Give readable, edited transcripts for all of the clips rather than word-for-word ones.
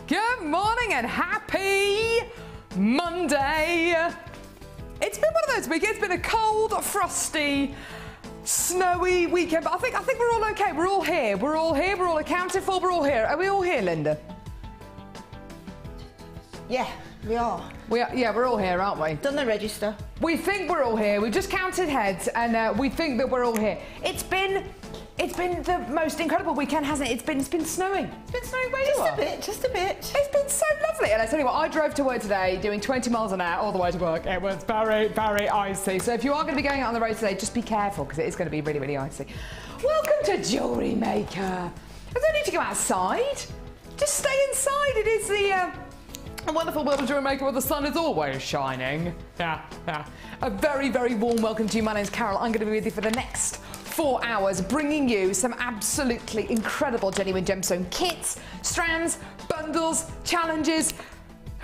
Good morning and happy Monday. It's been one of those weekends. It's been a cold, frosty, snowy weekend, but I think we're all okay. We're all here. We're all here. We're all accounted for. We're all here. Are we all here, Linda? Yeah, we are. Yeah, we're all here, aren't we? Done the register. We think we're all here. We've just counted heads, and we think that we're all here. It's been the most incredible weekend, hasn't it? It's been snowing. It's been snowing where you are. Just a bit. It's been so lovely. And I tell you what, I drove to work today doing 20 miles an hour all the way to work. It was very, very icy. So if you are going to be going out on the road today, just be careful because it is going to be really, really icy. Welcome to Jewellery Maker. There's no need to go outside. Just stay inside. It is a wonderful world of Jewellery Maker where the sun is always shining. Yeah. A very, very warm welcome to you. My name's Carol. I'm going to be with you for the next 4 hours, bringing you some absolutely incredible genuine gemstone kits, strands, bundles, challenges.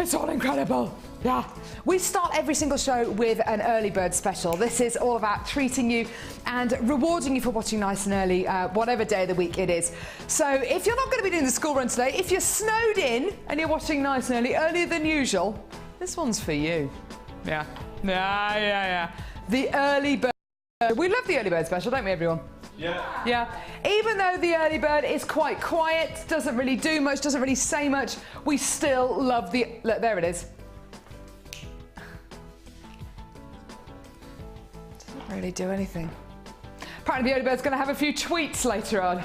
It's all incredible. Yeah. We start every single show with an early bird special. This is all about treating you and rewarding you for watching nice and early, whatever day of the week it is. So if you're not going to be doing the school run today, if you're snowed in and you're watching nice and early, earlier than usual, this one's for you. Yeah. The early bird. We love the early bird special, don't we, everyone? Yeah. Even though the early bird is quite quiet, doesn't really do much, doesn't really say much, we still love the... Look, there it is. Doesn't really do anything. Apparently the early bird's going to have a few tweets later on.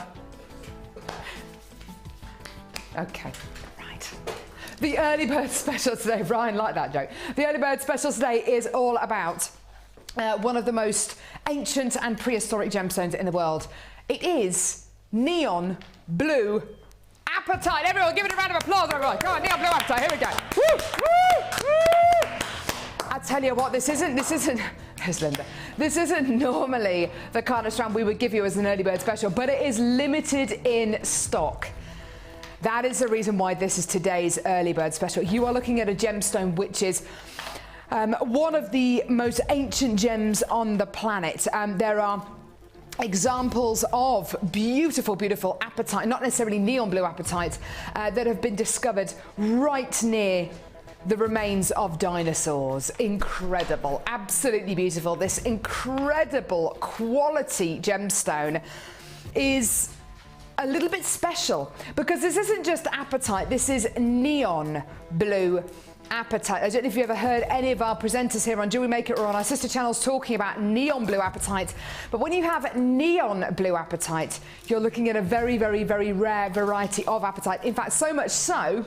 Okay, right. The early bird special today, Ryan liked that joke. The early bird special today is all about one of the most ancient and prehistoric gemstones in the world. It is neon blue apatite. Everyone give it a round of applause, everyone. Come on, neon blue apatite, here we go. Woo! I tell you what, this isn't, there's Linda. This isn't normally the kind of strand we would give you as an early bird special, but it is limited in stock. That is the reason why this is today's early bird special. You are looking at a gemstone which is one of the most ancient gems on the planet. There are examples of beautiful, beautiful apatite, not necessarily neon blue apatite, that have been discovered right near the remains of dinosaurs. Incredible, absolutely beautiful. This incredible quality gemstone is a little bit special because this isn't just apatite, this is neon blue apatite. I don't know if you ever heard any of our presenters here on Jewellery Maker or on our sister channels talking about neon blue apatite, but when you have neon blue apatite, you're looking at a very, very, very rare variety of apatite. In fact, so much so,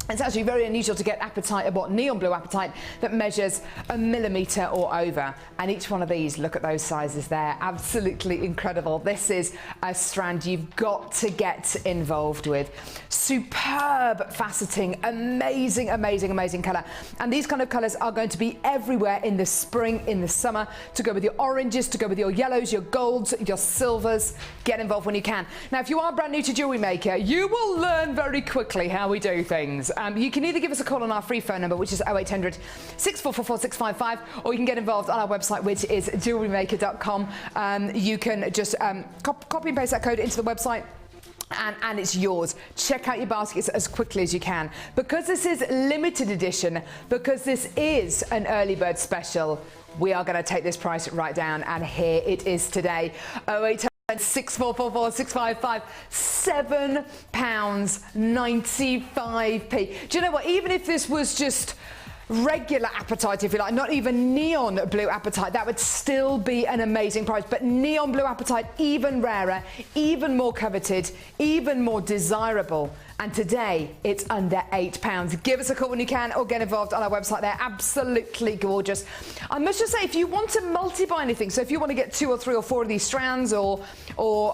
it's actually very unusual to get apatite, neon blue apatite that measures 1 millimetre or over. And each one of these, look at those sizes there, absolutely incredible. This is a strand you've got to get involved with. Superb faceting, amazing, amazing, amazing colour. And these kind of colours are going to be everywhere in the spring, in the summer, to go with your oranges, to go with your yellows, your golds, your silvers. Get involved when you can. Now, if you are brand new to Jewellery Maker, you will learn very quickly how we do things. You can either give us a call on our free phone number, which is 0800 644 655, or you can get involved on our website, which is jewellerymaker.com. You can just copy and paste that code into the website. And it's yours. Check out your baskets as quickly as you can. Because this is limited edition, because this is an early bird special, we are going to take this price right down, and here it is today. 0800 644 655, £7.95. Do you know what? Even if this was just regular apatite, if you like, not even neon blue apatite, that would still be an amazing price. But neon blue apatite, even rarer, even more coveted, even more desirable. And today it's under £8. Give us a call when you can, or get involved on our website. They're absolutely gorgeous. I must just say, if you want to multi-buy anything, so if you want to get 2 or 3 or 4 of these strands, or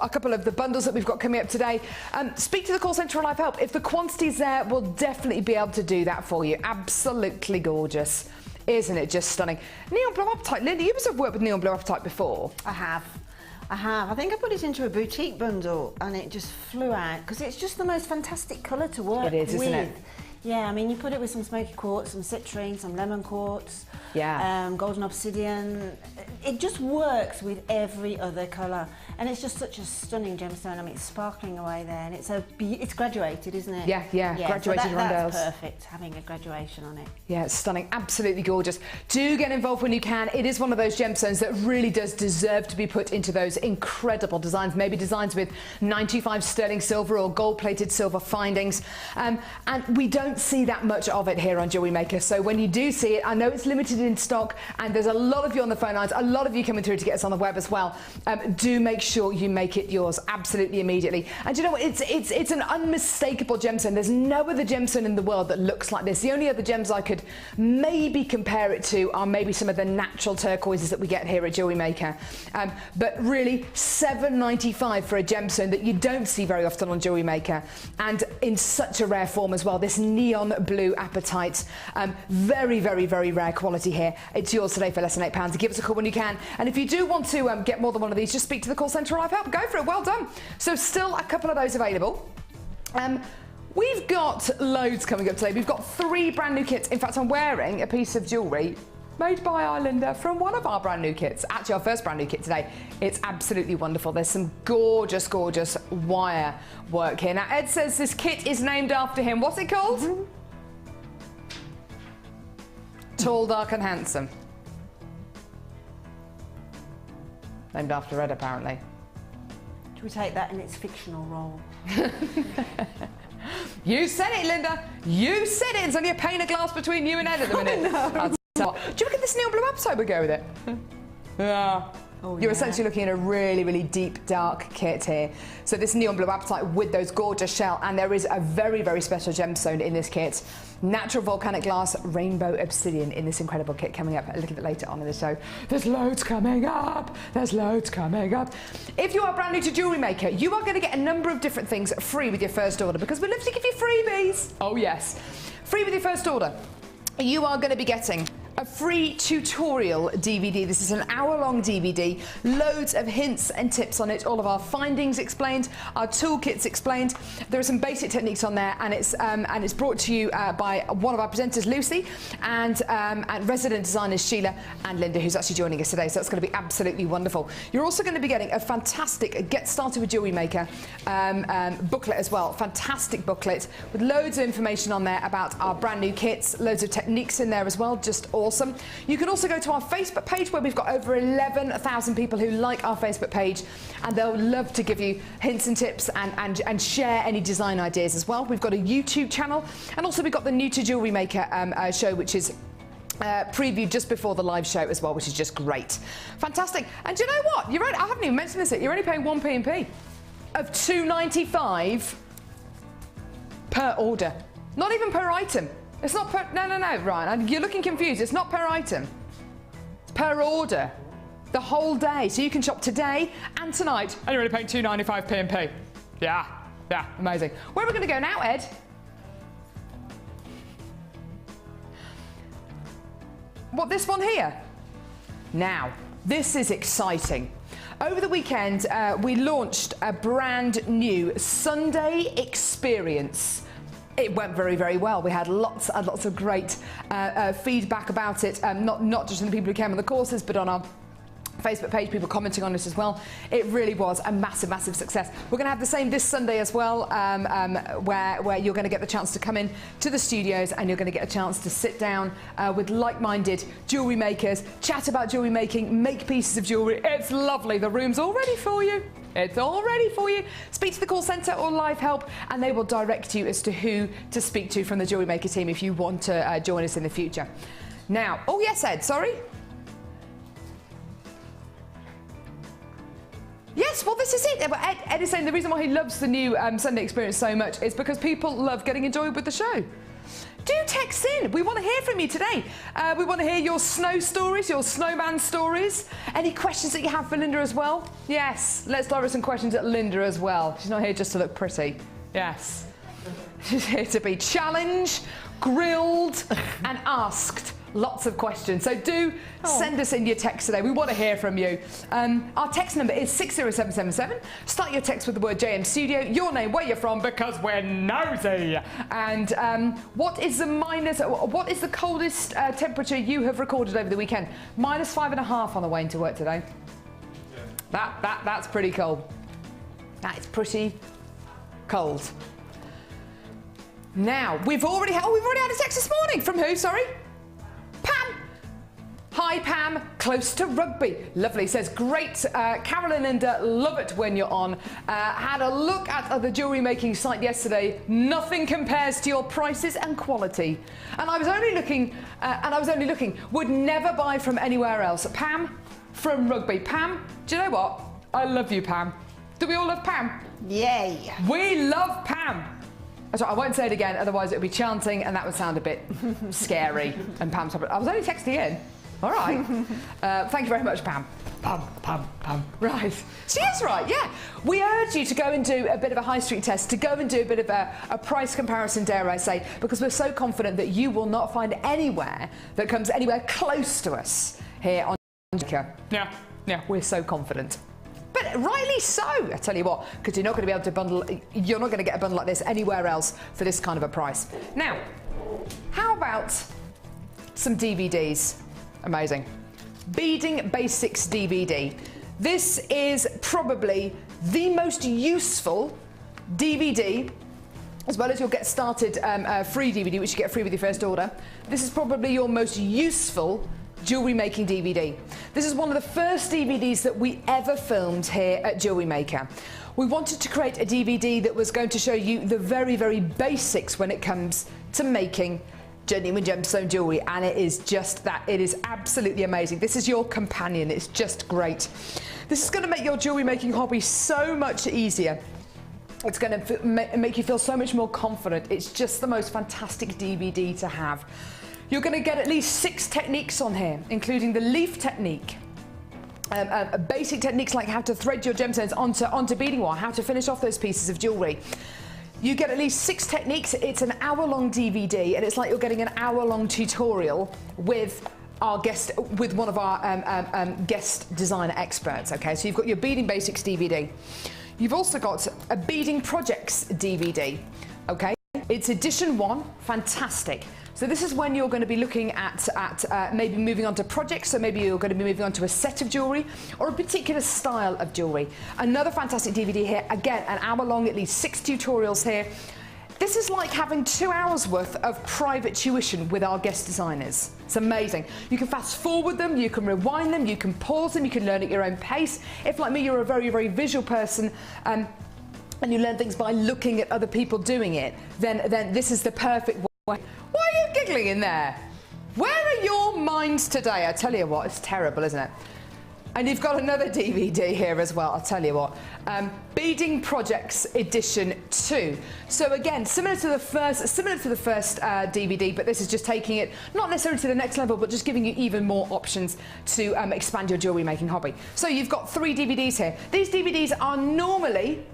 a couple of the bundles that we've got coming up today, speak to the call centre for Live Help. If the quantity's there, we'll definitely be able to do that for you. Absolutely gorgeous. Isn't it just stunning? Neon blue apatite. Linda, you must have worked with neon blue apatite before. I have. I think I put it into a boutique bundle and it just flew out because it's just the most fantastic colour to work with. It is, isn't it? Yeah, I mean, you put it with some smoky quartz, some citrine, some lemon quartz, golden obsidian. It just works with every other colour, and it's just such a stunning gemstone. I mean, it's sparkling away there, and it's graduated, isn't it? Yeah, graduated so rondelles. That's perfect, having a graduation on it. Yeah, it's stunning, absolutely gorgeous. Do get involved when you can. It is one of those gemstones that really does deserve to be put into those incredible designs, maybe designs with 925 sterling silver or gold-plated silver findings, and we don't see that much of it here on Jewellery Maker. So when you do see it, I know it's limited in stock, and there's a lot of you on the phone lines, a lot of you coming through to get us on the web as well. Do make sure you make it yours absolutely immediately. And you know what? It's an unmistakable gemstone. There's no other gemstone in the world that looks like this. The only other gems I could maybe compare it to are maybe some of the natural turquoises that we get here at Jewellery Maker. But really, $7.95 for a gemstone that you don't see very often on Jewellery Maker, and in such a rare form as well. This neon blue apatite, very, very, very rare quality here. It's yours today for less than £8. Give us a call when you can, and if you do want to get more than one of these, just speak to the call centre. I've helped. Go for it. Well done. So still a couple of those available. We've got loads coming up today. We've got 3 brand new kits. In fact, I'm wearing a piece of jewellery made by our Linda from one of our brand new kits. Actually, our first brand new kit today. It's absolutely wonderful. There's some gorgeous, gorgeous wire work here. Now, Ed says this kit is named after him. What's it called? Tall, dark and handsome. Named after Ed, apparently. Should we take that in its fictional role? You said it, Linda. You said it. It's only a pane of glass between you and Ed at the minute. Do you reckon this neon blue apatite would go with it? Yeah. Oh, You're essentially looking at a really, really deep, dark kit here. So this neon blue apatite with those gorgeous shell, and there is a very, very special gemstone in this kit. Natural volcanic glass, rainbow obsidian in this incredible kit coming up a little bit later on in the show. There's loads coming up. There's loads coming up. If you are brand new to Jewellery Maker, you are going to get a number of different things free with your first order, because we love to give you freebies. Oh yes. Free with your first order. You are going to be getting a free tutorial DVD. This is an hour-long DVD, loads of hints and tips on it, all of our findings explained, our toolkits explained. There are some basic techniques on there, and it's brought to you by one of our presenters, Lucy, and resident designers Sheila and Linda, who's actually joining us today. So that's going to be absolutely wonderful. You're also going to be getting a fantastic Get Started with Jewellery Maker booklet as well. Fantastic booklet with loads of information on there about our brand new kits, loads of techniques in there as well. Just awesome. You can also go to our Facebook page, where we've got over 11,000 people who like our Facebook page, and they'll love to give you hints and tips and share any design ideas as well. We've got a YouTube channel, and also we've got the New to Jewellery Maker show, which is previewed just before the live show as well, which is just great. Fantastic. And do you know what? You're right, I haven't even mentioned this yet. You're only paying 1p&p of $2.95 per order. Not even per item. It's not per... No, Ryan. You're looking confused. It's not per item. It's per order. The whole day. So you can shop today and tonight, and you're only paying £2.95p&p. Yeah, amazing. Where are we going to go now, Ed? What, this one here? Now, this is exciting. Over the weekend, we launched a brand new Sunday experience. It went very, very well. We had lots and lots of great feedback about it, not just from the people who came on the courses, but on our Facebook page, people commenting on it as well. It really was a massive, massive success. We're going to have the same this Sunday as well, where you're going to get the chance to come in to the studios, and you're going to get a chance to sit down with like-minded jewellery makers, chat about jewellery making, make pieces of jewellery. It's lovely. The room's all ready for you. It's all ready for you. Speak to the call centre or live help, and they will direct you as to who to speak to from the Jewellery Maker team if you want to join us in the future. Now, oh yes, Ed, sorry. Yes, well, this is it. Ed is saying the reason why he loves the new Sunday experience so much is because people love getting enjoyed with the show. Do text in. We want to hear from you today. We want to hear your snow stories, your snowman stories. Any questions that you have for Linda as well? Yes, let's direct some questions at Linda as well. She's not here just to look pretty. Yes. She's here to be challenged, grilled and asked lots of questions. So do send us in your text today. We want to hear from you. Our text number is 60777. Start your text with the word JM Studio, your name, where you're from, because we're nosy. And what is the coldest temperature you have recorded over the weekend? -5.5 on the way into work today. Yeah. That's pretty cold. That is pretty cold. Now, we've already had a text this morning. From who, sorry? Pam. Hi, Pam. Close to Rugby. Lovely. Says, great. Carol and Linda, love it when you're on. Had a look at the jewellery making site yesterday. Nothing compares to your prices and quality. And I was only looking, would never buy from anywhere else. Pam from Rugby. Pam, do you know what? I love you, Pam. Do we all love Pam? Yay. We love Pam. I won't say it again, otherwise it would be chanting and that would sound a bit scary. And Pam's I was only texting in. All right. Thank you very much, Pam. Pam. Right. She is right, yeah. We urge you to go and do a bit of a high street test, to go and do a bit of a price comparison, dare I say, because we're so confident that you will not find anywhere that comes anywhere close to us here on Jewellery Maker. Yeah, we're so confident. But rightly so, I tell you what, because you're not going to be able to you're not going to get a bundle like this anywhere else for this kind of a price. Now, how about some DVDs? Amazing. Beading Basics DVD. This is probably the most useful DVD, as well as your Get Started free DVD, which you get free with your first order. This is probably your most useful jewellery making DVD. This is one of the first DVDs that we ever filmed here at Jewellery Maker. We wanted to create a DVD that was going to show you the very, very basics when it comes to making genuine gemstone jewellery, and it is just that. It is absolutely amazing. This is your companion. It's just great. This is going to make your jewellery making hobby so much easier. It's going to make you feel so much more confident. It's just the most fantastic DVD to have. You're going to get at least 6 techniques on here, including the leaf technique, basic techniques like how to thread your gemstones onto beading wire, how to finish off those pieces of jewellery. You get at least 6 techniques. It's an hour-long DVD, and it's like you're getting an hour-long tutorial with one of our guest designer experts. Okay, so you've got your Beading Basics DVD. You've also got a Beading Projects DVD. Okay, it's edition 1, fantastic. So this is when you're going to be looking at maybe moving on to projects, so maybe you're going to be moving on to a set of jewellery or a particular style of jewellery. Another fantastic DVD here, again, an hour long, at least 6 tutorials here. This is like having 2 hours worth of private tuition with our guest designers. It's amazing. You can fast forward them, you can rewind them, you can pause them, you can learn at your own pace. If, like me, you're a very, very visual person, and you learn things by looking at other people doing it, then this is the perfect way. Why are you giggling in there? Where are your minds today? I tell you what, it's terrible, isn't it? And you've got another DVD here as well, I'll tell you what. Beading Projects Edition 2. So again, similar to the first DVD, but this is just taking it, not necessarily to the next level, but just giving you even more options to expand your jewellery making hobby. So you've got 3 DVDs here. These DVDs are normally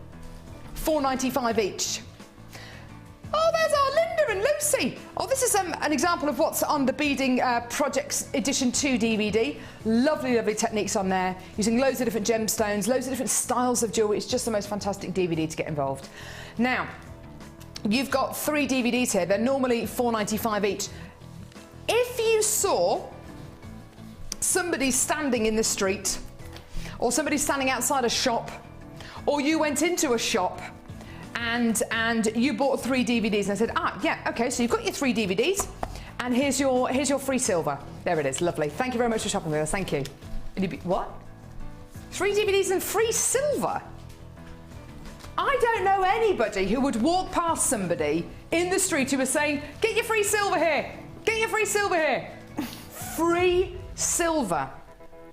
$4.95 each. Oh, there's our Linda and Lucy. Oh, this is an example of what's on the Beading Projects Edition 2 DVD. Lovely, lovely techniques on there, using loads of different gemstones, loads of different styles of jewellery. It's just the most fantastic DVD to get involved. Now, you've got 3 DVDs here. They're normally $4.95 each. If you saw somebody standing in the street, or somebody standing outside a shop, or you went into a shop, and you bought 3 DVDs, and I said, yeah, okay, so you've got your 3 DVDs, and here's your free silver. There it is, lovely. Thank you very much for shopping with us, thank you. And you'd be, what? 3 DVDs and free silver? I don't know anybody who would walk past somebody in the street who was saying, get your free silver here, get your free silver here. Free silver.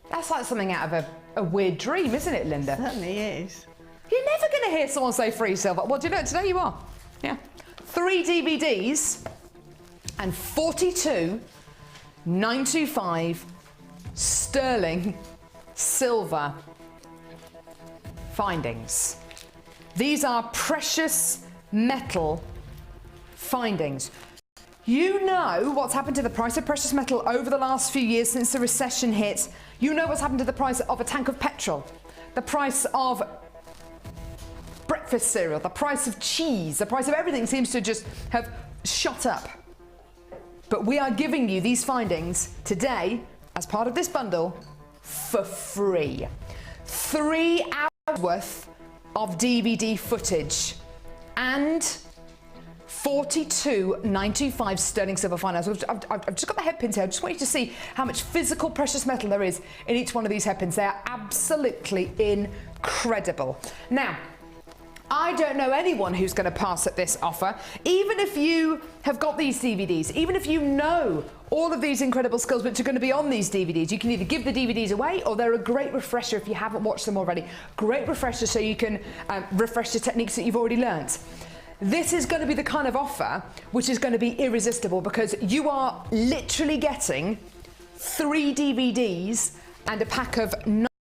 That's like something out of a weird dream, isn't it, Linda? It certainly is. You're never going to hear someone say free silver. Well, do you know, today you are. Yeah. 3 DVDs and $42,925 sterling silver findings. These are precious metal findings. You know what's happened to the price of precious metal over the last few years since the recession hit. You know what's happened to the price of a tank of petrol, the price of breakfast cereal, the price of cheese, the price of everything seems to just have shot up. But we are giving you these findings today as part of this bundle for free. 3 hours worth of DVD footage and 42,925 sterling silver finance. I've just got the head pins here. I just want you to see how much physical precious metal there is in each one of these head pins. They are absolutely incredible. Now, I don't know anyone who's going to pass at this offer. Even if you have got these DVDs, even if you know all of these incredible skills which are going to be on these DVDs, you can either give the DVDs away or they're a great refresher if you haven't watched them already. Great refresher so you can refresh the techniques that you've already learnt. This is going to be the kind of offer which is going to be irresistible because you are literally getting 3 DVDs and a pack of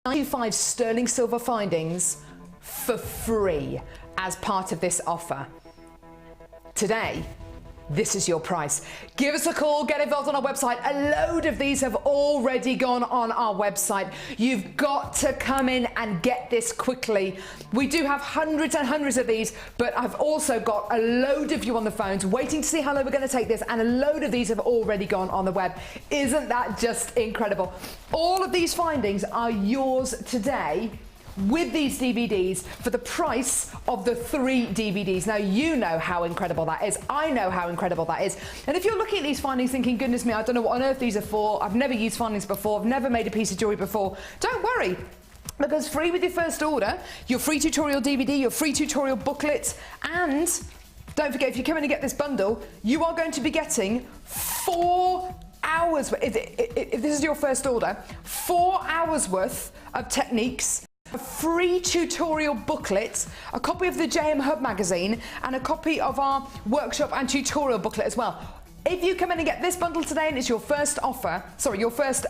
95 sterling silver findings for free as part of this offer. Today, this is your price. Give us a call, get involved on our website. A load of these have already gone on our website. You've got to come in and get this quickly. We do have hundreds and hundreds of these, but I've also got a load of you on the phones waiting to see how long we're going to take this, and a load of these have already gone on the web. Isn't that just incredible? All of these findings are yours today with these DVDs for the price of the 3 DVDs. Now, you know how incredible that is. I know how incredible that is. And if you're looking at these findings thinking, goodness me, I don't know what on earth these are for, I've never used findings before, I've never made a piece of jewellery before, don't worry. Because free with your first order, your free tutorial DVD, your free tutorial booklet, and don't forget, if you come in and get this bundle, you are going to be getting 4 hours, if this is your first order, 4 hours worth of techniques, a free tutorial booklet, a copy of the JM Hub magazine, and a copy of our workshop and tutorial booklet as well. If you come in and get this bundle today and it's your first offer, sorry, your first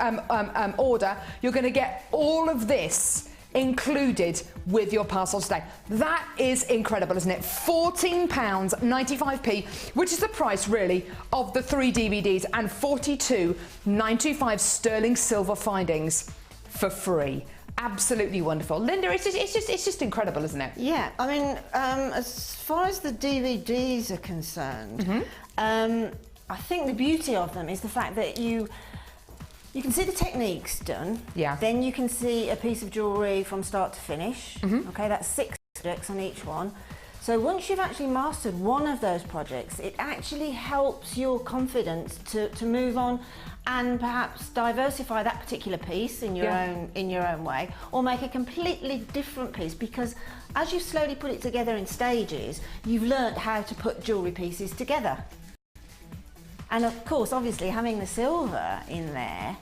order, you're going to get all of this included with your parcel today. That is incredible, isn't it? £14.95, which is the price really of the 3 DVDs, and 42,925 sterling silver findings for free. Absolutely wonderful. Linda, it's just incredible, isn't it? Yeah, I mean, as far as the DVDs are concerned, I think the beauty of them is the fact that you can see the techniques done. Yeah. Then you can see a piece of jewellery from start to finish. Okay, that's 6 projects on each one. So once you've actually mastered one of those projects, it actually helps your confidence to move on and perhaps diversify that particular piece in your own way, or make a completely different piece, because as you slowly put it together in stages, you've learnt how to put jewellery pieces together. And of course, obviously, having the silver in there,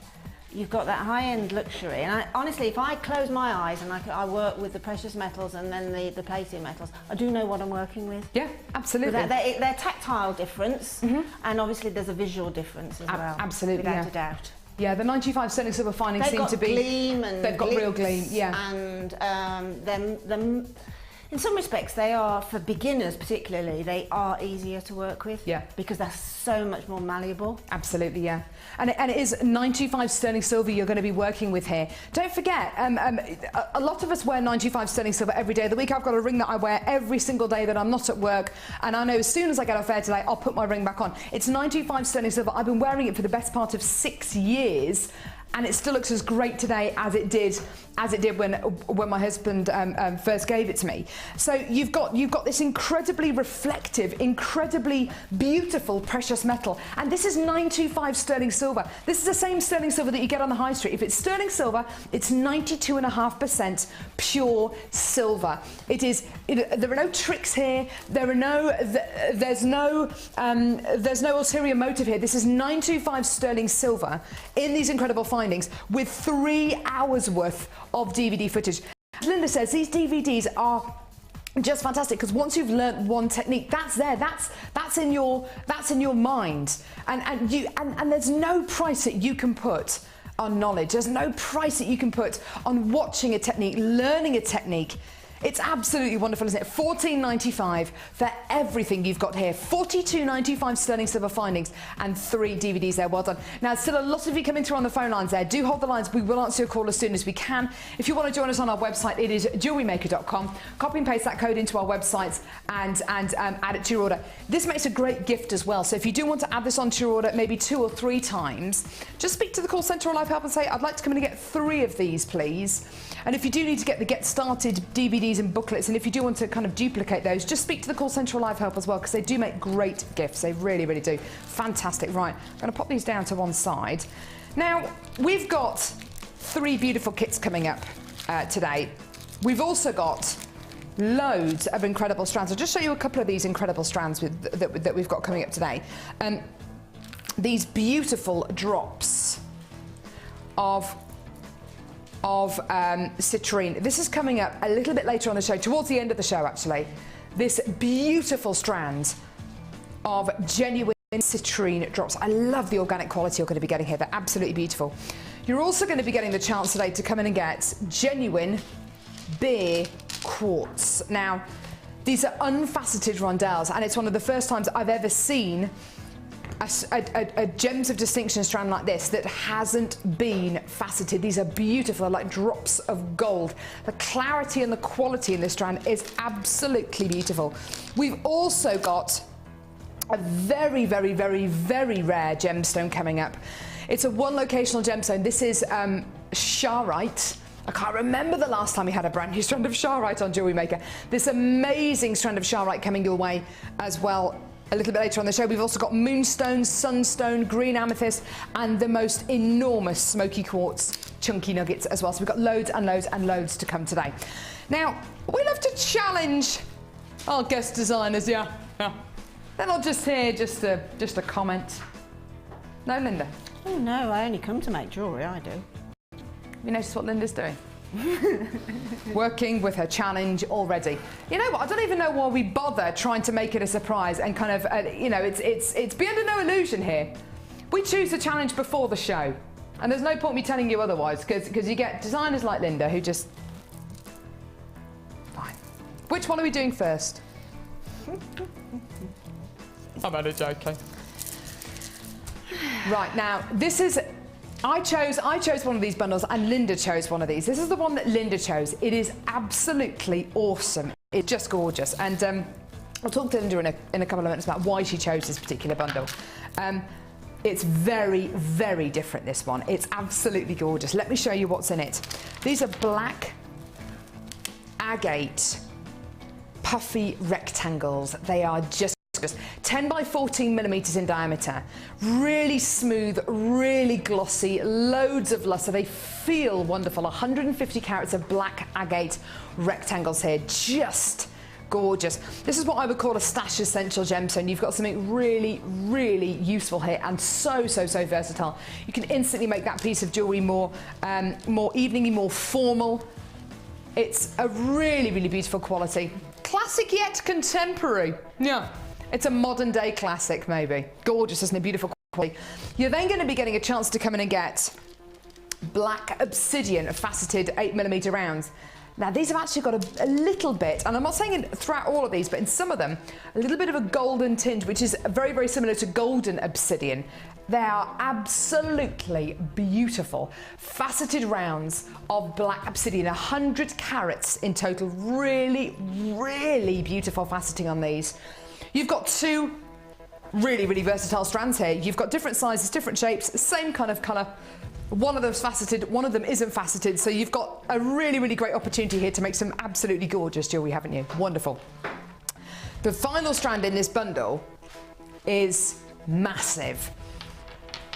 you've got that high-end luxury. And honestly, if I close my eyes and I work with the precious metals and then the plated metals, I do know what I'm working with. Yeah, absolutely. They're tactile difference, and obviously there's a visual difference as well. Absolutely, without a doubt. Yeah, the 95 sterling silver findings seem to be... They've got real gleam, yeah. And them, in some respects, they are, for beginners particularly, they are easier to work with. Yeah. Because they're so much more malleable. Absolutely, yeah. And it is 95 sterling silver you're going to be working with here. Don't forget, a lot of us wear 95 sterling silver every day of the week. I've got a ring that I wear every single day that I'm not at work, and I know as soon as I get off air today, I'll put my ring back on. It's 95 sterling silver. I've been wearing it for the best part of 6 years, and it still looks as great today as it did when my husband first gave it to me. So you've got this incredibly reflective, incredibly beautiful precious metal, and this is 925 sterling silver. This is the same sterling silver that you get on the high street. If it's sterling silver, it's 92.5% pure silver. There are no tricks here. There's no ulterior motive here. This is 925 sterling silver in these incredible findings with 3 hours worth of DVD footage. As Linda says, these DVDs are just fantastic, because once you've learnt one technique, that's there, that's in your mind, and there's no price that you can put on knowledge. There's no price that you can put on watching a technique, learning a technique. It's absolutely wonderful, isn't it? $14.95 for everything you've got here. $42.95 sterling silver findings and 3 DVDs there. Well done. Now, still a lot of you coming through on the phone lines there. Do hold the lines. We will answer your call as soon as we can. If you want to join us on our website, it is jewellerymaker.com. Copy and paste that code into our website and add it to your order. This makes a great gift as well. So if you do want to add this onto your order maybe 2 or 3 times, just speak to the call centre or Live Help and say, I'd like to come in and get 3 of these, please. And if you do need to get the Get Started DVDs and booklets, and if you do want to kind of duplicate those, just speak to the call centre or Live Help as well, because they do make great gifts. They really, really do. Fantastic. Right, I'm going to pop these down to one side. Now, we've got 3 beautiful kits coming up today. We've also got loads of incredible strands. I'll just show you a couple of these incredible strands that we've got coming up today. These beautiful drops of citrine. This is coming up a little bit later on the show, towards the end of the show actually. This beautiful strand of genuine citrine drops. I love the organic quality you're going to be getting here. They're absolutely beautiful. You're also going to be getting the chance today to come in and get genuine beer quartz. Now, these are unfaceted rondelles, and it's one of the first times I've ever seen a Gems of Distinction strand like this that hasn't been faceted. These are beautiful, like drops of gold. The clarity and the quality in this strand is absolutely beautiful. We've also got a very, very, very, very rare gemstone coming up. It's a 1 locational gemstone. This is Sharite. I can't remember the last time we had a brand new strand of Sharite on Jewellery Maker. This amazing strand of Sharite coming your way as well a little bit later on the show. We've also got Moonstone, Sunstone, Green Amethyst, and the most enormous smoky quartz chunky nuggets as well. So we've got loads and loads and loads to come today. Now, we love to challenge our guest designers, yeah. They're not just here just a comment. No, Linda? Oh no, I only come to make jewellery, I do. You notice what Linda's doing? Working with her challenge already. You know what? I don't even know why we bother trying to make it a surprise and kind of, you know, it's be under no illusion here. We choose the challenge before the show, and there's no point me telling you otherwise, because you get designers like Linda who just. Fine. Which one are we doing first? I'm only joking. Right, now this is. I chose one of these bundles and Linda chose one of these. This is the one that Linda chose. It is absolutely awesome. It's just gorgeous. And I'll talk to Linda in a couple of minutes about why she chose this particular bundle. It's very, very different, this one. It's absolutely gorgeous. Let me show you what's in it. These are black agate puffy rectangles. They are just 10 by 14 millimeters in diameter, really smooth, really glossy, loads of luster. They feel wonderful. 150 carats of black agate rectangles here, just gorgeous. This is what I would call a stash essential gemstone. You've got something really, really useful here, and so versatile. You can instantly make that piece of jewelry more eveningy, more formal. It's a really, really beautiful quality. Classic yet contemporary. Yeah. It's a modern day classic, maybe. Gorgeous, isn't it? Beautiful quality. You're then going to be getting a chance to come in and get black obsidian faceted 8mm rounds. Now, these have actually got a little bit, and I'm not saying throughout all of these, but in some of them, a little bit of a golden tinge, which is very, very similar to golden obsidian. They are absolutely beautiful. Faceted rounds of black obsidian, 100 carats in total. Really, really beautiful faceting on these. You've got 2 really, really versatile strands here. You've got different sizes, different shapes, same kind of colour. One of them's faceted, one of them isn't faceted. So you've got a really, really great opportunity here to make some absolutely gorgeous jewellery, haven't you? Wonderful. The final strand in this bundle is massive.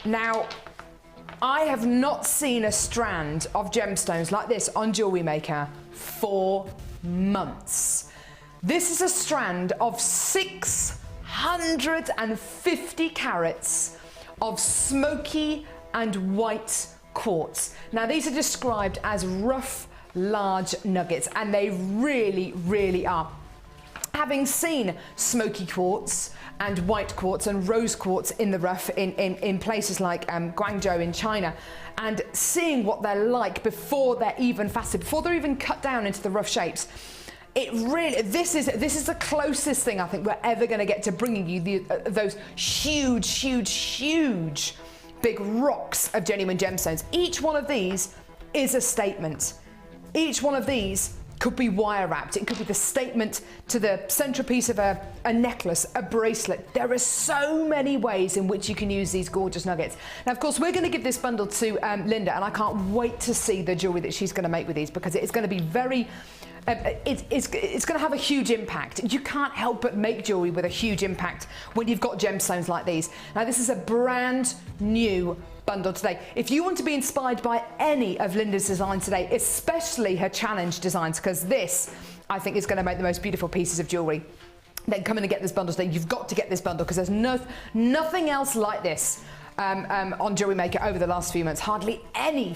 Now, I have not seen a strand of gemstones like this on Jewellery Maker for months. This is a strand of 650 carats of smoky and white quartz. Now, these are described as rough, large nuggets, and they really, really are. Having seen smoky quartz and white quartz and rose quartz in the rough in places like Guangzhou in China, and seeing what they're like before they're even faceted, before they're even cut down into the rough shapes, it really, this is the closest thing I think we're ever going to get to bringing you those huge big rocks of genuine gemstones. Each one of these is a statement. Each one of these could be wire wrapped. It could be the statement to the centerpiece of a necklace, a bracelet. There are so many ways in which you can use these gorgeous nuggets. Now, of course, we're going to give this bundle to Linda, and I can't wait to see the jewellery that she's going to make with these, because it's going to be very... it's going to have a huge impact. You can't help but make jewellery with a huge impact when you've got gemstones like these. Now, this is a brand new bundle today. If you want to be inspired by any of Linda's designs today, especially her challenge designs, because this, I think, is going to make the most beautiful pieces of jewellery, then come in and get this bundle today. You've got to get this bundle, because there's nothing else like this on Jewellery Maker over the last few months. Hardly any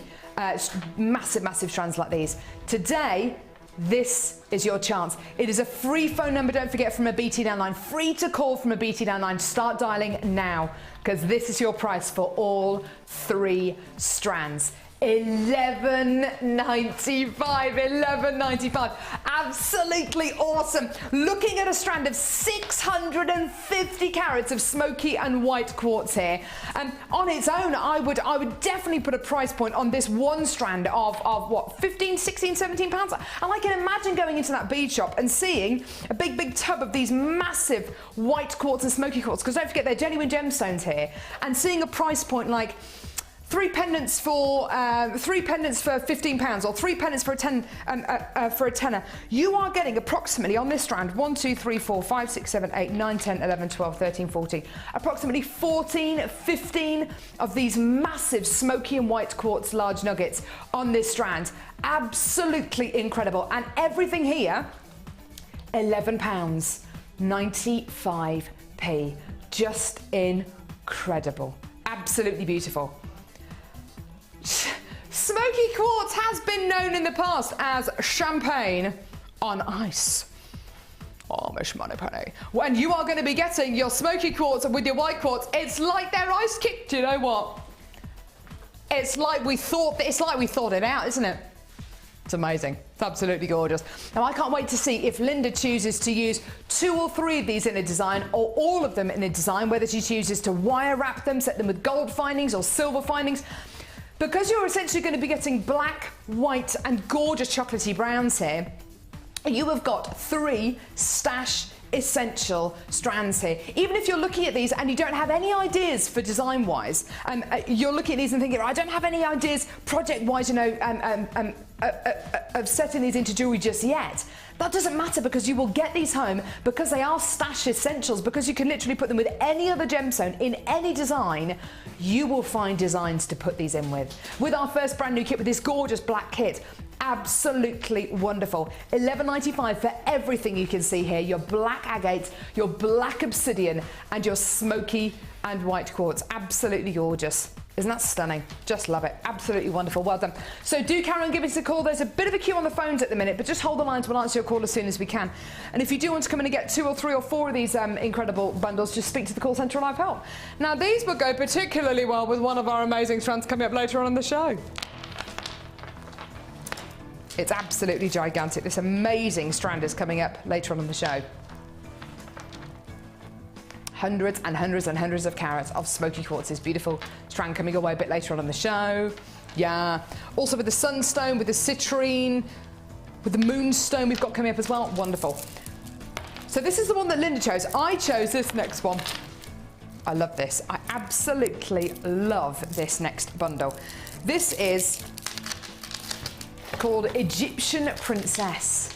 massive strands like these. Today, this is your chance. It is a free phone number, don't forget, from a BT downline. Free to call from a BT downline. Start dialing now, because this is your price for all 3 strands. $11.95. Absolutely awesome. Looking at a strand of 650 carats of smoky and white quartz here. And on its own, I would definitely put a price point on this one strand of what, 15, 16, 17 pounds. And I can imagine going into that bead shop and seeing a big tub of these massive white quartz and smoky quartz, because don't forget, they're genuine gemstones here, and seeing a price point like 3 pendants for £15, or 3 pendants for a tenner. You are getting approximately on this strand 1, 2, 3, 4, 5, 6, 7, 8, 9, 10, 11, 12, 13, 14. Approximately 14, 15 of these massive smoky and white quartz large nuggets on this strand. Absolutely incredible. And everything here, £11.95. Just incredible. Absolutely beautiful. Smoky quartz has been known in the past as champagne on ice. Oh, Miss Moneypenny. When you are going to be getting your smoky quartz with your white quartz, it's like they're ice kicked. Do you know what? It's like we thought it out, isn't it? It's amazing. It's absolutely gorgeous. Now, I can't wait to see if Linda chooses to use 2 or 3 of these in a design, or all of them in a design, whether she chooses to wire wrap them, set them with gold findings or silver findings. Because you're essentially going to be getting black, white and gorgeous chocolatey browns here, you have got 3 stash essential strands here. Even if you're looking at these and you don't have any ideas for design wise, you're looking at these and thinking, I don't have any ideas project wise, you know, of setting these into jewelry just yet. That doesn't matter, because you will get these home, because they are stash essentials, because you can literally put them with any other gemstone in any design. You will find designs to put these in with. With our first brand new kit, with this gorgeous black kit, absolutely wonderful. $11.95 for everything you can see here. Your black agate, your black obsidian and your smoky and white quartz. Absolutely gorgeous. Isn't that stunning? Just love it. Absolutely wonderful. Well done. So do carry on giving us a call. There's a bit of a queue on the phones at the minute, but just hold the lines. We'll answer your call as soon as we can. And if you do want to come in and get 2 or 3 or 4 of these incredible bundles, just speak to the call centre live help. Now, these will go particularly well with one of our amazing strands coming up later on in the show. It's absolutely gigantic. This amazing strand is coming up later on in the show. Hundreds and hundreds and hundreds of carats of smoky quartz. This beautiful strand coming away a bit later on the show. Yeah. Also with the sunstone, with the citrine, with the moonstone we've got coming up as well. Wonderful. So this is the one that Linda chose. I chose this next one. I love this. I absolutely love this next bundle. This is called Egyptian Princess.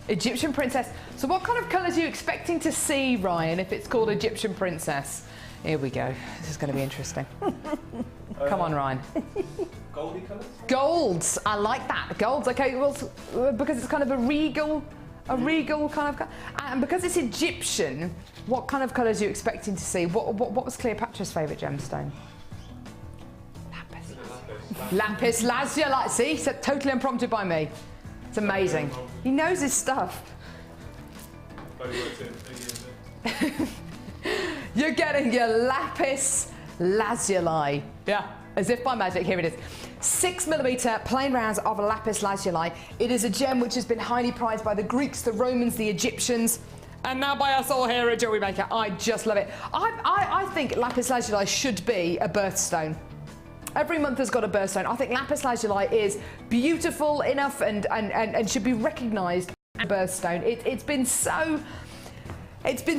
Egyptian Princess. So what kind of colours are you expecting to see, Ryan, if it's called Egyptian Princess? Here we go. This is going to be interesting. Come on, Ryan. Goldy colours? Golds. I like that. Golds. Okay, well, because it's kind of a regal kind of colour. And because it's Egyptian, what kind of colours are you expecting to see? What was Cleopatra's favourite gemstone? Lapis lazuli. See, so totally unprompted by me. It's amazing. He knows his stuff. You're getting your lapis lazuli. Yeah, as if by magic. Here it is. 6mm plain rounds of lapis lazuli. It is a gem which has been highly prized by the Greeks, the Romans, the Egyptians, and now by us all here at Jewellery Maker. I just love it. I think lapis lazuli should be a birthstone. Every month has got a birthstone. I think lapis lazuli is beautiful enough and should be recognised as a birthstone. It's been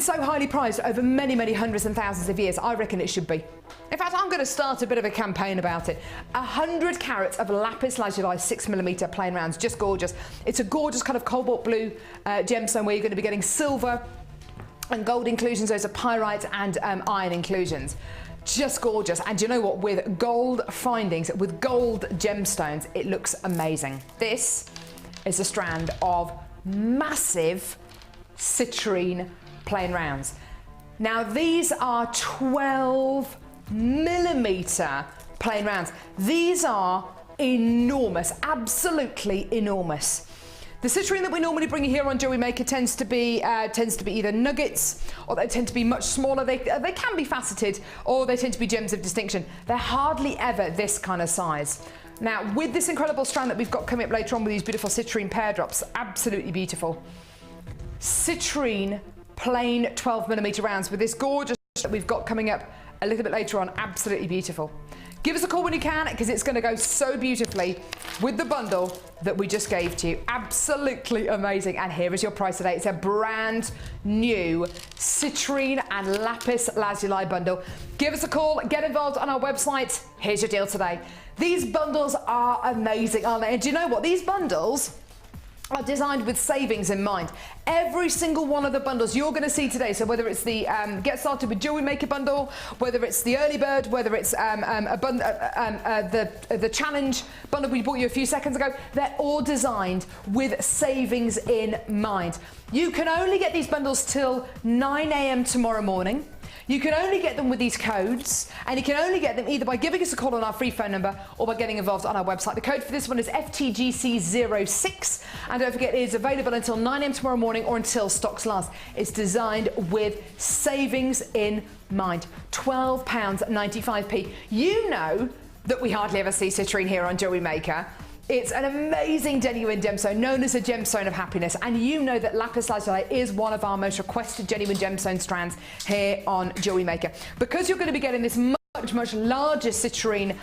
so highly prized over many, many hundreds and thousands of years. I reckon it should be. In fact, I'm going to start a bit of a campaign about it. 100 carats of lapis lazuli 6mm plain rounds, just gorgeous. It's a gorgeous kind of cobalt blue gemstone where you're going to be getting silver and gold inclusions. Those are pyrite and iron inclusions. Just gorgeous. And you know what? With gold findings, with gold gemstones, it looks amazing. This is a strand of massive citrine plain rounds. Now these are 12mm plain rounds. These are enormous, absolutely enormous. The citrine that we normally bring here on Jewellery Maker tends to be either nuggets, or they tend to be much smaller. They can be faceted, or they tend to be gems of distinction. They're hardly ever this kind of size. Now, with this incredible strand that we've got coming up later on with these beautiful citrine pear drops, absolutely beautiful. Citrine plain 12mm rounds with this gorgeous that we've got coming up a little bit later on, absolutely beautiful. Give us a call when you can, because it's going to go so beautifully with the bundle that we just gave to you. Absolutely amazing. And here is your price today. It's a brand new citrine and lapis lazuli bundle. Give us a call, get involved on our website. Here's your deal today. These bundles are amazing, aren't they? And do you know what? These bundles are designed with savings in mind. Every single one of the bundles you're going to see today, so whether it's the Get Started with Jewellery Maker bundle, whether it's the Early Bird, whether it's the Challenge bundle we bought you a few seconds ago, they're all designed with savings in mind. You can only get these bundles till 9 AM tomorrow morning. You can only get them with these codes, and you can only get them either by giving us a call on our free phone number or by getting involved on our website. The code for this one is FTGC06, and don't forget it is available until 9 AM tomorrow morning or until stocks last. It's designed with savings in mind. £12.95p. You know that we hardly ever see citrine here on Jewellery Maker. It's an amazing genuine gemstone known as a gemstone of happiness, and you know that lapis lazuli is one of our most requested genuine gemstone strands here on Jewellery Maker. Because you're going to be getting this much larger citrine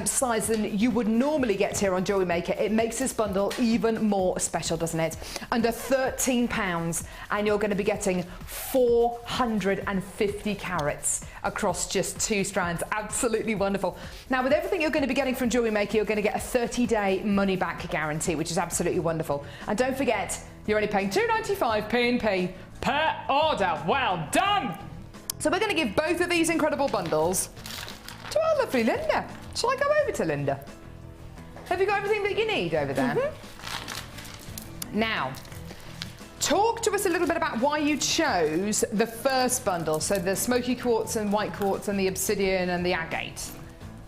size than you would normally get here on Jewellery Maker, it makes this bundle even more special, doesn't it? Under £13, and you're going to be getting 450 carats across just 2 strands. Absolutely wonderful. Now, with everything you're going to be getting from Jewellery Maker, you're going to get a 30-day money-back guarantee, which is absolutely wonderful. And don't forget, you're only paying £2.95 P&P per order. Well done! So we're going to give both of these incredible bundles to our lovely Linda. Shall I go over to Linda? Have you got everything that you need over there? Mm-hmm. Now, talk to us a little bit about why you chose the first bundle, so the smoky quartz and white quartz and the obsidian and the agate.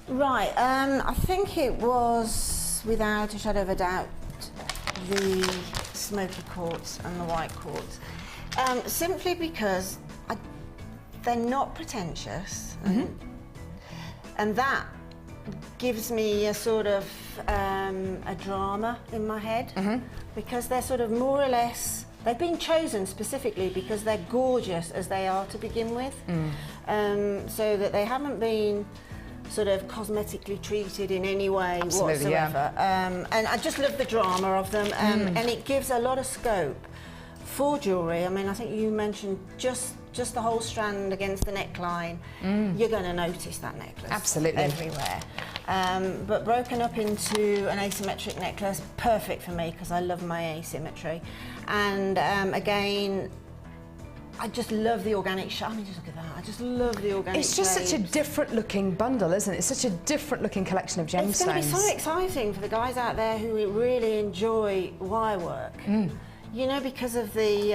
Right, I think it was, without a shadow of a doubt, the smoky quartz and the white quartz. Simply because they're not pretentious, mm-hmm. and that gives me a sort of a drama in my head, mm-hmm. because they're sort of more or less, they've been chosen specifically because they're gorgeous as they are to begin with, so that they haven't been sort of cosmetically treated in any way whatsoever. Yeah. And I just love the drama of them, and it gives a lot of scope for jewellery. I mean, I think you mentioned just the whole strand against the neckline. You're going to notice that necklace absolutely everywhere. But broken up into an asymmetric necklace, perfect for me because I love my asymmetry. And again, I just love the organic shape. I mean, just look at that. I just love the organic It's just shapes. such a different looking bundle, isn't it? It's such a different looking collection of gemstones. It's going to be so exciting for the guys out there who really enjoy wire work. You know, because of the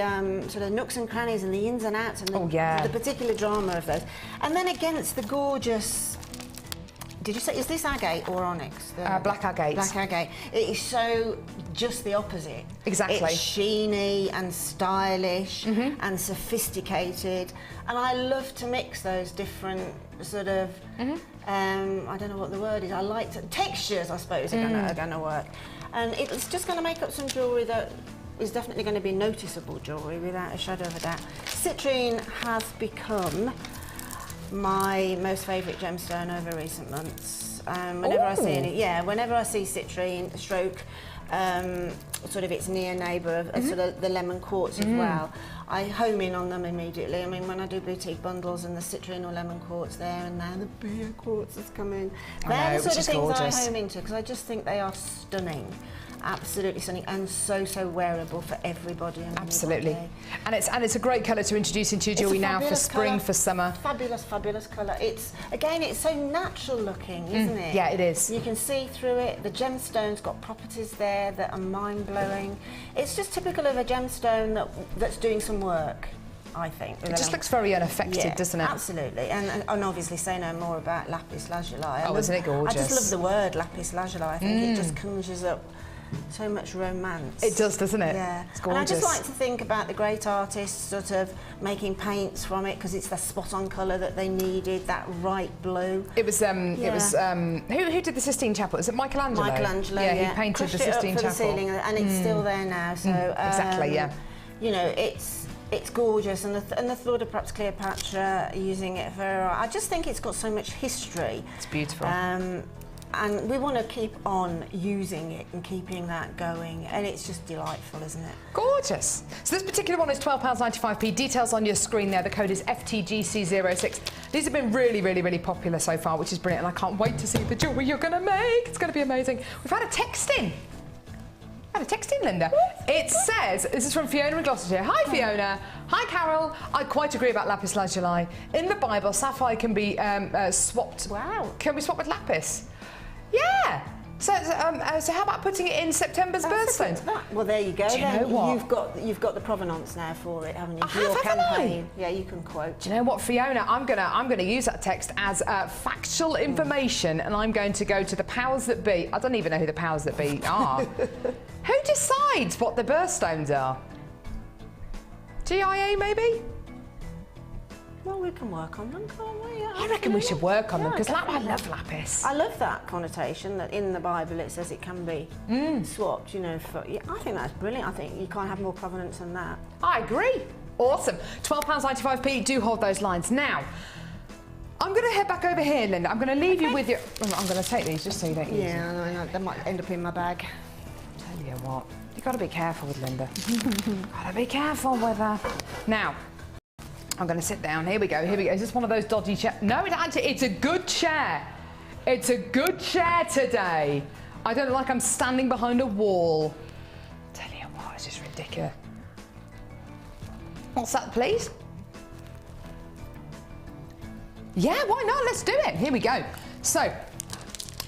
sort of nooks and crannies and the ins and outs and the particular drama of those. And then against the gorgeous Did you say, is this agate or onyx? Black agate. Black agate. It is so just the opposite. Exactly. It's sheeny and stylish and sophisticated. And I love to mix those different sort of, I don't know what the word is, I like to, textures, I suppose, are going to work. And it's just going to make up some jewellery that is definitely going to be noticeable jewellery without a shadow of a doubt. Citrine has become my most favourite gemstone over recent months. Whenever I see whenever I see citrine, stroke, sort of its near neighbour of sort of the lemon quartz as well, I home in on them immediately. I mean, when I do boutique bundles and the citrine or lemon quartz there, and now the beer quartz has come in. They're the sort of things gorgeous. I home into because I just think they are stunning. Absolutely stunning and so wearable for everybody. And absolutely, and it's a great colour to introduce into your jewellery now for spring, for summer. Fabulous colour. It's so natural looking, isn't it? Yeah, it is. You can see through it. The gemstone's got properties there that are mind blowing. It's just typical of a gemstone that's doing some work. I think. It just looks very unaffected, doesn't it? Absolutely, and obviously say no more about lapis lazuli. Oh, isn't it gorgeous? I just love the word lapis lazuli. I think it just conjures up so much romance. It does, doesn't it? Yeah. It's gorgeous. And I just like to think about the great artists sort of making paints from it because it's the spot-on colour that they needed, that right blue. It was who did the Sistine Chapel? Is it Michelangelo? Michelangelo, yeah. He painted the Sistine Chapel. The ceiling, and it's still there now. So exactly, yeah. You know, it's gorgeous, and the thought of perhaps Cleopatra using it for I just think it's got so much history. It's beautiful. And we want to keep on using it and keeping that going, and it's just delightful, isn't it? Gorgeous. So this particular one is £12.95p. Details on your screen there. The code is FTGC06. These have been really popular so far, which is brilliant, and I can't wait to see the jewellery you're going to make. It's going to be amazing. We've had a text in. Linda. It says, this is from Fiona in Gloucestershire. Hi, Fiona. Hi, Carol. I quite agree about lapis lazuli. In the Bible, sapphire can be swapped. Wow. Can we swap with lapis? Yeah. So how about putting it in September's birthstones? Well, there you go. Do you know what? You've got the provenance now for it, haven't you? For I your have, campaign. Yeah, you can quote. Do you know what, Fiona? I'm gonna use that text as factual information, and I'm going to go to the powers that be. I don't even know who the powers that be are. Who decides what the birthstones are? GIA, maybe? Well, we can work on them, can't we? Yeah, I reckon we should work on them because I love lapis. I love that connotation that in the Bible it says it can be swapped, you know. I think that's brilliant. I think you can't have more provenance than that. I agree. Awesome. £12.95p. Do hold those lines. Now, I'm going to head back over here, Linda. I'm going to leave you with your... I'm going to take these just so you don't use them. Yeah, they might end up in my bag. Tell you what, you've got to be careful with Linda. Got to be careful with her. Now, I'm going to sit down. Here we go. Is this one of those dodgy chairs? No, it's a good chair. It's a good chair today. I don't look like I'm standing behind a wall. Tell you what, it's just ridiculous. What's that, please? Yeah, why not? Let's do it. Here we go. So,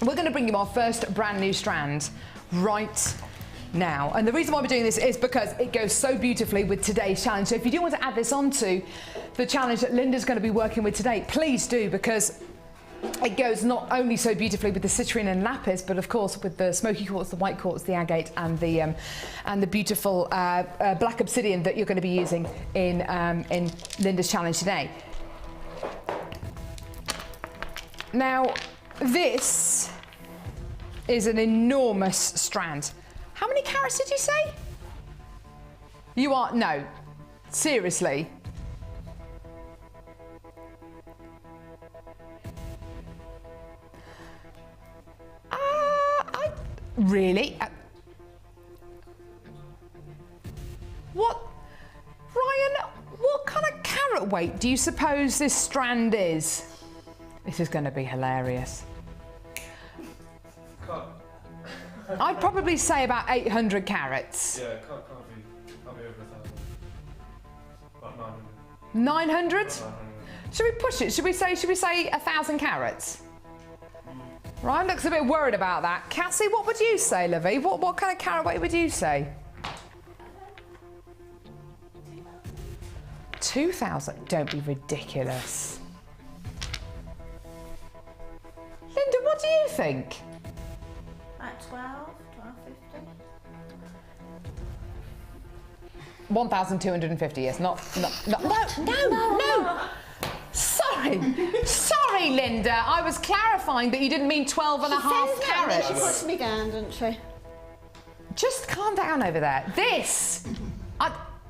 we're going to bring you our first brand new strand right now. And the reason why we're doing this is because it goes so beautifully with today's challenge. So if you do want to add this onto the challenge that Linda's going to be working with today, please do, because it goes not only so beautifully with the citrine and lapis, but of course with the smoky quartz, the white quartz, the agate, and the beautiful black obsidian that you're going to be using in Linda's challenge today. Now, this is an enormous strand. How many carats did you say? No, seriously. Really? What? Ryan, what kind of carat weight do you suppose this strand is? This is going to be hilarious. I'd probably say about 800 carats. Yeah, can't be over 1,000. About 900. 900? 900. Should we push it? Should we say 1,000 carats? Ryan looks a bit worried about that. Cassie, what would you say, Lovey? What kind of carat weight would you say? 2,000? Don't be ridiculous. Linda, think? At 12.50. 1,250, yes, no. Sorry, Linda. I was clarifying that you didn't mean 12 and a half carats. She puts me down, doesn't she? Just calm down over there.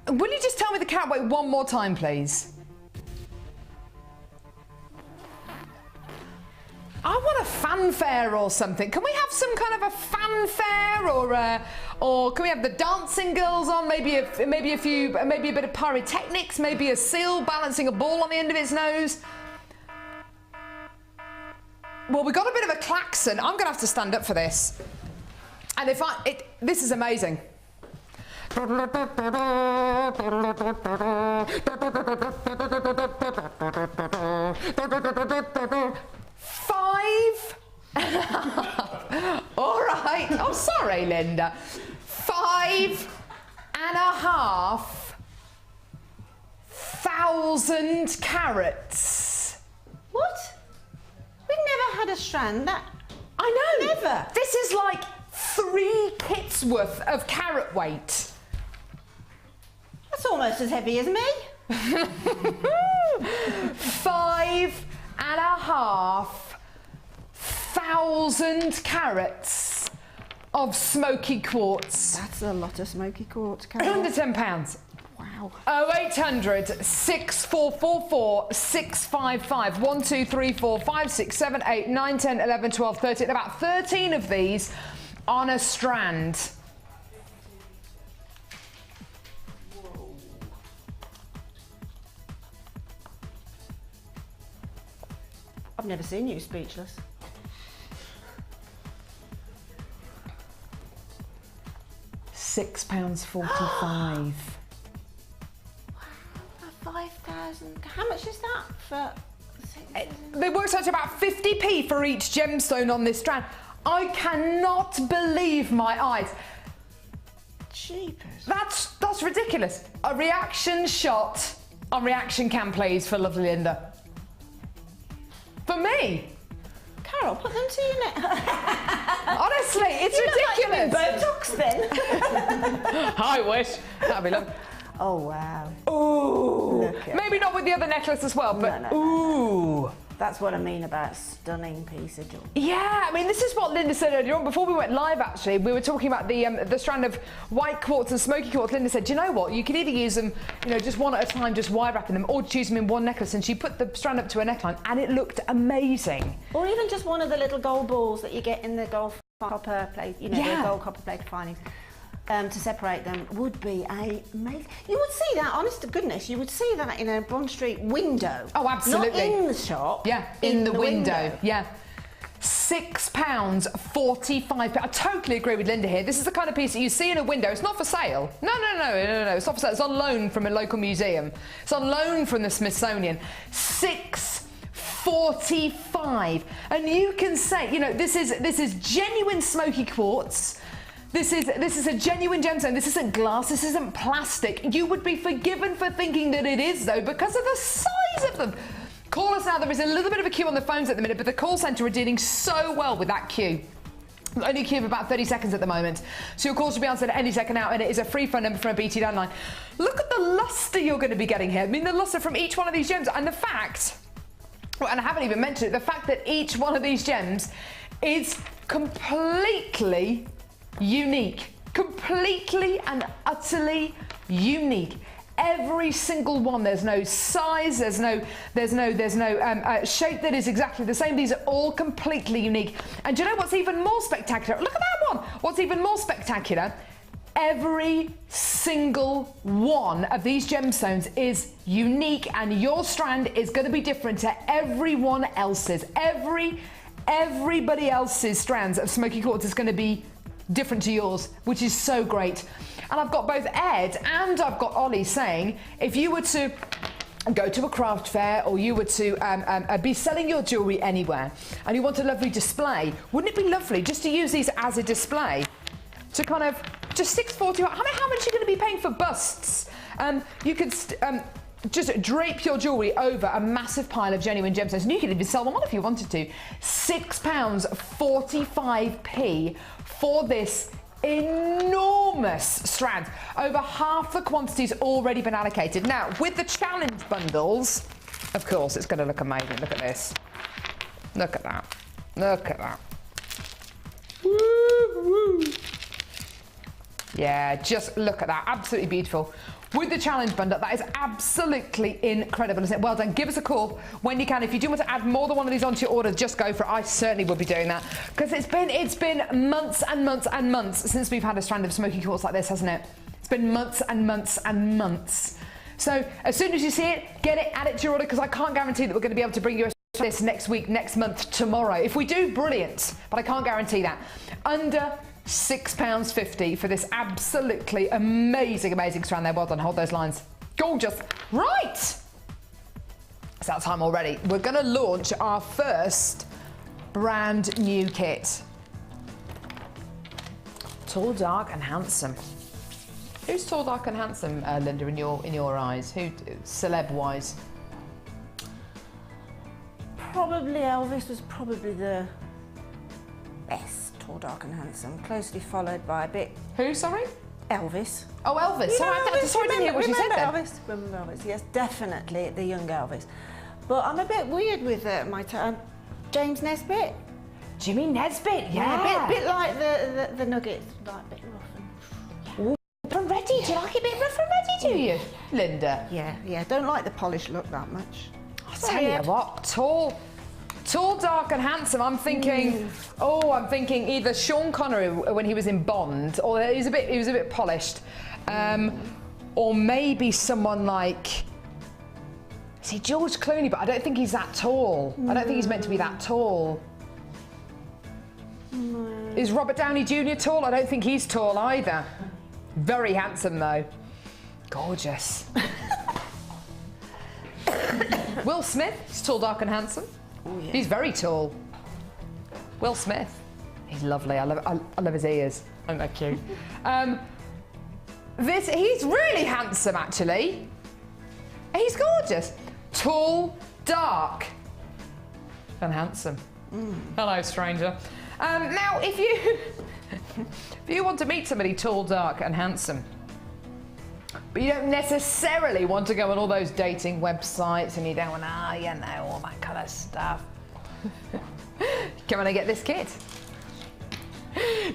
Will you just tell me the carat weight one more time, please? I want a fanfare or something. Can we have some kind of a fanfare, or can we have the dancing girls on? Maybe a bit of pyrotechnics. Maybe a seal balancing a ball on the end of its nose. Well, we got a bit of a klaxon. I'm going to have to stand up for this. And this is amazing. 5. All right. Oh, sorry, Linda. 5,500 carats. What? We've never had a strand that... I know. Never. This is like 3 kits worth of carat weight. That's almost as heavy as me. 5,500 carats of smoky quartz. That's a lot of smoky quartz, Carol. Under £10. Wow. 0800 6444 655 1 2 3 4 5 6 7 8 9 10 11 12 13. About 13 of these on a strand. I've never seen you speechless. £6.45. 5,000. How much is that for? They worked out to about 50p for each gemstone on this strand. I cannot believe my eyes. Jeepers. That's ridiculous. A reaction shot on reaction cam, please, for lovely Linda. For me. Carol, put them to your neck. Honestly, it's ridiculous. Botox then. I wish. That'd be lovely. Oh wow. Ooh. Look at Maybe not with the other necklace as well, but No. ooh. That's what I mean about stunning piece of jewellery. Yeah, I mean, this is what Linda said earlier on. Before we went live, actually, we were talking about the strand of white quartz and smoky quartz. Linda said, do you know what? You can either use them, just one at a time, just wire wrapping them, or choose them in one necklace. And she put the strand up to her neckline, and it looked amazing. Or even just one of the little gold balls that you get in the gold copper plate, the gold copper plate linings. To separate them would be amazing. You would see that, honest to goodness, you would see that in a Bond Street window. Oh, absolutely. Not in the shop. Yeah, in the window. Yeah. £6.45. I totally agree with Linda here. This is the kind of piece that you see in a window. It's not for sale. No. It's not for sale. It's on loan from a local museum. It's on loan from the Smithsonian. £6.45. And you can say, this is genuine smoky quartz. This is a genuine gemstone. This isn't glass. This isn't plastic. You would be forgiven for thinking that it is, though, because of the size of them. Call us now. There is a little bit of a queue on the phones at the minute, but the call centre are dealing so well with that queue. Only a queue of about 30 seconds at the moment. So your calls should be answered at any second now, and it is a free phone number from a BT landline. Look at the lustre you're going to be getting here. I mean, the lustre from each one of these gems, and the fact, and I haven't even mentioned it, the fact that each one of these gems is completely unique, completely and utterly unique. Every single one. There's no size. There's no shape that is exactly the same. These are all completely unique. And do you know what's even more spectacular? Look at that one. What's even more spectacular? Every single one of these gemstones is unique, and your strand is going to be different to everyone else's. Everybody else's strands of smoky quartz is going to be different to yours, which is so great. And I've got both Ed and I've got Ollie saying, if you were to go to a craft fair, or you were to be selling your jewellery anywhere, and you want a lovely display, wouldn't it be lovely just to use these as a display? To kind of, just $6.40, how much are you going to be paying for busts? You could, just drape your jewellery over a massive pile of genuine gemstones, and you could even sell them on if you wanted to. £6.45p for this enormous strand. Over half the quantity's already been allocated. Now, with the challenge bundles, of course, it's going to look amazing. Look at this. Look at that. Look at that. Woo, woo. Yeah, just look at that. Absolutely beautiful. With the challenge bundle, that is absolutely incredible, isn't it? Well done. Give us a call when you can. If you do want to add more than one of these onto your order, just go for it. I certainly will be doing that, because it's been months and months and months since we've had a strand of smoky quartz like this, hasn't it? It's been months and months and months. So as soon as you see it, get it, add it to your order, because I can't guarantee that we're going to be able to bring you this next week, next month, tomorrow. If we do, brilliant, but I can't guarantee that. Under £6.50 for this absolutely amazing strand there. Well done. Hold those lines. Gorgeous. Right. It's that time already. We're going to launch our first brand new kit. Tall, dark and handsome. Who's tall, dark and handsome, Linda, in your eyes? Who, celeb-wise? Probably Elvis was probably the best. Tall, dark and handsome, closely followed by a bit... Who, sorry? Elvis. Oh, Elvis. You Sorry, know I didn't hear what you said then. Elvis. Remember Elvis? Yes, definitely the young Elvis. But I'm a bit weird with my James Nesbitt. Jimmy Nesbitt, yeah. A bit like the Nuggets, like a bit rough and... Rough and ready. Do you like it a bit rough and ready, do you, Linda? Yeah. Don't like the polished look that much. I'll tell you what, tall, dark and handsome. I'm thinking, either Sean Connery when he was in Bond, or he was a bit polished, or maybe someone like, see, George Clooney, but I don't think he's that tall. I don't think he's meant to be that tall. Is Robert Downey Jr. tall? I don't think he's tall either. Very handsome though. Gorgeous. Will Smith, he's tall, dark and handsome. Oh, yeah. He's very tall. Will Smith, he's lovely. I love his ears. Aren't they cute? He's really handsome actually. He's gorgeous. Tall, dark and handsome. Hello, stranger. Now, if you want to meet somebody tall, dark and handsome, but you don't necessarily want to go on all those dating websites and you don't want, all that kind of stuff. Come on and get this kit.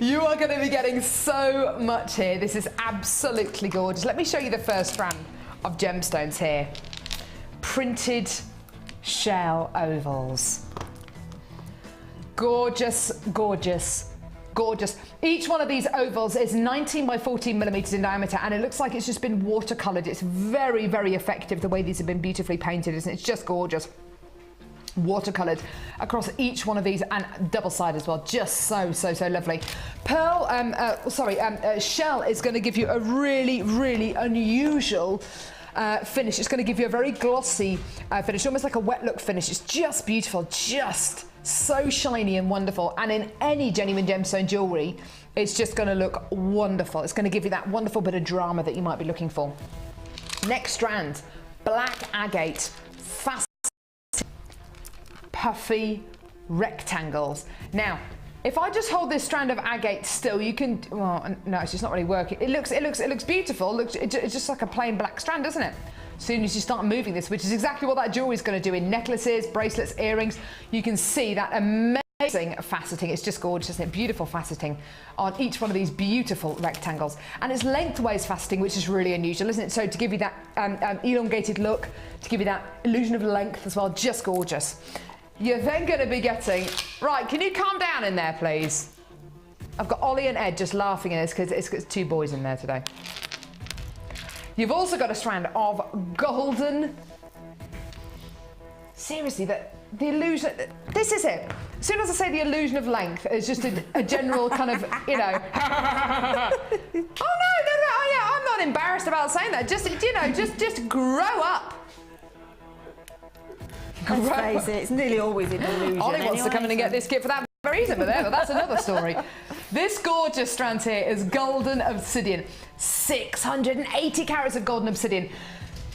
You are going to be getting so much here. This is absolutely gorgeous. Let me show you the first strand of gemstones here. Printed shell ovals. Gorgeous, gorgeous, gorgeous. Each one of these ovals is 19 by 14 millimeters in diameter, and it looks like it's just been watercolored. It's very, very effective the way these have been beautifully painted, isn't it? It's just gorgeous. Watercolored across each one of these, and double side as well. Just so lovely. Shell is going to give you a really, really unusual finish. It's going to give you a very glossy finish, almost like a wet look finish. It's just beautiful, just so shiny and wonderful, and in any genuine gemstone jewellery it's just going to look wonderful. It's going to give you that wonderful bit of drama that you might be looking for. Next strand, black agate, fast puffy rectangles. Now if I just hold this strand of agate still, you can, well, no, it's just not really working. It looks beautiful. It's just like a plain black strand, doesn't it? As soon as you start moving this, which is exactly what that jewelry is going to do in necklaces, bracelets, earrings, you can see that amazing faceting. It's just gorgeous, isn't it? Beautiful faceting on each one of these beautiful rectangles. And it's lengthways faceting, which is really unusual, isn't it? So to give you that elongated look, to give you that illusion of length as well, just gorgeous. You're then going to be getting, right, can you calm down in there, please? I've got Ollie and Ed just laughing at this because it's two boys in there today. You've also got a strand of golden. Seriously, the illusion, this is it. As soon as I say the illusion of length, it's just a general kind of, Oh no, I'm not embarrassed about saying that. Just grow up. Let's face it, it's nearly always an illusion. Ollie wants to come in and get this kit for that very reason, but that's another story. This gorgeous strand here is golden obsidian. 680 carats of golden obsidian.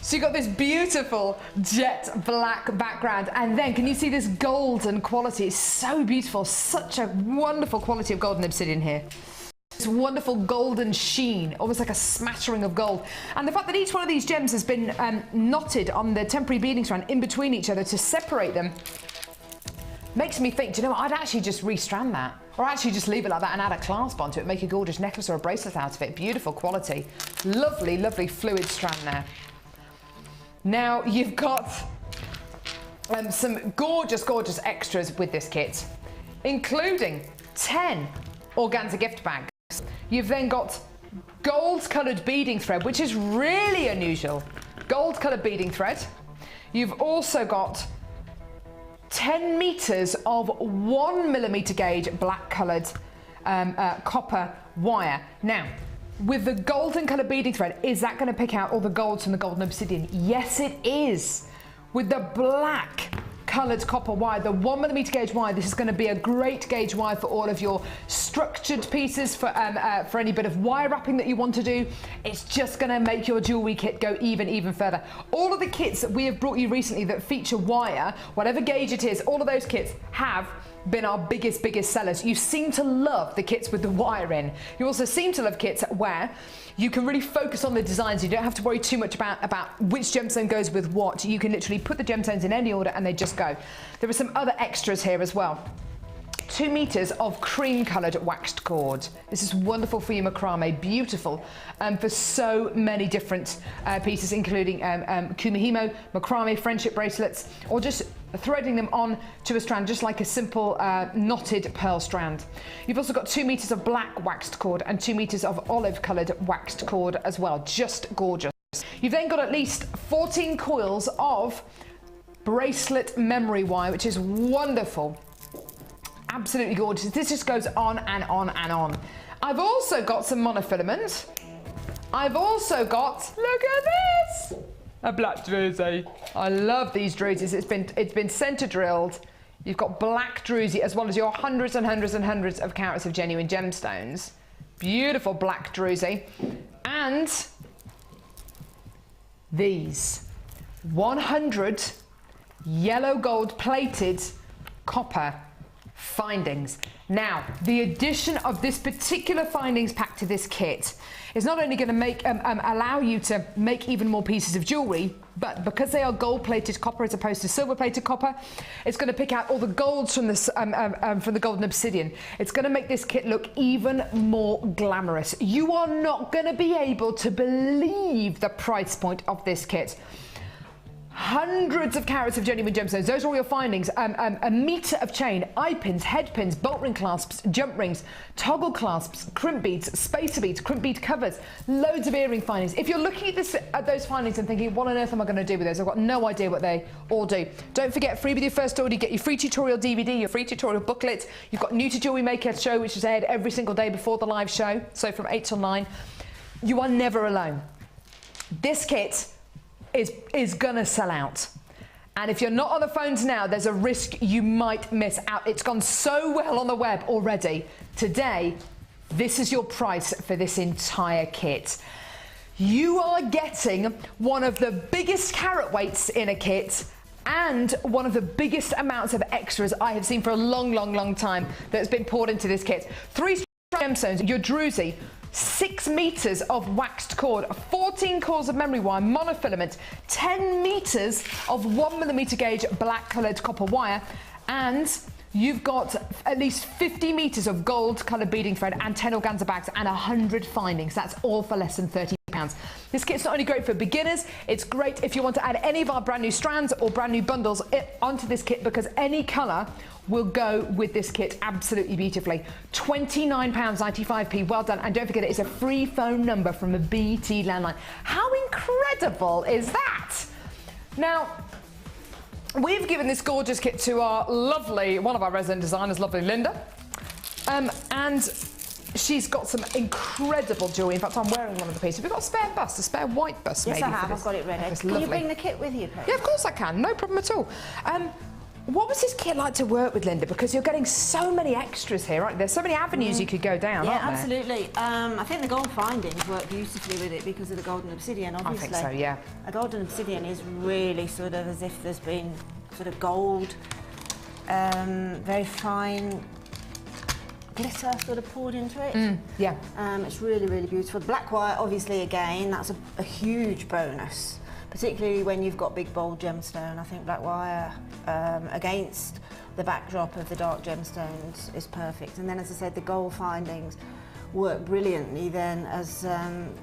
So you've got this beautiful jet black background, and then can you see this golden quality? It's so beautiful, such a wonderful quality of golden obsidian here. This wonderful golden sheen, almost like a smattering of gold. And the fact that each one of these gems has been knotted on the temporary beading strand in between each other to separate them makes me think, do you know what, I'd actually just restrand that. Or actually just leave it like that and add a clasp onto it, make a gorgeous necklace or a bracelet out of it. Beautiful quality. Lovely, lovely fluid strand there. Now you've got some gorgeous, gorgeous extras with this kit, including 10 organza gift bags. You've then got gold-coloured beading thread, which is really unusual. Gold-coloured beading thread. You've also got 10 meters of 1mm gauge black-coloured copper wire. Now, with the golden colour beading thread, is that going to pick out all the golds from the golden obsidian? Yes, it is. With the black coloured copper wire, the 1mm gauge wire, this is going to be a great gauge wire for all of your structured pieces, for any bit of wire wrapping that you want to do. It's just going to make your jewellery kit go even further. All of the kits that we have brought you recently that feature wire, whatever gauge it is, all of those kits have been our biggest sellers. You seem to love the kits with the wire in. You also seem to love kits where you can really focus on the designs. You don't have to worry too much about which gemstone goes with what. You can literally put the gemstones in any order and they just go. There are some other extras here as well. 2 meters of cream coloured waxed cord. This is wonderful for your macrame, beautiful for so many different pieces, including kumihimo, macrame, friendship bracelets, or just threading them on to a strand, just like a simple knotted pearl strand. You've also got 2 meters of black waxed cord and 2 meters of olive coloured waxed cord as well. Just gorgeous. You've then got at least 14 coils of bracelet memory wire, which is wonderful. Absolutely gorgeous. This just goes on and on and on. I've also got some monofilament. I've also got, look at this, a black druzy. I love these drusies. It's been center drilled. You've got black druzy as well as your hundreds and hundreds and hundreds of carats of genuine gemstones. Beautiful black druzy. And these 100 yellow gold plated copper findings. Now, the addition of this particular findings pack to this kit is not only going to make allow you to make even more pieces of jewellery, but because they are gold-plated copper as opposed to silver-plated copper, it's going to pick out all the golds from this from the golden obsidian. It's going to make this kit look even more glamorous. You are not going to be able to believe the price point of this kit. Hundreds of carats of genuine gemstones. Those are all your findings. A metre of chain, eye pins, head pins, bolt ring clasps, jump rings, toggle clasps, crimp beads, spacer beads, crimp bead covers, loads of earring findings. If you're looking at those findings and thinking, what on earth am I going to do with those? I've got no idea what they all do. Don't forget, free with your first order, you get your free tutorial DVD, your free tutorial booklet. You've got New to Jewellery Maker show, which is aired every single day before the live show, so from 8 till 9. You are never alone. This kit is gonna sell out. And if you're not on the phones now, there's a risk you might miss out. It's gone so well on the web already. Today, this is your price for this entire kit. You are getting one of the biggest carat weights in a kit and one of the biggest amounts of extras I have seen for a long time that's been poured into this kit. 3 gemstones, your druzy, 6 meters of waxed cord, 14 cores of memory wire, monofilament, 10 meters of 1mm gauge black coloured copper wire, and you've got at least 50 meters of gold coloured beading thread and 10 organza bags and 100 findings. That's all for less than £30. This kit's not only great for beginners, it's great if you want to add any of our brand new strands or brand new bundles onto this kit, because any colour will go with this kit absolutely beautifully. £29.95p, well done. And don't forget, it's a free phone number from a BT landline. How incredible is that? Now, we've given this gorgeous kit to our lovely, one of our resident designers, lovely Linda. And she's got some incredible jewellery. In fact, I'm wearing one of the pieces. We've got a spare bust, a spare white bust, yes, maybe. Yes, I have. I've got it ready. Can you bring the kit with you, please? Yeah, of course I can. No problem at all. What was this kit like to work with, Linda? Because you're getting so many extras here, aren't there? There's so many avenues you could go down, aren't there? Yeah, absolutely. I think the gold findings work beautifully with it because of the golden obsidian, obviously. I think so, yeah. A golden obsidian is really sort of as if there's been sort of gold, very fine glitter sort of poured into it. Yeah. It's really, really beautiful. The black wire, obviously, again, that's a huge bonus, particularly when you've got big, bold gemstone. I think black wire against the backdrop of the dark gemstones is perfect. And then, as I said, the gold findings work brilliantly then, as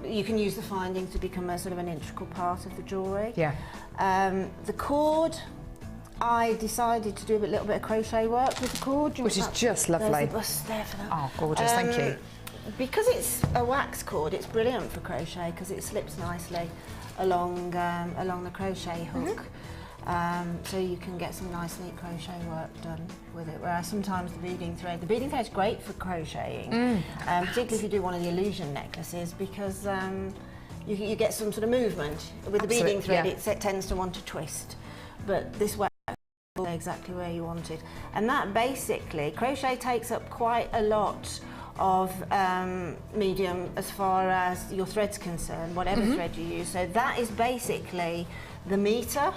you can use the findings to become a sort of an integral part of the jewellery. Yeah. The cord, I decided to do a little bit of crochet work with the cord. Which is just lovely. There's the bust there for that. Oh, gorgeous, thank you. Because it's a wax cord, it's brilliant for crochet because it slips nicely along the crochet hook. So you can get some nice neat crochet work done with it, whereas sometimes the beading thread's great for crocheting, particularly if you do one of the illusion necklaces, because you get some sort of movement. With the beading thread, it tends to want to twist, but this way exactly where you want it. And that basically, crochet takes up quite a lot of medium as far as your thread's concerned, whatever thread you use. So that is basically the meter.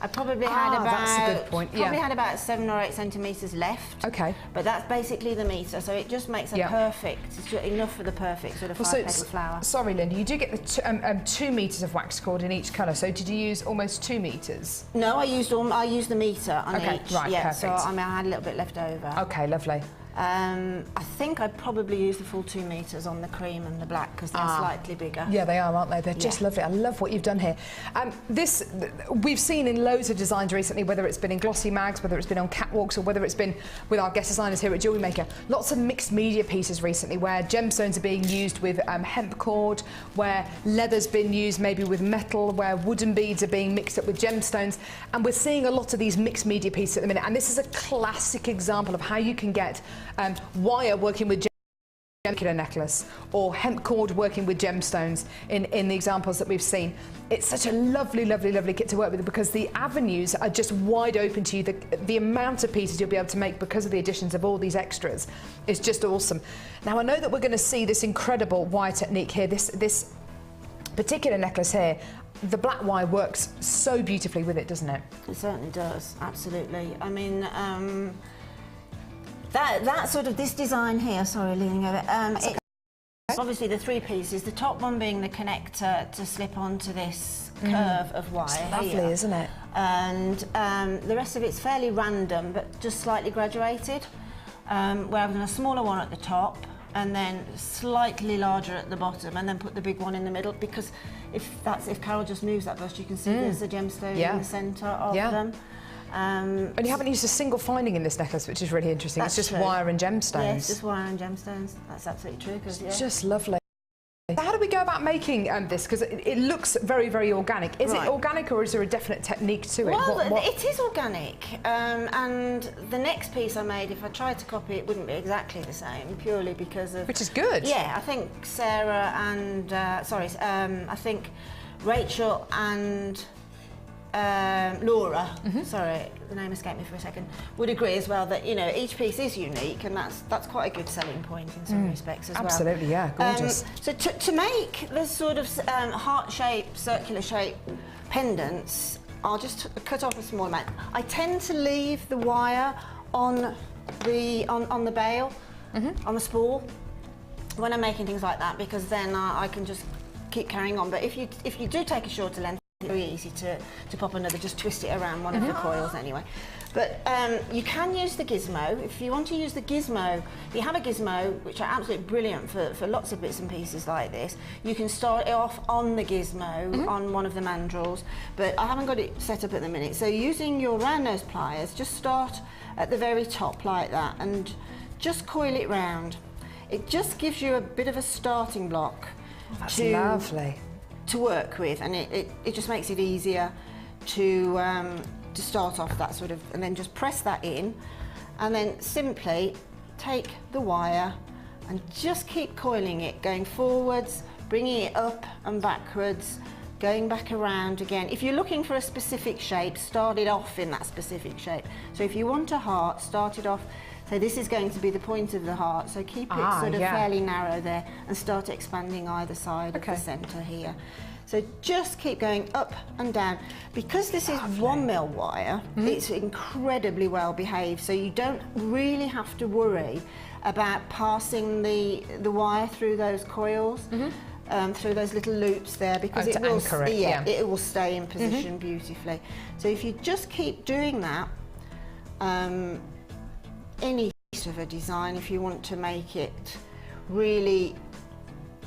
I probably had about that's a good point. had about 7 or 8 centimetres left. Okay. But that's basically the meter, so it just makes a perfect. It's just enough for the perfect sort of 5-petal flower. Sorry, Linda, you do get the 2 meters of wax cord in each colour. So did you use almost 2 meters? No, I used the meter on each. Right, yeah, perfect. so I had a little bit left over. Okay, lovely. I think I'd probably use the full 2 meters on the cream and the black because they're slightly bigger. Yeah, they are, aren't they? They're just lovely. I love what you've done here. We've seen in loads of designs recently, whether it's been in glossy mags, whether it's been on catwalks, or whether it's been with our guest designers here at Jewellery Maker, lots of mixed media pieces recently where gemstones are being used with hemp cord, where leather's been used maybe with metal, where wooden beads are being mixed up with gemstones, and we're seeing a lot of these mixed media pieces at the minute. And this is a classic example of how you can get wire working with particular necklace, or hemp cord working with gemstones in the examples that we've seen. It's such a lovely, lovely, lovely kit to work with because the avenues are just wide open to you. The amount of pieces you'll be able to make because of the additions of all these extras is just awesome. Now, I know that we're going to see this incredible wire technique here. This particular necklace here, the black wire works so beautifully with it, doesn't it? It certainly does, absolutely. I mean, that sort of, this design here, sorry, leaning over, it's obviously the 3 pieces, the top one being the connector to slip onto this curve of wire. It's lovely, here. Isn't it? And the rest of it's fairly random, but just slightly graduated, where I've done a smaller one at the top, and then slightly larger at the bottom, and then put the big one in the middle, because if Carol just moves that bust, you can see there's a gemstone in the centre of them. And you haven't used a single finding in this necklace, which is really interesting. It's just wire and gemstones. Yeah, it's just wire and gemstones. That's absolutely true. It's just lovely. So how do we go about making this? Because it looks very, very organic. Is it organic, or is there a definite technique to it? Well, it is organic. And the next piece I made, if I tried to copy it, wouldn't be exactly the same, purely because of... Which is good. Yeah, I think Sarah and... I think Rachel and... Laura, sorry, the name escaped me for a second, would agree as well that, you know, each piece is unique, and that's quite a good selling point in some respects as well. Absolutely, yeah, gorgeous. So to make the sort of heart-shaped, circular shape pendants, I'll just cut off a small amount. I tend to leave the wire on the bail, on the spool, when I'm making things like that, because then I can just keep carrying on. But if you do take a shorter length, it's very easy to pop another, just twist it around one of the coils anyway. But you can use the gizmo. If you want to use the gizmo, if you have a gizmo, which are absolutely brilliant for lots of bits and pieces like this, you can start it off on the gizmo, on one of the mandrels, but I haven't got it set up at the minute. So using your round nose pliers, just start at the very top like that and just coil it round. It just gives you a bit of a starting block. That's lovely. To work with, and it just makes it easier to start off that sort of, and then just press that in, and then simply take the wire and just keep coiling it, going forwards, bringing it up and backwards, going back around again. If you're looking for a specific shape, start it off in that specific shape. So if you want a heart, start it off, so this is going to be the point of the heart, so keep it sort of fairly narrow there and start expanding either side of the centre here. So just keep going up and down. Because this is 1mm wire, it's incredibly well behaved, so you don't really have to worry about passing the wire through those coils, through those little loops there, because it will, it will stay in position beautifully. So if you just keep doing that, any piece of a design, if you want to make it really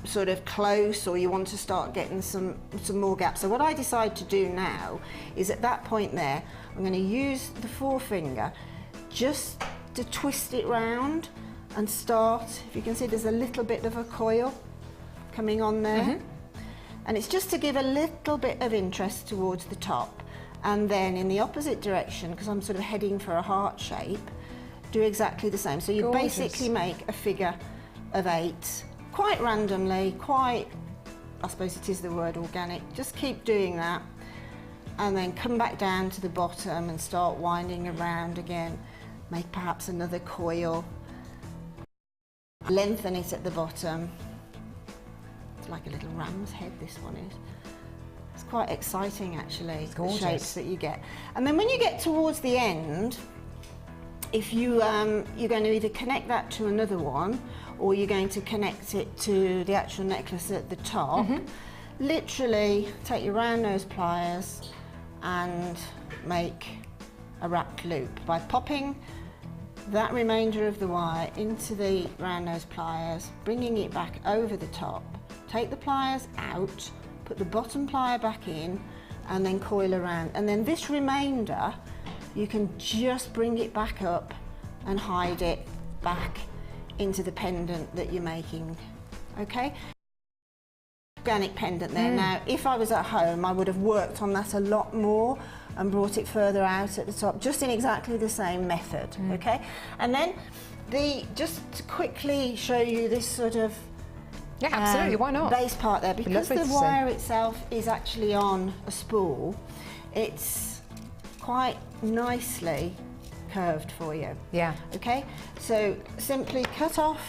sort of close, or you want to start getting some more gaps. So what I decide to do now is, at that point there, I'm going to use the forefinger just to twist it round and start. If you can see, there's a little bit of a coil coming on there, and it's just to give a little bit of interest towards the top. And then in the opposite direction, because I'm sort of heading for a heart shape, do exactly the same. So you basically make a figure of 8 quite randomly, quite, I suppose it is the word organic. Just keep doing that, and then come back down to the bottom and start winding around again. Make perhaps another coil, lengthen it at the bottom. It's like a little ram's head, this one is. It's quite exciting actually, the shapes that you get. And then when you get towards the end, if you, you're going to either connect that to another one, or you're going to connect it to the actual necklace at the top, literally take your round nose pliers and make a wrapped loop by popping that remainder of the wire into the round nose pliers, bringing it back over the top, take the pliers out, put the bottom plier back in, and then coil around. And then this remainder, you can just bring it back up and hide it back into the pendant that you're making, okay? Organic pendant there. Now, if I was at home, I would have worked on that a lot more and brought it further out at the top, just in exactly the same method, okay? And then, just to quickly show you this sort of absolutely, why not? Base part there, because the wire itself is actually on a spool, it's quite nicely curved for you. Okay, so simply cut off.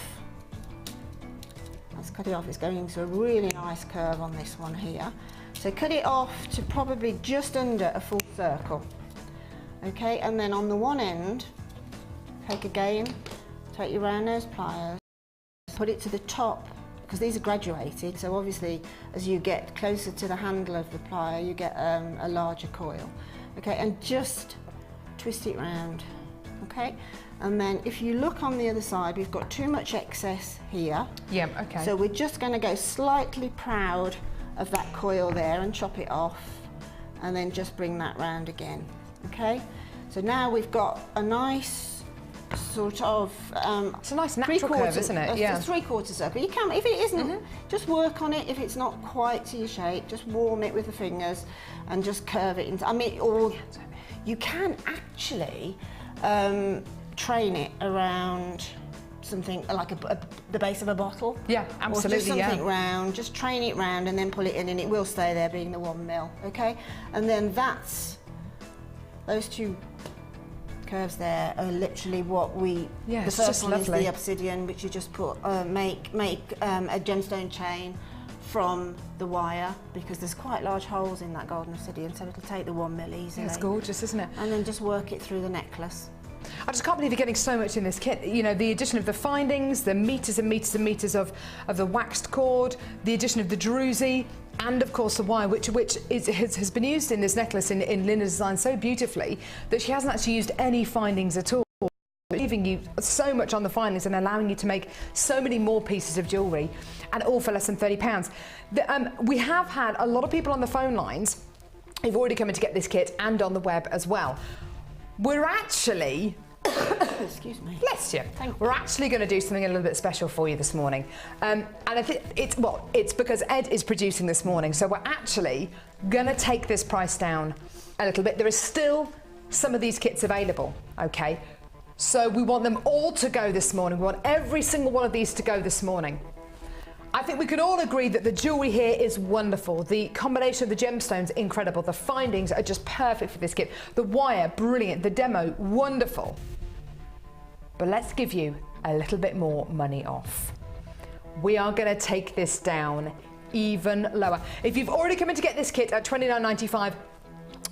Let's cut it off. It's going into a really nice curve on this one here. So cut it off to probably just under a full circle. Okay, and then on the one end, take your round nose pliers, put it to the top, because these are graduated, so obviously as you get closer to the handle of the plier, you get a larger coil. Okay, and just twist it round, okay? And then if you look on the other side, we've got too much excess here. Okay. So we're just going to go slightly proud of that coil there and chop it off, and then just bring that round again, okay? So now we've got a nice sort of it's a nice natural curve, isn't it? A 3/4 circle. You can, if it isn't, just work on it. If it's not quite to your shape, just warm it with the fingers and just curve it into, I mean, or you can actually train it around something like the base of a bottle. Absolutely. Or just something round, just train it round and then pull it in, and it will stay there, being the 1mm, okay? And then those two curves there are literally what we, the first one is the obsidian, which you just put, make a gemstone chain from the wire, because there's quite large holes in that golden obsidian, so it'll take the 1mm easily. It's gorgeous, isn't it? And then just work it through the necklace. I just can't believe you're getting so much in this kit. You know, the addition of the findings, the meters and meters and meters of the waxed cord, the addition of the druzy, and of course the wire, which has been used in this necklace in Linda's design so beautifully that she hasn't actually used any findings at all, leaving you so much on the findings and allowing you to make so many more pieces of jewellery, and all for less than £30. We have had a lot of people on the phone lines who've already come in to get this kit, and on the web as well. We're actually, excuse me. Bless you. We're actually going to do something a little bit special for you this morning. And I think it's because Ed is producing this morning, so we're actually going to take this price down a little bit. There is still some of these kits available, okay? So we want them all to go this morning. We want every single one of these to go this morning. I think we can all agree that the jewellery here is wonderful. The combination of the gemstones, incredible. The findings are just perfect for this kit. The wire, brilliant. The demo, wonderful. But let's give you a little bit more money off. We are going to take this down even lower. If you've already come in to get this kit at $29.95,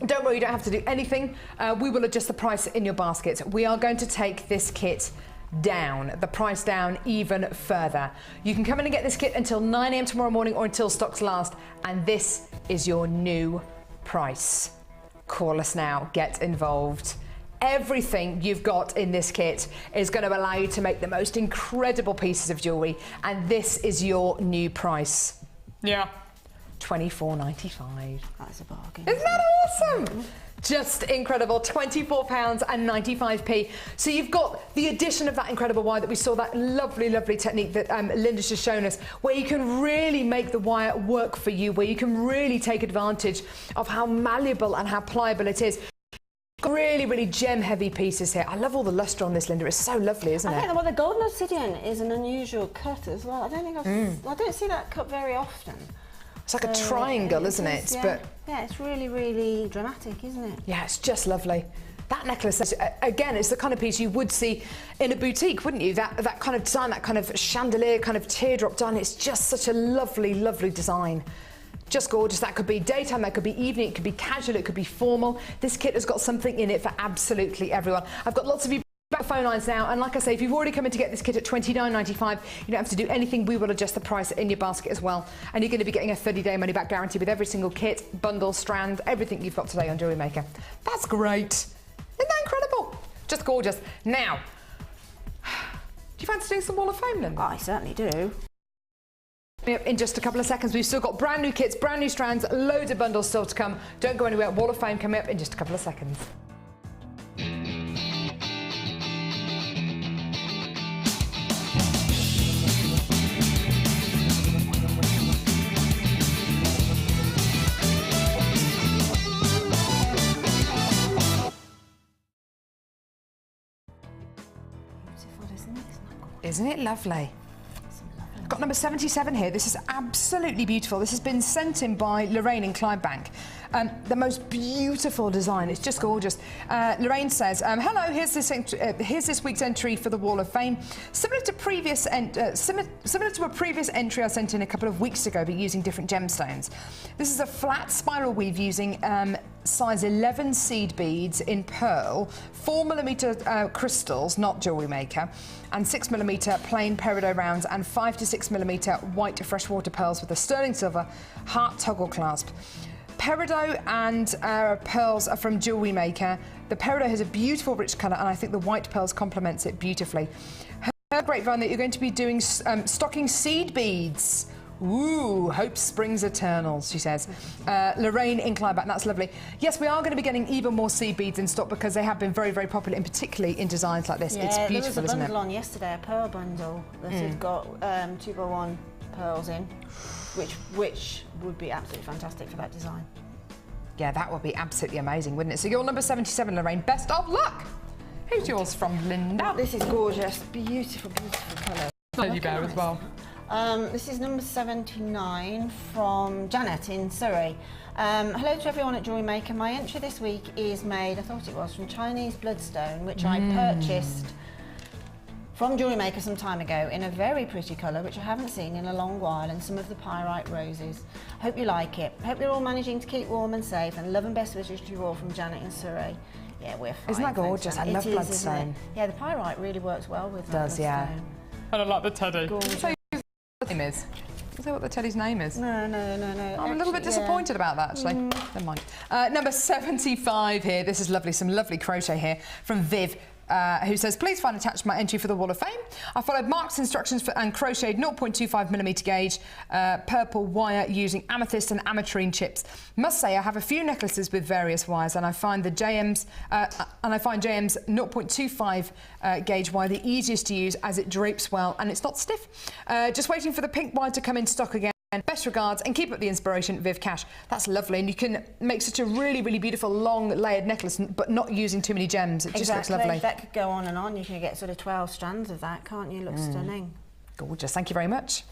don't worry, you don't have to do anything. We will adjust the price in your basket. We are going to take this kit down, the price down even further. You can come in and get this kit until 9 AM tomorrow morning or until stocks last, and this is your new price. Call us now, get involved. Everything you've got in this kit is going to allow you to make the most incredible pieces of jewellery, and this is your new price. Yeah. $24.95. That's a bargain. Isn't that awesome? Just incredible, £24.95. So you've got the addition of that incredible wire that we saw, that lovely, lovely technique that Linda's just shown us, where you can really make the wire work for you, where you can really take advantage of how malleable and how pliable it is. Really, really gem-heavy pieces here. I love all the lustre on this, Linda. It's so lovely, isn't it? I think the golden obsidian is an unusual cut as well. I don't think I don't see that cut very often. It's like a triangle, isn't it? Yeah. But yeah, it's really, really dramatic, isn't it? Yeah, it's just lovely. That necklace, again, it's the kind of piece you would see in a boutique, wouldn't you? That kind of design, that kind of chandelier, kind of teardrop design. It's just such a lovely, lovely design. Just gorgeous. That could be daytime, that could be evening, it could be casual, it could be formal. This kit has got something in it for absolutely everyone. I've got lots of you phone lines now, and like I say, if you've already come in to get this kit at $29.95, you don't have to do anything. We will adjust the price in your basket as well, and you're going to be getting a 30-day money-back guarantee with every single kit, bundle, strand, everything you've got today on Jewellery Maker. That's great. Isn't that incredible? Just gorgeous. Now, do you fancy doing some Wall of Fame, Linda? I certainly do. In just a couple of seconds, we've still got brand new kits, brand new strands, loads of bundles still to come. Don't go anywhere. Wall of Fame coming up in just a couple of seconds. Isn't it lovely? I've got number 77 here. This is absolutely beautiful. This has been sent in by Lorraine in Clydebank. The most beautiful design. It's just gorgeous. Lorraine says, hello, here's this week's entry for the Wall of Fame. Similar to a previous entry I sent in a couple of weeks ago, but using different gemstones. This is a flat spiral weave using size 11 seed beads in pearl, 4mm crystals, not Jewellery Maker, and 6mm plain peridot rounds, and 5 to 6mm white freshwater pearls with a sterling silver heart toggle clasp. Peridot and pearls are from Jewellery Maker. The peridot has a beautiful rich colour, and I think the white pearls complements it beautifully. Her grapevine that you're going to be doing stocking seed beads. Ooh, hope springs eternal, she says. Lorraine in Clydebank, that's lovely. Yes, we are going to be getting even more seed beads in stock because they have been very, very popular, and particularly in designs like this. Yeah, it's beautiful, isn't it? there was a bundle on yesterday, a pearl bundle that had got 2x1 pearls in, which would be absolutely fantastic for that design. Yeah, that would be absolutely amazing, wouldn't it? So you're number 77, Lorraine. Best of luck. Who's yours from, Linda? This is gorgeous, beautiful, beautiful colour. Teddy bear as well. This is number 79 from Janet in Surrey. Hello to everyone at Jewellery Maker. My entry this week is made, I thought it was, from Chinese bloodstone, which I purchased from Jewellery Maker some time ago in a very pretty colour, which I haven't seen in a long while, and some of the pyrite roses. Hope you like it. Hope you're all managing to keep warm and safe, and love and best wishes to you all from Janet in Surrey. Yeah, we're fine. Isn't that gorgeous? I love bloodstone. Yeah, the pyrite really works well with that. It does, yeah. I don't like the teddy. Name is. Is that what the teddy's name is? No. I'm a little bit disappointed about that, actually. Never mind. Number 75 here. This is lovely. Some lovely crochet here from Viv. Who says, please find attached my entry for the Wall of Fame. I followed Mark's instructions and crocheted 0.25mm gauge purple wire using amethyst and ametrine chips. Must say I have a few necklaces with various wires, and I find the JM's 0.25 gauge wire the easiest to use as it drapes well and it's not stiff. Just waiting for the pink wire to come in stock again. Best regards, and keep up the inspiration, Viv Cash. That's lovely, and you can make such a really, really beautiful long layered necklace, but not using too many gems. It just looks lovely. That could go on and on. You can get sort of 12 strands of that, can't you? Looks stunning. Gorgeous. Thank you very much.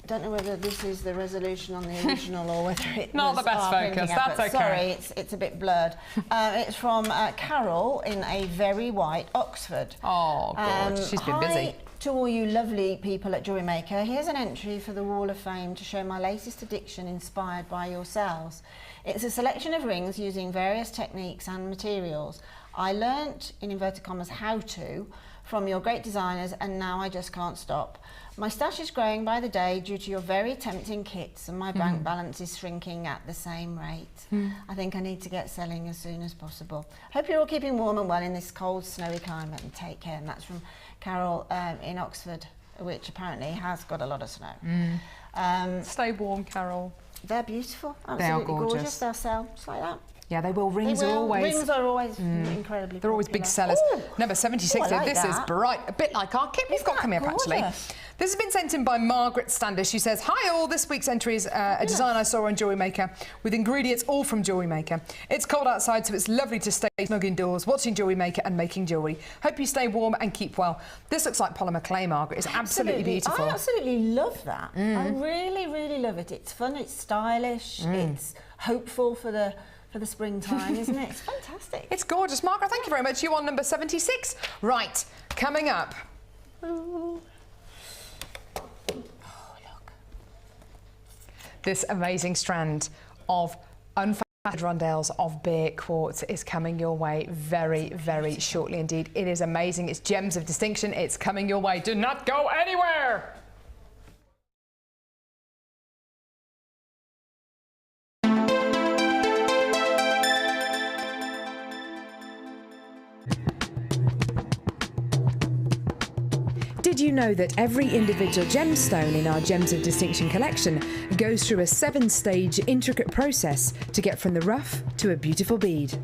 don't know whether this is the resolution on the original or whether it's not the best focus. That's okay. Sorry, it's a bit blurred. It's from Carol in a very white Oxford. Oh, God, she's been busy. Hi to all you lovely people at Jewellery Maker. Here's an entry for the Wall of Fame to show my latest addiction inspired by yourselves. It's a selection of rings using various techniques and materials. I learnt, in inverted commas, how to from your great designers, and now I just can't stop. My stash is growing by the day due to your very tempting kits, and my bank balance is shrinking at the same rate. I think I need to get selling as soon as possible. Hope you're all keeping warm and well in this cold, snowy climate, and take care. And that's from Carol in Oxford, which apparently has got a lot of snow. Stay warm, Carol. They're beautiful, absolutely they are gorgeous. They'll sell just like that. Yeah, they will. Rings are always incredibly They're always popular. big sellers. Ooh. Number 76. I like this that. is bright, a bit like our kit we've got coming up, actually. This has been sent in by Margaret Standish. She says, hi all, this week's entry is a design I saw on Jewellery Maker with ingredients all from Jewellery Maker. It's cold outside, so it's lovely to stay snug indoors, watching Jewellery Maker and making jewellery. Hope you stay warm and keep well. This looks like polymer clay, Margaret. It's absolutely beautiful. I absolutely love that. I really, really love it. It's fun, it's stylish, it's hopeful for the springtime, isn't it? It's fantastic. It's gorgeous. Margaret, thank you very much. You on number 76. Right, coming up. Oh, look. This amazing strand of unfashioned rondelles of beer quartz is coming your way very, very shortly indeed. It is amazing. It's gems of distinction. It's coming your way. Do not go anywhere. Did you know that every individual gemstone in our Gems of Distinction collection goes through a 7-stage intricate process to get from the rough to a beautiful bead?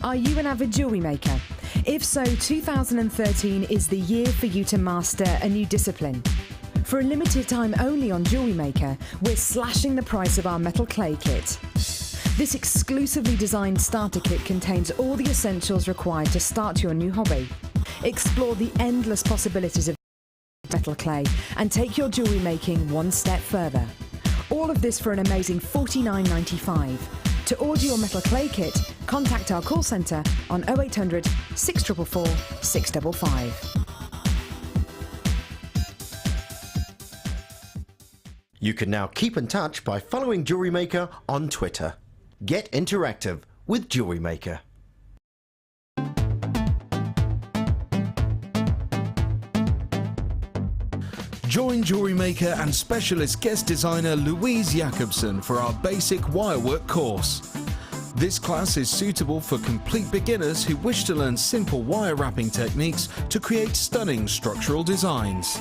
Are you an avid jewellery maker? If so, 2013 is the year for you to master a new discipline. For a limited time only on Jewellery Maker, we're slashing the price of our metal clay kit. This exclusively designed starter kit contains all the essentials required to start your new hobby. Explore the endless possibilities of metal clay and take your jewellery making one step further. All of this for an amazing $49.95. To order your metal clay kit, contact our call centre on 0800 644 655. You can now keep in touch by following Jewellery Maker on Twitter. Get interactive with Jewellery Maker. Join Jewellery Maker and specialist guest designer Louise Jacobson for our basic wirework course. This class is suitable for complete beginners who wish to learn simple wire wrapping techniques to create stunning structural designs.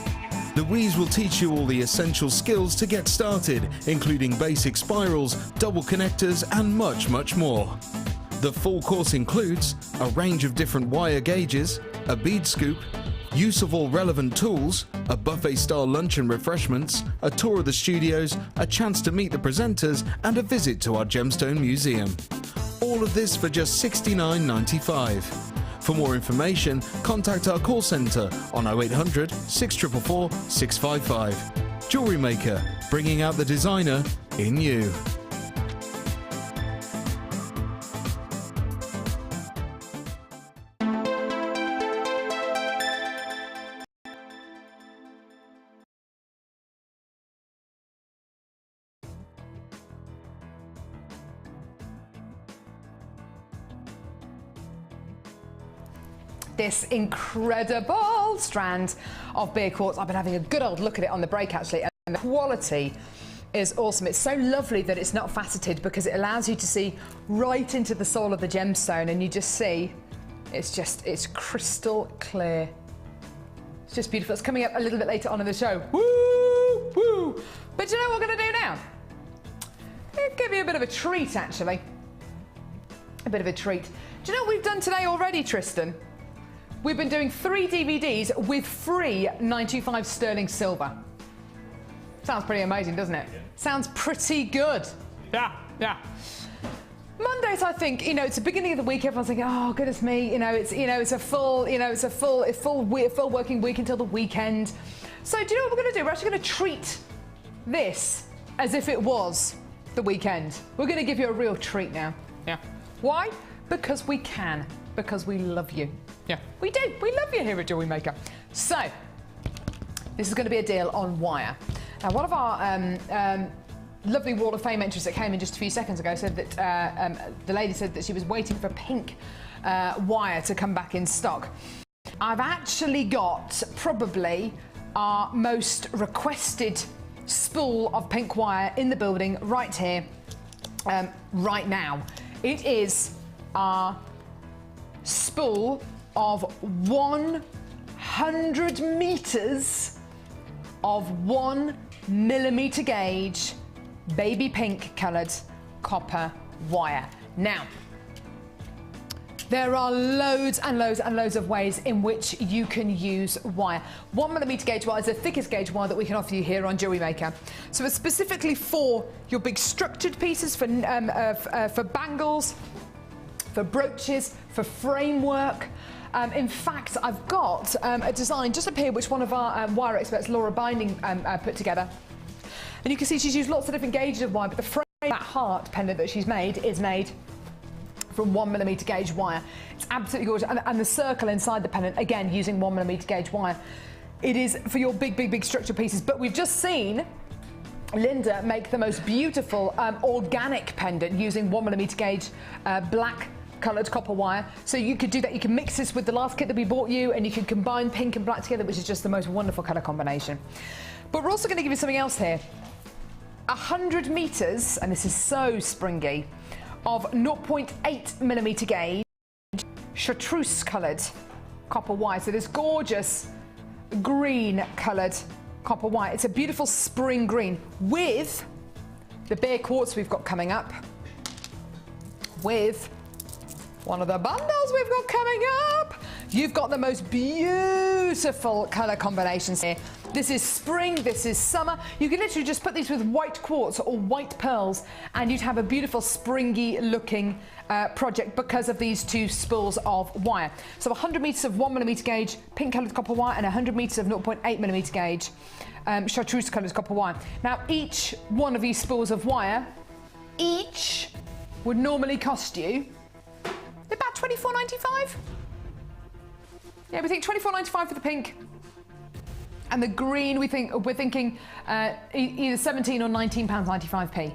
Louise will teach you all the essential skills to get started, including basic spirals, double connectors and much, much more. The full course includes a range of different wire gauges, a bead scoop, use of all relevant tools, a buffet-style lunch and refreshments, a tour of the studios, a chance to meet the presenters, and a visit to our Gemstone Museum. All of this for just $69.95. For more information, contact our call centre on 0800 644 655. Jewellery Maker, bringing out the designer in you. This incredible strand of beer quartz. I've been having a good old look at it on the break actually, and the quality is awesome. It's so lovely that it's not faceted because it allows you to see right into the soul of the gemstone, and you just see it's crystal clear. It's just beautiful. It's coming up a little bit later on in the show. Woo, woo. But you know what we're going to do now? I'll give you a bit of a treat actually. A bit of a treat. Do you know what we've done today already, Tristan? We've been doing 3 DVDs with free 925 sterling silver. Sounds pretty amazing, doesn't it? Yeah. Sounds pretty good. Yeah, yeah. Mondays, I think, you know, it's the beginning of the week. Everyone's thinking, oh goodness me, it's a full working week until the weekend. So do you know what we're going to do? We're actually going to treat this as if it was the weekend. We're going to give you a real treat now. Yeah. Why? Because we can. Because we love you. Yeah, we do. We love you here at Jewellery Maker. So this is going to be a deal on wire. Now, one of our lovely Wall of Fame entries that came in just a few seconds ago said that the lady said that she was waiting for pink wire to come back in stock. I've actually got probably our most requested spool of pink wire in the building right here, right now. It is our spool of 100 meters of 1mm gauge baby pink coloured copper wire. Now, there are loads and loads and loads of ways in which you can use wire. 1mm gauge wire is the thickest gauge wire that we can offer you here on Jewellery Maker. So it's specifically for your big structured pieces, for bangles, for brooches, for framework. In fact, I've got a design just up here which one of our wire experts, Laura Binding, put together. And you can see she's used lots of different gauges of wire, but the frame, that heart pendant that she's made is made from 1mm gauge wire. It's absolutely gorgeous. And the circle inside the pendant, again, using 1mm gauge wire. It is for your big structured pieces. But we've just seen Linda make the most beautiful organic pendant using 1mm gauge black coloured copper wire. So you could do that. You can mix this with the last kit that we bought you, and you can combine pink and black together, which is just the most wonderful colour combination. But we're also going to give you something else here. 100 meters, and this is so springy, of 0.8mm gauge chartreuse coloured copper wire. So this gorgeous green coloured copper wire. It's a beautiful spring green with the bare quartz we've got coming up, with one of the bundles we've got coming up. You've got the most beautiful colour combinations here. This is spring, this is summer. You can literally just put these with white quartz or white pearls and you'd have a beautiful springy looking project because of these two spools of wire. So 100 meters of 1mm gauge pink coloured copper wire and 100 meters of 0.8mm gauge chartreuse coloured copper wire. Now each one of these spools of wire, each would normally cost you about £24.95. Yeah, we think £24.95 for the pink. And the green, we're thinking either 17 or £19.95p.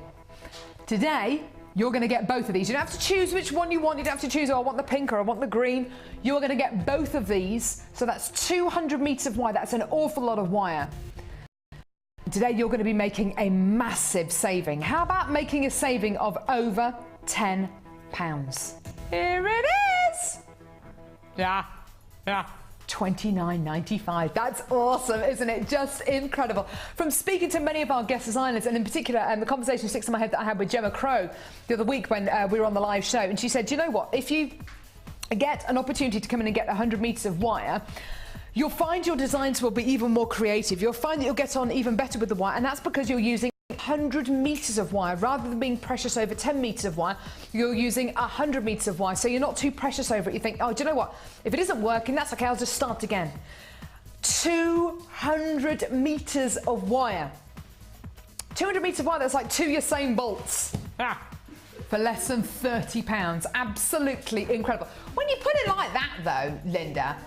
Today, you're going to get both of these. You don't have to choose which one you want. You don't have to choose, oh, I want the pink or I want the green. You're going to get both of these. So that's 200 meters of wire. That's an awful lot of wire. Today, you're going to be making a massive saving. How about making a saving of over £10? Here it is. Yeah. £29.95. That's awesome, isn't it? Just incredible. From speaking to many of our guest designers, and in particular, the conversation sticks in my head that I had with Gemma Crow the other week when we were on the live show, and she said, do you know what? If you get an opportunity to come in and get 100 meters of wire, you'll find your designs will be even more creative. You'll find that you'll get on even better with the wire, and that's because you're using 100 meters of wire. Rather than being precious over 10 meters of wire, you're using 100 meters of wire, so you're not too precious over it. You think, oh, do you know what? If it isn't working, that's okay, I'll just start again. 200 meters of wire. 200 meters of wire, that's like 2 Usain Bolts. For less than £30. Absolutely incredible. When you put it like that, though, Linda,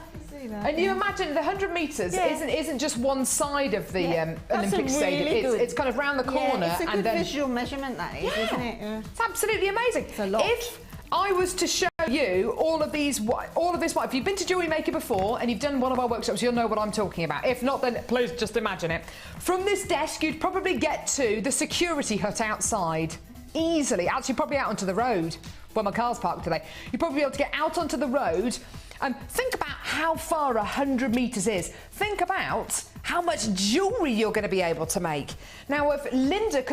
and you imagine the 100 metres isn't just one side of the Olympic Stadium. It's kind of round the corner. It's a good visual measurement, that is, isn't it? Yeah. It's absolutely amazing. It's a lot. If I was to show you all of this wire, if you've been to Jewellery Maker before and you've done one of our workshops, you'll know what I'm talking about. If not, then please just imagine it. From this desk, you'd probably get to the security hut outside easily. Actually, probably out onto the road where my car's parked today. You'd probably be able to get out onto the road. Think about how far 100 meters is. Think about how much jewellery you're going to be able to make. Now, if Linda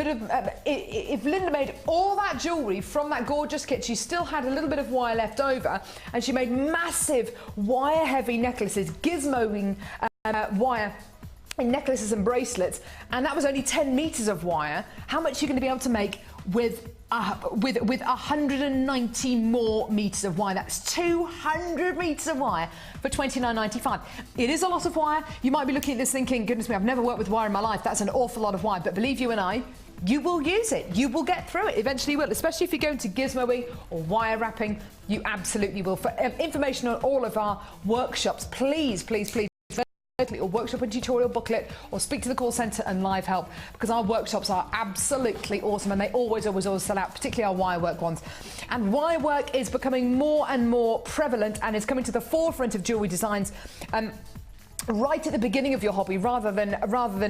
if Linda made all that jewellery from that gorgeous kit, she still had a little bit of wire left over, and she made massive wire-heavy necklaces, gizmoing wire in necklaces and bracelets, and that was only 10 meters of wire. How much are you going to be able to make with 190 more meters of wire? That's 200 meters of wire for $29.95. It is a lot of wire. You might be looking at this thinking, goodness me, I've never worked with wire in my life. That's an awful lot of wire. But believe you and I, you will use it. You will get through it. Eventually you will, especially if you go into gizmoing or wire wrapping. You absolutely will. For information on all of our workshops, please, please, please, or workshop and tutorial booklet, or speak to the call centre and live help, because our workshops are absolutely awesome and they always sell out, particularly our wire work ones. And wire work is becoming more and more prevalent and is coming to the forefront of jewellery designs right at the beginning of your hobby, rather than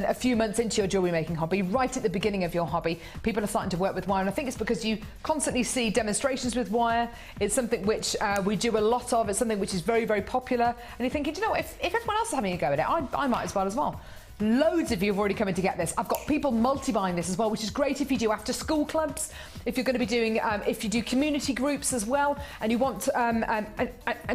a few months into your jewellery making hobby. Right at the beginning of your hobby, people are starting to work with wire, and I think it's because you constantly see demonstrations with wire. It's something which we do a lot of. It's something which is very, very popular, and you're thinking, do you know what, if everyone else is having a go at it, I might as well. Loads of you have already come in to get this. I've got people multi-buying this as well, which is great if you do after school clubs, if you're going to be doing, if you do community groups as well, and you want to, and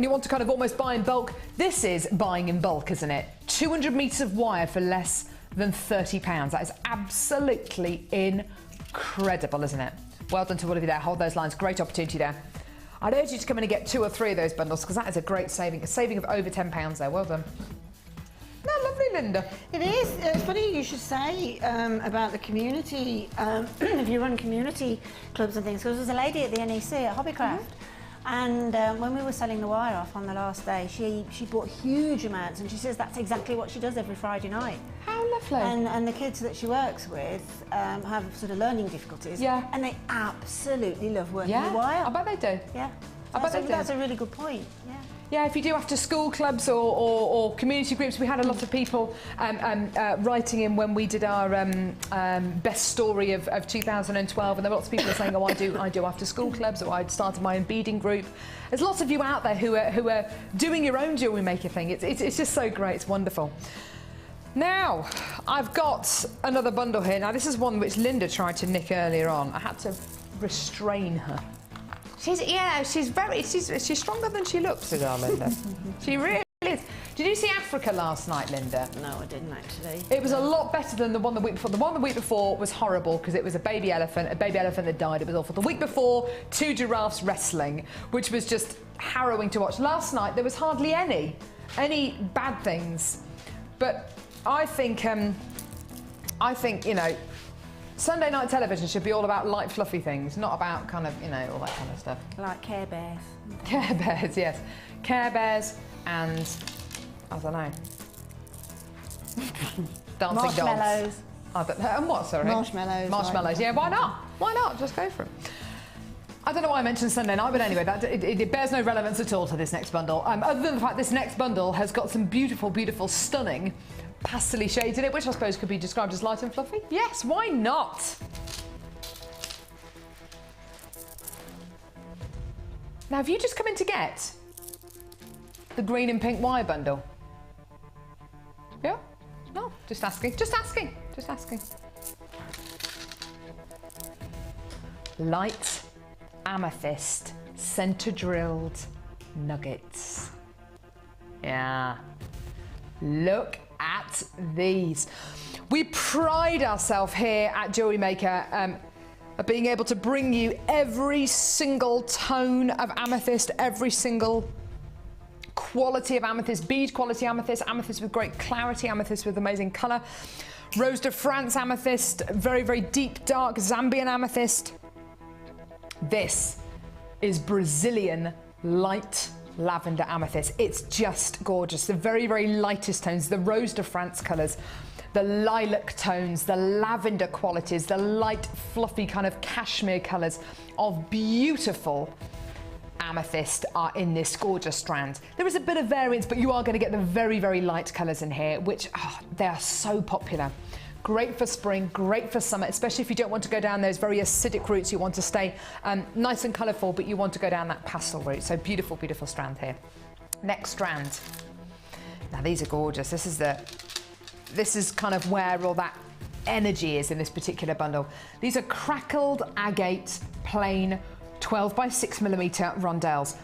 you want to kind of almost buy in bulk. This is buying in bulk, isn't it? 200 meters of wire for less than £30. That is absolutely incredible, isn't it? Well done to all of you there. Hold those lines. Great opportunity there. I'd urge you to come in and get 2 or 3 of those bundles, because that is a great saving. A saving of over £10 there. Well done. No, lovely, Linda. It is. It's funny you should say about the community, if you run community clubs and things, because there was a lady at the NEC at Hobbycraft, and when we were selling the wire off on the last day, she bought huge amounts, and she says that's exactly what she does every Friday night. How lovely. And the kids that she works with have sort of learning difficulties, and they absolutely love working with wire. I bet they do. Yeah. I bet they do. That's a really good point. Yeah. Yeah, if you do after school clubs or community groups, we had a lot of people writing in when we did our best story of 2012, and there were lots of people saying, oh, I do after school clubs, or I'd started my own beading group. There's lots of you out there who are doing your own jewellery maker thing. It's just so great. It's wonderful. Now, I've got another bundle here. Now, this is one which Linda tried to nick earlier on. I had to restrain her. She's stronger than she looks, is our Linda. She really is. Did you see Africa last night, Linda? No, I didn't actually. It was a lot better than the one the week before. The one the week before was horrible because it was a baby elephant that died. It was awful. The week before, 2 giraffes wrestling, which was just harrowing to watch. Last night there was hardly any bad things, but I think you know, Sunday night television should be all about light, fluffy things, not about kind of, you know, all that kind of stuff. Like Care Bears. Care Bears, yes. Care Bears and, I don't know, dancing Marshmallows. dogs. And what, sorry? Marshmallows. Marshmallows, yeah, why not? Why not? Just go for it. I don't know why I mentioned Sunday night, but anyway, it bears no relevance at all to this next bundle. Other than the fact this next bundle has got some beautiful, beautiful, stunning pastel shades in it, which I suppose could be described as light and fluffy. Yes, why not? Now, have you just come in to get the green and pink wire bundle? Yeah? No, just asking. Just asking. Just asking. Light amethyst centre drilled nuggets. Yeah. Look at these. We pride ourselves here at Jewellery Maker of being able to bring you every single tone of amethyst, every single quality of amethyst, bead quality amethyst, amethyst with great clarity, amethyst with amazing colour, Rose de France amethyst, very, very deep, dark Zambian amethyst. This is Brazilian light lavender amethyst. It's just gorgeous. The very, very lightest tones, the Rose de France colours, the lilac tones, the lavender qualities, the light, fluffy kind of cashmere colours of beautiful amethyst are in this gorgeous strand. There is a bit of variance, but you are going to get the very, very light colours in here, which they are so popular. Great for spring, great for summer, especially if you don't want to go down those very acidic routes. You want to stay nice and colourful, but you want to go down that pastel route. So beautiful, beautiful strand here. Next strand. Now these are gorgeous. This is kind of where all that energy is in this particular bundle. These are crackled agate plain 12 by 6mm rondelles.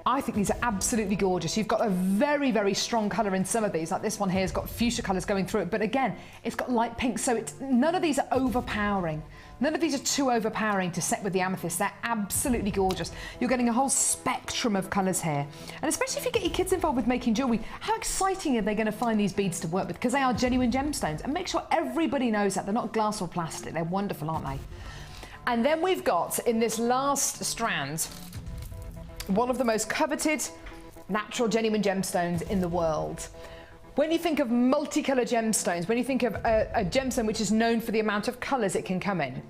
I think these are absolutely gorgeous. You've got a very, very strong colour in some of these. Like this one here has got fuchsia colours going through it. But again, it's got light pink. So none of these are overpowering. None of these are too overpowering to set with the amethyst. They're absolutely gorgeous. You're getting a whole spectrum of colours here. And especially if you get your kids involved with making jewellery, how exciting are they going to find these beads to work with? Because they are genuine gemstones. And make sure everybody knows that. They're not glass or plastic. They're wonderful, aren't they? And then we've got, in this last strand, one of the most coveted natural genuine gemstones in the world. When you think of multicolour gemstones, when you think of a gemstone which is known for the amount of colours it can come in,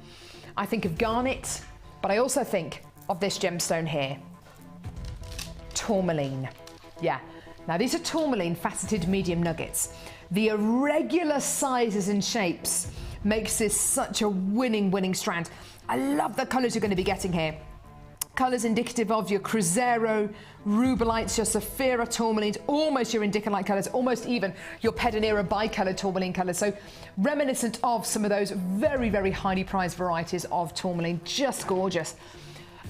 I think of garnet, but I also think of this gemstone here, tourmaline. Yeah, now these are tourmaline faceted medium nuggets. The irregular sizes and shapes makes this such a winning strand. I love the colours you're going to be getting here. Colours indicative of your Cruzeiro, Rubelites, your Saphira tourmalines, almost your Indica-like colours, almost even your Pedonera bicoloured tourmaline colours. So reminiscent of some of those very, very highly prized varieties of tourmaline. Just gorgeous.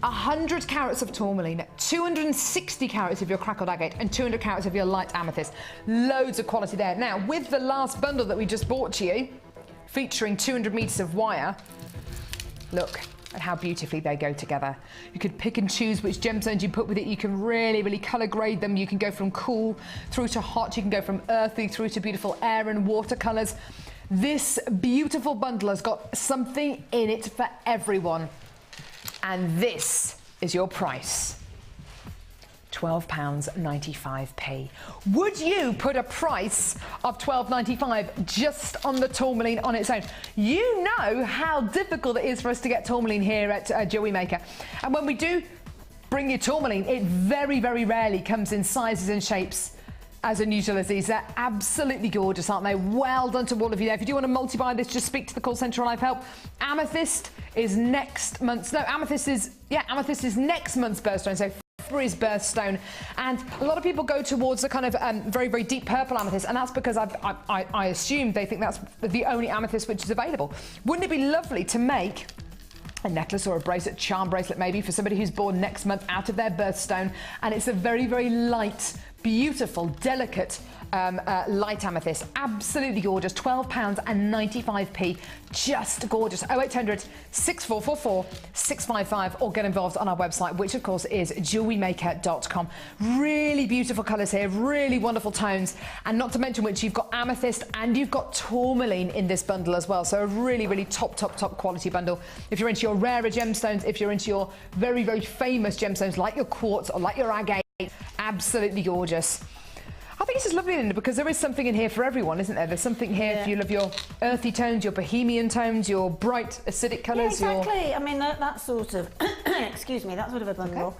100 carats of tourmaline, 260 carats of your crackled agate, and 200 carats of your light amethyst. Loads of quality there. Now, with the last bundle that we just bought to you, featuring 200 metres of wire, look at how beautifully they go together. You could pick and choose which gemstones you put with it. You can really colour grade them. You can go from cool through to hot. You can go from earthy through to beautiful air and water colours. This beautiful bundle has got something in it for everyone. And this is your price. £12.95. Would you put a price of £12.95 just on the tourmaline on its own? You know how difficult it is for us to get tourmaline here at Jewellery Maker. And when we do bring you tourmaline, it very, very rarely comes in sizes and shapes as unusual as these. They're absolutely gorgeous, aren't they? Well done to all of you there. If you do want to multi-buy this, just speak to the call centre on Live Help. Amethyst is next month's, amethyst is next month's birthstone, so February's birthstone. And a lot of people go towards the kind of very, very deep purple amethyst, and that's because I assume they think that's the only amethyst which is available. Wouldn't it be lovely to make a necklace or a bracelet, charm bracelet maybe, for somebody who's born next month out of their birthstone, and it's a very, very light, beautiful, delicate light amethyst. Absolutely gorgeous. £12.95. Just gorgeous. 0800 6444 655, or get involved on our website, which of course is jewellerymaker.com. Really beautiful colours here, really wonderful tones, and not to mention which you've got amethyst and you've got tourmaline in this bundle as well. So a really, really top quality bundle. If you're into your rarer gemstones, if you're into your very, very famous gemstones like your quartz or like your agate, absolutely gorgeous. I think this is lovely, Linda, because there is something in here for everyone, isn't there? There's something here if you love your earthy tones, your bohemian tones, your bright acidic colours. Yeah, exactly. I mean, that sort of, excuse me, that sort of a bundle. Okay.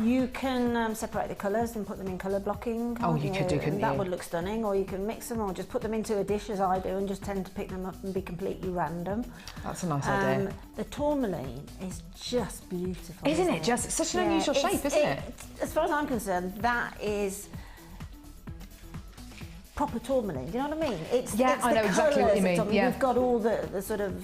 You can separate the colours and put them in colour blocking. Oh, you could do, couldn't you? That would look stunning. Or you can mix them, or just put them into a dish, as I do, and just tend to pick them up and be completely random. That's a nice idea. The tourmaline is just beautiful. Isn't it? Just such an unusual shape, isn't it? As far as I'm concerned, that is proper tourmaline. Do you know what I mean? It's I know exactly what you mean. Yeah. We've got all the sort of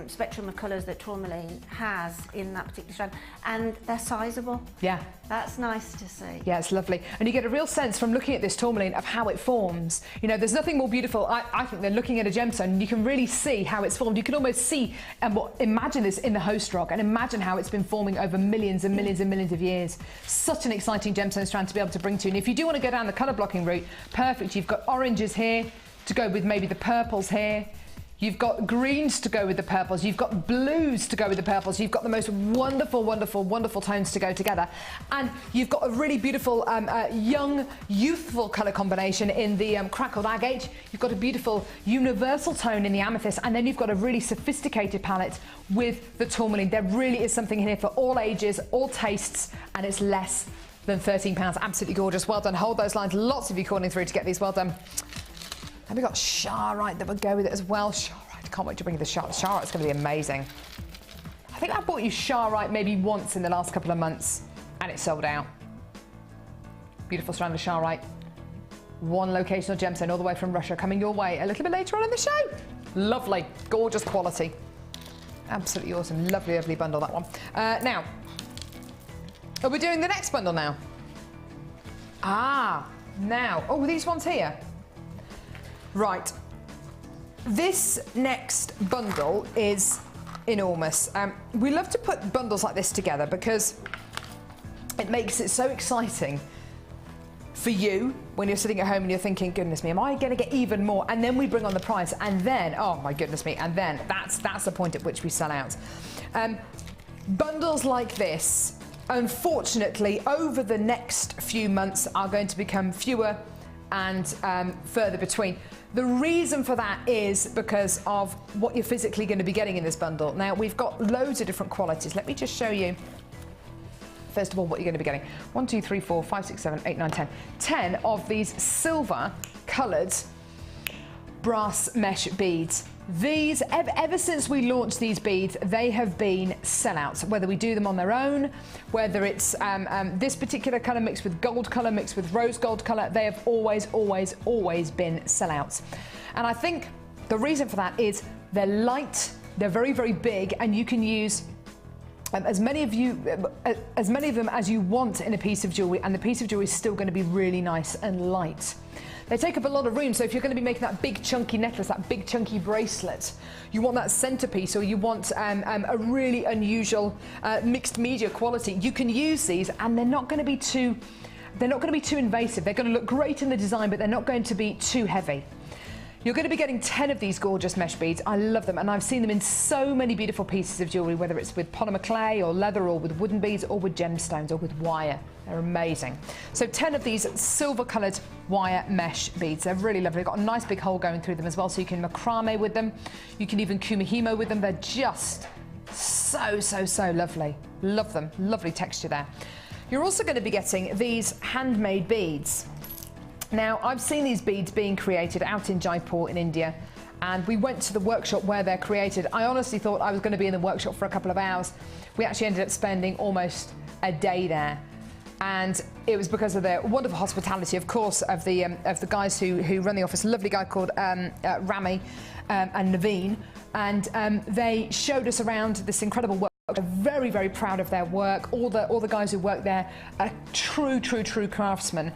spectrum of colours that tourmaline has in that particular strand, and they're sizable. Yeah. That's nice to see. Yeah, it's lovely. And you get a real sense from looking at this tourmaline of how it forms. You know, there's nothing more beautiful, I think, than looking at a gemstone, and you can really see how it's formed. You can almost see and imagine this in the host rock, and imagine how it's been forming over millions and millions and millions of years. Such an exciting gemstone strand to be able to bring to you. And if you do want to go down the colour blocking route, perfect. You've got oranges here to go with maybe the purples here. You've got greens to go with the purples. You've got blues to go with the purples. You've got the most wonderful, wonderful, wonderful tones to go together. And you've got a really beautiful, young, youthful colour combination in the crackled agate. You've got a beautiful universal tone in the amethyst. And then you've got a really sophisticated palette with the tourmaline. There really is something in here for all ages, all tastes, and it's less than £13. Absolutely gorgeous. Well done. Hold those lines. Lots of you calling through to get these. Well done. And we've got Charite that would go with it as well. Charite, can't wait to bring you the Charite. Charite's going to be amazing. I think I bought you Charite maybe once in the last couple of months, and it's sold out. Beautiful strand of Charite. One locational gemstone all the way from Russia, coming your way a little bit later on in the show. Lovely, gorgeous quality. Absolutely awesome. Lovely, lovely bundle, that one. Now, are we doing the next bundle now? Now, oh, these ones here. Right. This next bundle is enormous. We love to put bundles like this together because it makes it so exciting for you when you're sitting at home and you're thinking, goodness me, am I going to get even more? And then we bring on the price, and then, oh my goodness me, and then that's the point at which we sell out. Bundles like this, unfortunately, over the next few months are going to become fewer and further between. The reason for that is because of what you're physically going to be getting in this bundle. Now, we've got loads of different qualities. Let me just show you, first of all, what you're going to be getting. 1, 2, 3, 4, 5, 6, 7, 8, 9, 10. 10 of these silver coloured brass mesh beads. These, ever since we launched these beads, they have been sellouts, whether we do them on their own, whether it's this particular colour mixed with gold colour, mixed with rose gold colour, they have always been sellouts. And I think the reason for that is they're light, they're very, very big, and you can use as many of them as you want in a piece of jewellery, and the piece of jewellery is still going to be really nice and light. They take up a lot of room, so if you're going to be making that big chunky necklace, that big chunky bracelet, you want that centerpiece, or you want a really unusual mixed media quality, you can use these, and they're not going to be too invasive. They're going to look great in the design, but they're not going to be too heavy. You're going to be getting 10 of these gorgeous mesh beads. I love them, and I've seen them in so many beautiful pieces of jewellery, whether it's with polymer clay or leather or with wooden beads or with gemstones or with wire. They're amazing. So 10 of these silver coloured wire mesh beads. They're really lovely. They've got a nice big hole going through them as well, so you can macrame with them. You can even kumihimo with them. They're just so lovely. Love them. Lovely texture there. You're also going to be getting these handmade beads. Now, I've seen these beads being created out in Jaipur in India, and we went to the workshop where they're created. I honestly thought I was going to be in the workshop for a couple of hours. We actually ended up spending almost a day there, and it was because of the wonderful hospitality, of course, of the guys who run the office. A lovely guy called Rami and Naveen, and they showed us around this incredible work. They're very, very proud of their work. All the guys who work there are true craftsmen.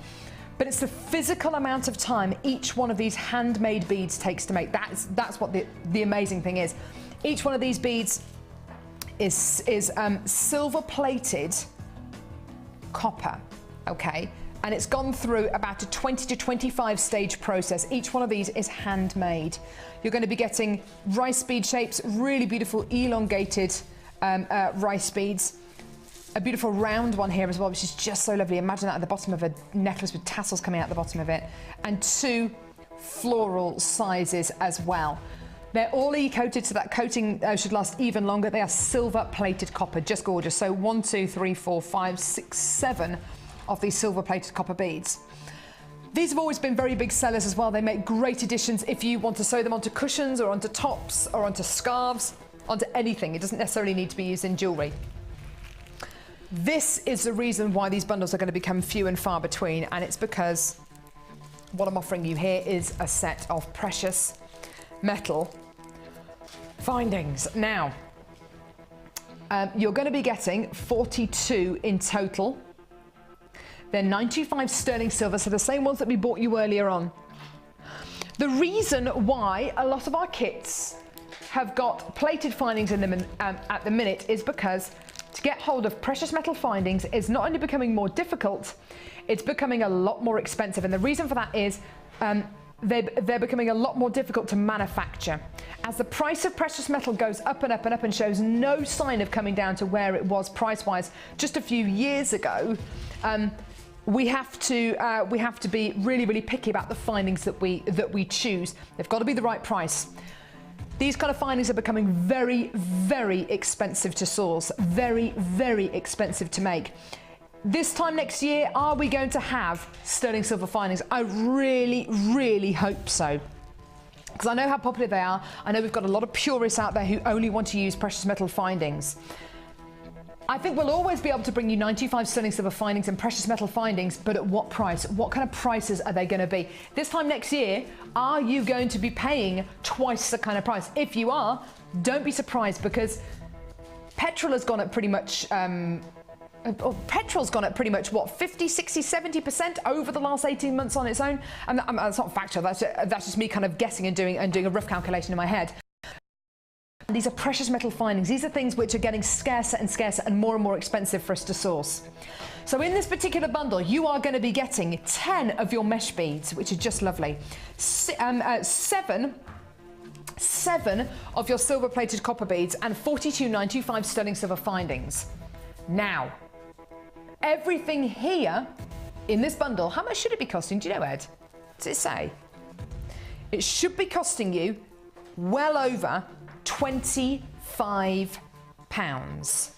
But it's the physical amount of time each one of these handmade beads takes to make. That's what the amazing thing is. Each one of these beads is silver plated copper, okay? And it's gone through about a 20 to 25 stage process. Each one of these is handmade. You're going to be getting rice bead shapes, really beautiful elongated rice beads. A beautiful round one here as well, which is just so lovely. Imagine that at the bottom of a necklace with tassels coming out the bottom of it. And 2 floral sizes as well. They're all e-coated, so that coating should last even longer. They are silver plated copper, just gorgeous. So 1, 2, 3, 4, 5, 6, 7 of these silver plated copper beads. These have always been very big sellers as well. They make great additions if you want to sew them onto cushions or onto tops or onto scarves, onto anything. It doesn't necessarily need to be used in jewellery. This is the reason why these bundles are going to become few and far between, and it's because what I'm offering you here is a set of precious metal findings. Now, you're going to be getting 42 in total. They're 95 sterling silver, so the same ones that we bought you earlier on. The reason why a lot of our kits have got plated findings in them at the minute is because to get hold of precious metal findings is not only becoming more difficult, it's becoming a lot more expensive. And the reason for that is they're becoming a lot more difficult to manufacture. As the price of precious metal goes up and up and up and shows no sign of coming down to where it was price-wise just a few years ago, we have to be really picky about the findings that we choose. They've got to be the right price. These kind of findings are becoming very expensive to source, very expensive to make. This time next year, are we going to have sterling silver findings? I really hope so. Because I know how popular they are. I know we've got a lot of purists out there who only want to use precious metal findings. I think we'll always be able to bring you 95 sterling silver findings and precious metal findings, but at what price? What kind of prices are they going to be? This time next year, are you going to be paying twice the kind of price? If you are, don't be surprised, because petrol has gone up pretty much petrol's gone up pretty much, what, 50, 60, 70% over the last 18 months on its own. And that's not factual, that's just me kind of guessing and doing a rough calculation in my head. These are precious metal findings. These are things which are getting scarcer and scarcer and more expensive for us to source. So in this particular bundle, you are going to be getting 10 of your mesh beads, which are just lovely. Seven of your silver-plated copper beads and 42.95 sterling silver findings. Now, everything here in this bundle, how much should it be costing? Do you know, Ed? Does it say? It should be costing you well over £25.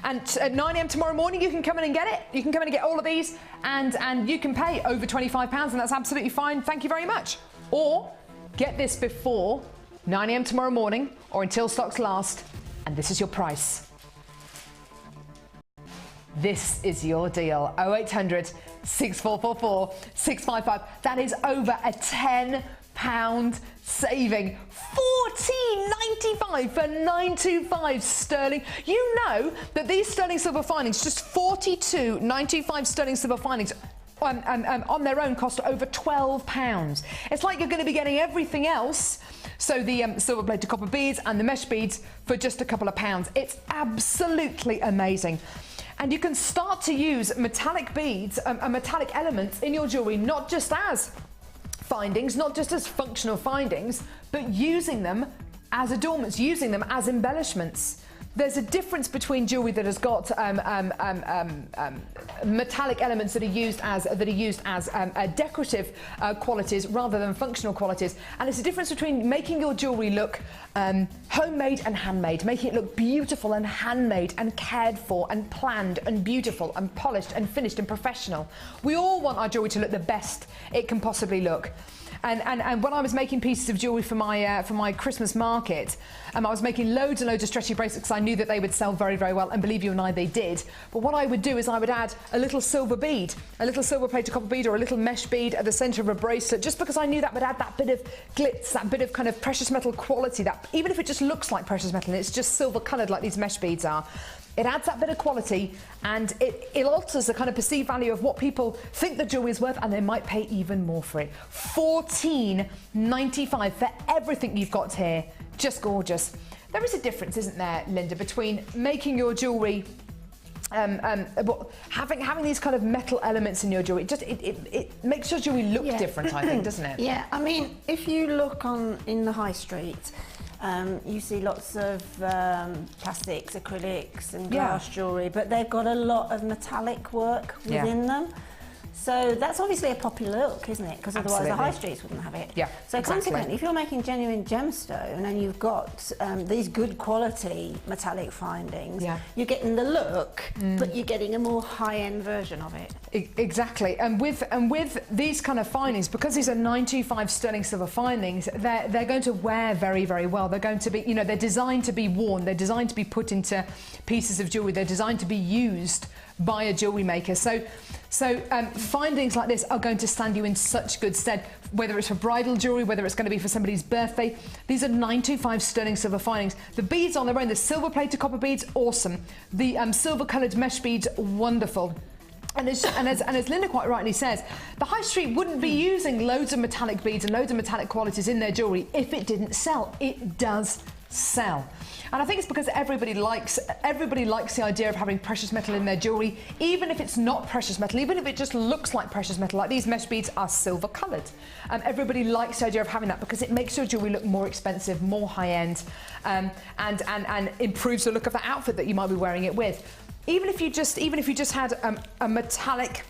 And at 9 a.m. tomorrow morning, you can come in and get it. You can come in and get all of these, and you can pay over £25, and that's absolutely fine. Thank you very much. Or get this before 9 a.m. tomorrow morning, or until stocks last, and this is your price. This is your deal. 0800 6444 655. That is over a £10 saving. $14.95 for 925 sterling. You know that these sterling silver findings, just 42.95 sterling silver findings on their own, cost over £12. It's like you're going to be getting everything else. So the silver plated copper beads and the mesh beads for just a couple of pounds. It's absolutely amazing. And you can start to use metallic beads and metallic elements in your jewellery, not just as findings, not just as functional findings, but using them as adornments, using them as embellishments. There's a difference between jewellery that has got metallic elements that are used as decorative qualities rather than functional qualities, and it's a difference between making your jewellery look homemade and handmade, making it look beautiful and handmade and cared for and planned and beautiful and polished and finished and professional. We all want our jewellery to look the best it can possibly look. And when I was making pieces of jewellery for my Christmas market, I was making loads and loads of stretchy bracelets because I knew that they would sell very, very well, and believe you and I, they did. But what I would do is I would add a little silver bead, a little silver plated copper bead or a little mesh bead at the centre of a bracelet, just because I knew that would add that bit of glitz, that bit of kind of precious metal quality, that even if it just looks like precious metal and it's just silver coloured like these mesh beads are, it adds that bit of quality, and it alters the kind of perceived value of what people think the jewellery is worth, and they might pay even more for it. $14.95 for everything you've got here. Just gorgeous. There is a difference, isn't there, Linda, between making your jewellery, having these kind of metal elements in your jewellery. It makes your jewellery look different, I think, doesn't it? Yeah, I mean, if you look in the high street, you see lots of plastics, acrylics and glass jewellery, but they've got a lot of metallic work within them. So that's obviously a popular look, isn't it? Because otherwise the high streets wouldn't have it. Yeah, so consequently, if you're making genuine gemstone and you've got these good quality metallic findings, you're getting the look, but you're getting a more high-end version of it. Exactly, and with these kind of findings, because these are 925 sterling silver findings, they're going to wear very, very well. They're going to be, you know, they're designed to be worn. They're designed to be put into pieces of jewellery. They're designed to be used by a jewellery maker. So findings like this are going to stand you in such good stead, whether it's for bridal jewellery, whether it's going to be for somebody's birthday. These are 925 sterling silver findings. The beads on their own, the silver plated copper beads, awesome. The silver coloured mesh beads, wonderful. And as Linda quite rightly says, the high street wouldn't be using loads of metallic beads and loads of metallic qualities in their jewellery if it didn't sell. It does sell. And I think it's because everybody likes the idea of having precious metal in their jewellery, even if it's not precious metal, even if it just looks like precious metal, like these mesh beads are silver coloured. Everybody likes the idea of having that because it makes your jewellery look more expensive, more high-end, and improves the look of the outfit that you might be wearing it with. Even if you just had a metallic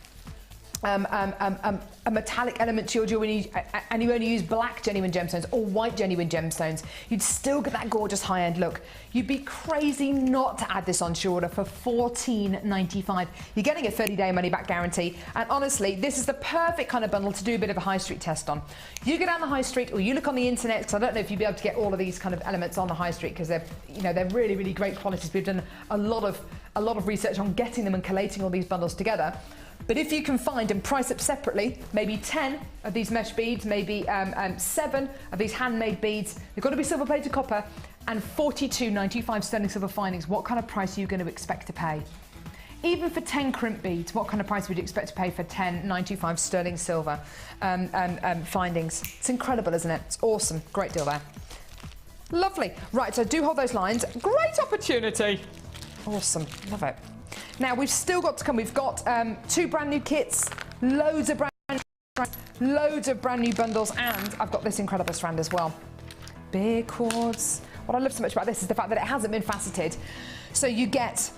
element to your jewellery and you only use black genuine gemstones or white genuine gemstones, you'd still get that gorgeous high-end look. You'd be crazy not to add this onto your order for $14.95. You're getting a 30-day money-back guarantee, and honestly, this is the perfect kind of bundle to do a bit of a high street test on. You go down the high street or you look on the internet, because I don't know if you'd be able to get all of these kind of elements on the high street because they're really, really great qualities. We've done a lot of research on getting them and collating all these bundles together. But if you can find and price up separately, maybe 10 of these mesh beads, maybe 7 of these handmade beads, they've got to be silver plated copper, and $42.95 sterling silver findings, what kind of price are you going to expect to pay? Even for 10 crimp beads, what kind of price would you expect to pay for 10 925 sterling silver findings? It's incredible, isn't it? It's awesome. Great deal there. Lovely. Right, so do hold those lines. Great opportunity. Awesome. Love it. Now, we've still got to come. We've got 2 brand new kits, loads of brand new bundles, and I've got this incredible strand as well. Big cords. What I love so much about this is the fact that it hasn't been faceted. So you get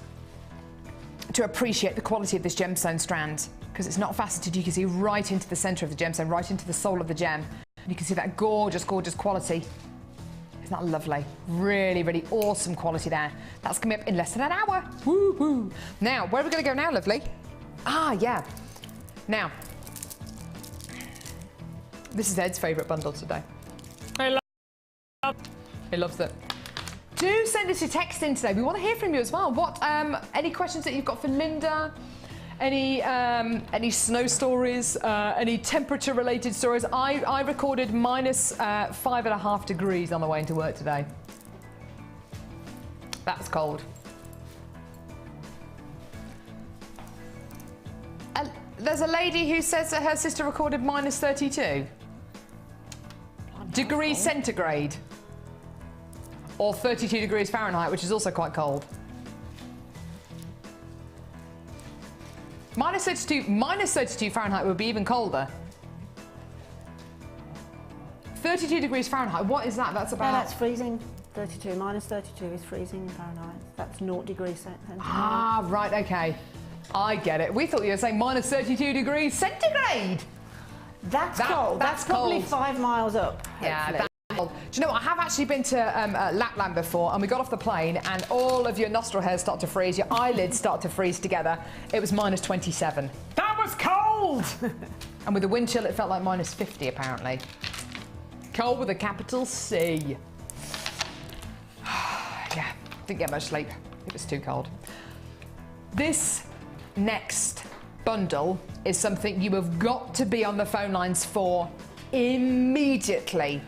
to appreciate the quality of this gemstone strand because it's not faceted. You can see right into the centre of the gemstone, right into the soul of the gem. You can see that gorgeous, gorgeous quality. Isn't that lovely? Really, really awesome quality there. That's coming up in less than an hour. Woo woo. Now, where are we going to go now, lovely? Ah, yeah. Now, this is Ed's favourite bundle today. He loves it. Do send us your text in today. We want to hear from you as well. What any questions that you've got for Linda? Any snow stories? Any temperature related stories? I recorded minus 5.5 degrees on the way into work today. That was cold. There's a lady who says that her sister recorded minus 32 degrees centigrade. Or 32 degrees Fahrenheit, which is also quite cold. Minus 32 Fahrenheit would be even colder. 32 degrees Fahrenheit, what is that? That's about... No, that's freezing. 32, minus 32 is freezing in Fahrenheit. That's 0 degrees centigrade. Ah, right, okay. I get it. We thought you were saying minus 32 degrees centigrade. That's cold. That's probably cold. 5 miles up. Yeah, that's cold. Do you know what? I have actually been to Lapland before, and we got off the plane, and all of your nostril hairs start to freeze, your eyelids start to freeze together. It was minus 27. That was cold! And with the wind chill, it felt like minus 50, apparently. Cold with a capital C. Yeah, didn't get much sleep. It was too cold. This next bundle is something you have got to be on the phone lines for immediately.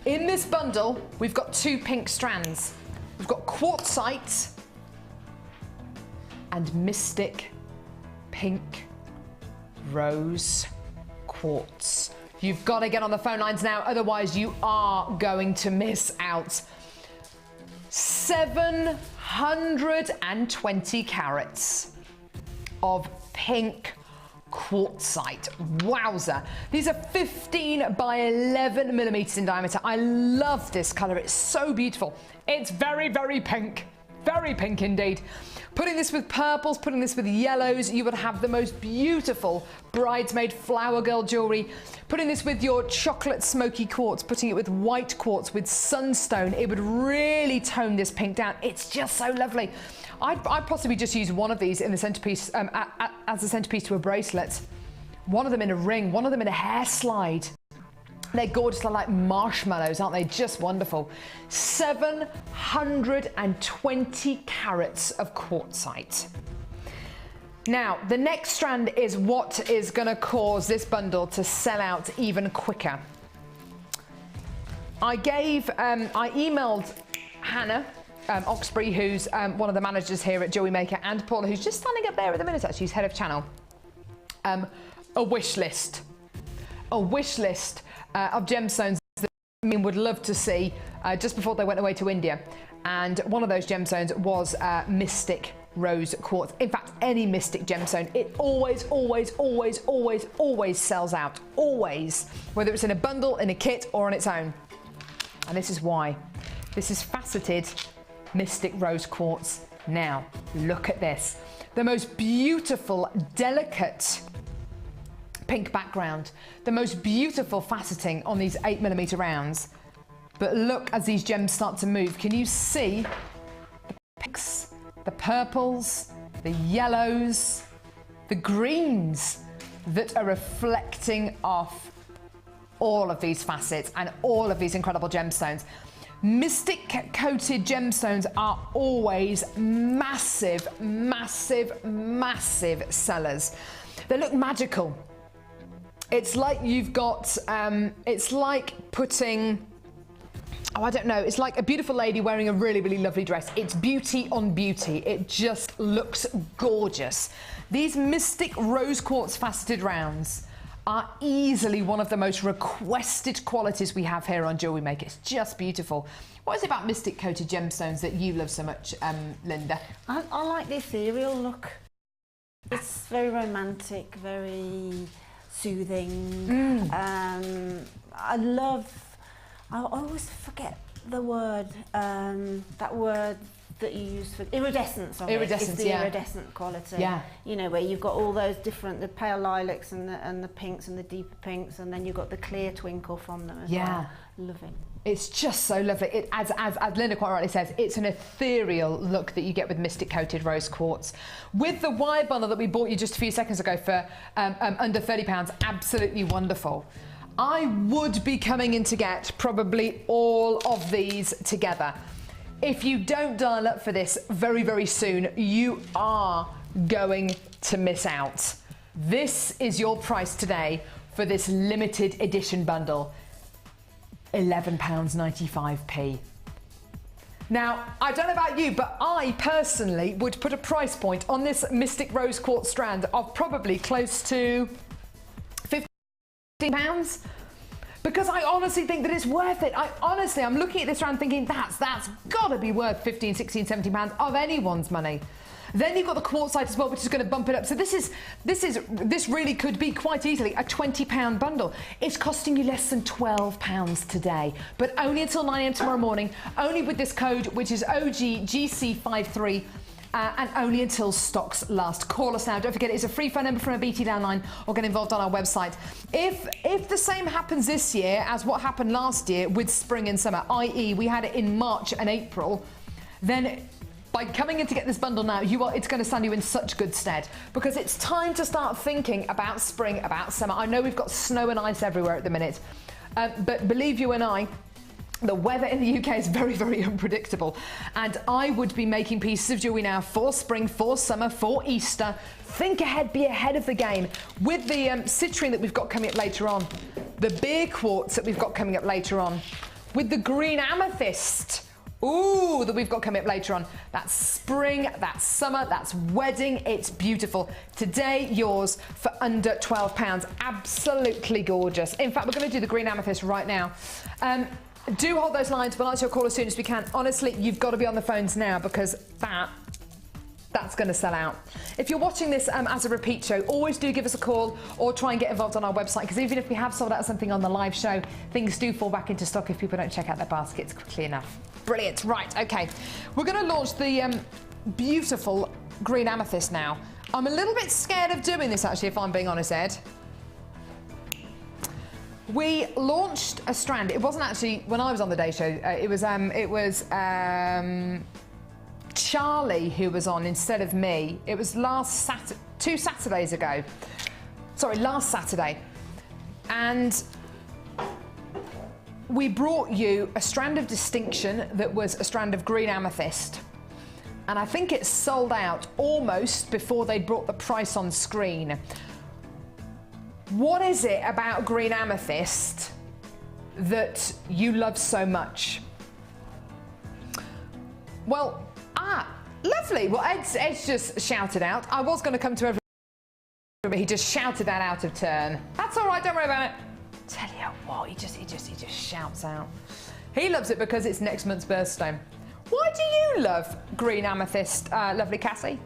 In this bundle, we've got 2 pink strands. We've got quartzite and mystic pink rose quartz. You've got to get on the phone lines now, otherwise you are going to miss out. 720 carats of pink quartzite. Wowza. These are 15 by 11 millimeters in diameter. I love this color. It's so beautiful. It's very, very pink. Very pink indeed. Putting this with purples, putting this with yellows, you would have the most beautiful bridesmaid flower girl jewelry. Putting this with your chocolate smoky quartz, putting it with white quartz, with sunstone, it would really tone this pink down. It's just so lovely. I'd possibly just use one of these in the centerpiece, as a centerpiece to a bracelet. One of them in a ring, one of them in a hair slide. They're gorgeous, they're like marshmallows, aren't they? Just wonderful. 720 carats of quartzite. Now, the next strand is what is going to cause this bundle to sell out even quicker. I emailed Hannah Oxbury, who's one of the managers here at Jewellery Maker, and Paula, who's just standing up there at the minute, actually, she's head of channel, a wish list. A wish list of gemstones that I would love to see just before they went away to India. And one of those gemstones was mystic rose quartz. In fact, any mystic gemstone, it always, always, always, always, always sells out. Always. Whether it's in a bundle, in a kit, or on its own. And this is why. This is faceted mystic rose quartz. Now, look at this. The most beautiful, delicate pink background. The most beautiful faceting on these 8mm rounds. But look as these gems start to move. Can you see the pinks, the purples, the yellows, the greens that are reflecting off all of these facets and all of these incredible gemstones? Mystic coated gemstones are always massive, massive, massive sellers. They look magical. It's like you've got, it's like putting oh, I don't know, it's like a beautiful lady wearing a really, really lovely dress. It's beauty on beauty. It just looks gorgeous. These Mystic Rose Quartz faceted rounds are easily one of the most requested qualities we have here on Jewellery Maker. It's just beautiful. What is it about Mystic coated gemstones that you love so much, Linda? I like the ethereal look. It's very romantic, very soothing. I always forget the word, that word that you use for iridescence. Iridescence, it's the iridescent quality. Yeah. You know, where you've got all those different, the pale lilacs and the pinks and the deeper pinks, and then you've got the clear twinkle from them as well. Love it. It's just so lovely. It, as Linda quite rightly says, it's an ethereal look that you get with Mystic Coated Rose Quartz. With the wire bundle that we bought you just a few seconds ago for under £30, absolutely wonderful. I would be coming in to get probably all of these together. If you don't dial up for this very, very soon, you are going to miss out. This is your price today for this limited edition bundle. £11.95p. Now, I don't know about you, but I personally would put a price point on this Mystic Rose Quartz strand of probably close to £15, because I honestly think that it's worth it. I'm looking at this strand thinking that's got to be worth 15, 16, 17 pounds of anyone's money. Then you've got the quartzite as well, which is going to bump it up. So this really could be quite easily a £20 bundle. It's costing you less than £12 today, but only until 9 AM tomorrow morning, only with this code, which is OGGC53, and only until stocks last. Call us now. Don't forget, it's a free phone number from a BT landline, or get involved on our website. If the same happens this year as what happened last year with spring and summer, i.e. we had it in March and April, then by coming in to get this bundle now, it's going to stand you in such good stead, because it's time to start thinking about spring, about summer. I know we've got snow and ice everywhere at the minute, but believe you and I, the weather in the UK is very, very unpredictable, and I would be making pieces of jewellery now for spring, for summer, for Easter. Think ahead, be ahead of the game with the citrine that we've got coming up later on, the beer quartz that we've got coming up later on, with the green amethyst. Ooh, that we've got coming up later on. That's spring, that's summer, that's wedding. It's beautiful. Today, yours for under £12. Absolutely gorgeous. In fact, we're going to do the green amethyst right now. Do hold those lines. We'll answer your call as soon as we can. Honestly, you've got to be on the phones now, because that's going to sell out. If you're watching this as a repeat show, always do give us a call or try and get involved on our website, because even if we have sold out something on the live show, things do fall back into stock if people don't check out their baskets quickly enough. Brilliant. Right, okay. We're going to launch the beautiful green amethyst now. I'm a little bit scared of doing this, actually, if I'm being honest, Ed. We launched a strand. It wasn't actually when I was on the day show. It was Charlie who was on instead of me. It was last Saturday, and we brought you a strand of distinction that was a strand of green amethyst, and I think it sold out almost before they brought the price on screen. What is it about green amethyst that you love so much? Well, lovely. Well, Ed's just shouted out. I was going to come to everyone, but he just shouted that out of turn. That's all right, don't worry about it. Tell you what, he just shouts out. He loves it because it's next month's birthstone. Why do you love green amethyst, lovely Cassie?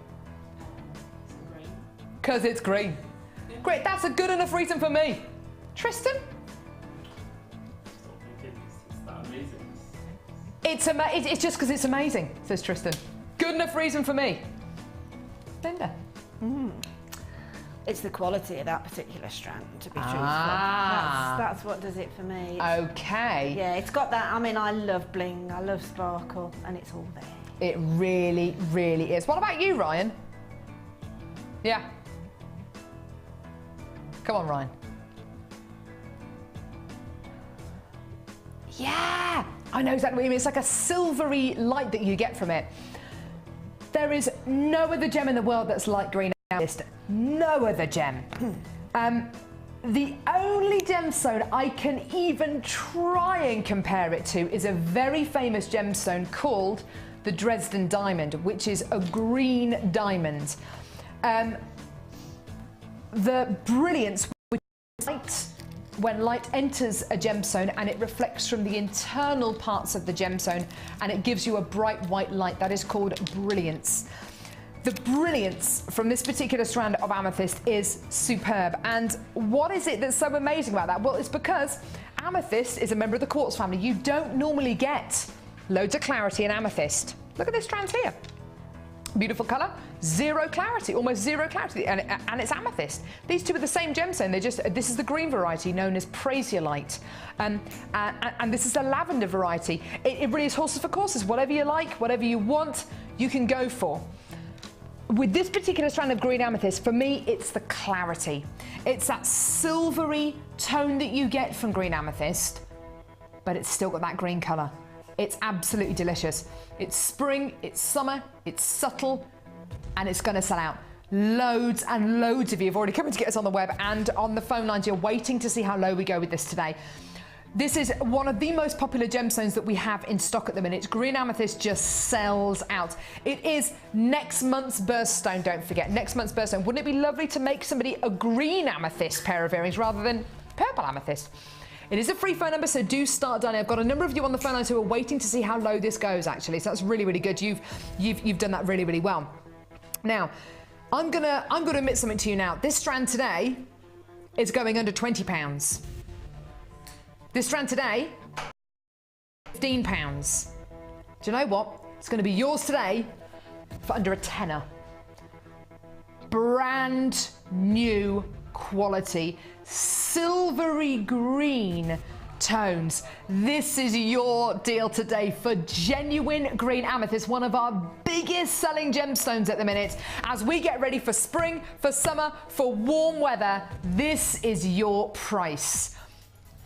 Because it's green. Great, that's a good enough reason for me. Tristan? It's just because it's amazing, says Tristan. Good enough reason for me. Linda? It's the quality of that particular strand, to be truthful. That's what does it for me. Okay. Yeah, it's got that. I mean, I love bling, I love sparkle, and it's all there. It really, really is. What about you, Ryan? Yeah. Come on, Ryan. Yeah, I know exactly what you mean. It's like a silvery light that you get from it. There is no other gem in the world that's like green amethyst. No other gem. The only gemstone I can even try and compare it to is a very famous gemstone called the Dresden diamond, which is a green diamond. The brilliance, which is light, when light enters a gemstone and it reflects from the internal parts of the gemstone and it gives you a bright white light, that is called brilliance. The brilliance from this particular strand of amethyst is superb. And what is it that's so amazing about that? Well, it's because amethyst is a member of the quartz family. You don't normally get loads of clarity in amethyst. Look at this strand here. Beautiful colour, zero clarity, almost zero clarity, and it's amethyst. These two are the same gemstone. They're just, this is the green variety known as prasiolite, and this is the lavender variety. It really is horses for courses. Whatever you like, whatever you want, you can go for. With this particular strand of green amethyst, for me, it's the clarity. It's that silvery tone that you get from green amethyst, but it's still got that green colour. It's absolutely delicious. It's spring, it's summer, it's subtle, and it's going to sell out. Loads and loads of you have already come in to get us on the web and on the phone lines. You're waiting to see how low we go with this today. This is one of the most popular gemstones that we have in stock at the minute. Green amethyst just sells out. It is next month's birthstone, don't forget. Next month's birthstone. Wouldn't it be lovely to make somebody a green amethyst pair of earrings rather than purple amethyst? It is a free phone number, so do start dialing. I've got a number of you on the phone lines who are waiting to see how low this goes, actually. So that's really, really good. You've done that really, really well. Now, I'm gonna admit something to you now. This strand today is going under £20. This strand today, £15. Do you know what? It's going to be yours today for under a tenner. Brand new quality, silvery green tones. This is your deal today for genuine green amethyst, one of our biggest selling gemstones at the minute. As we get ready for spring, for summer, for warm weather, this is your price.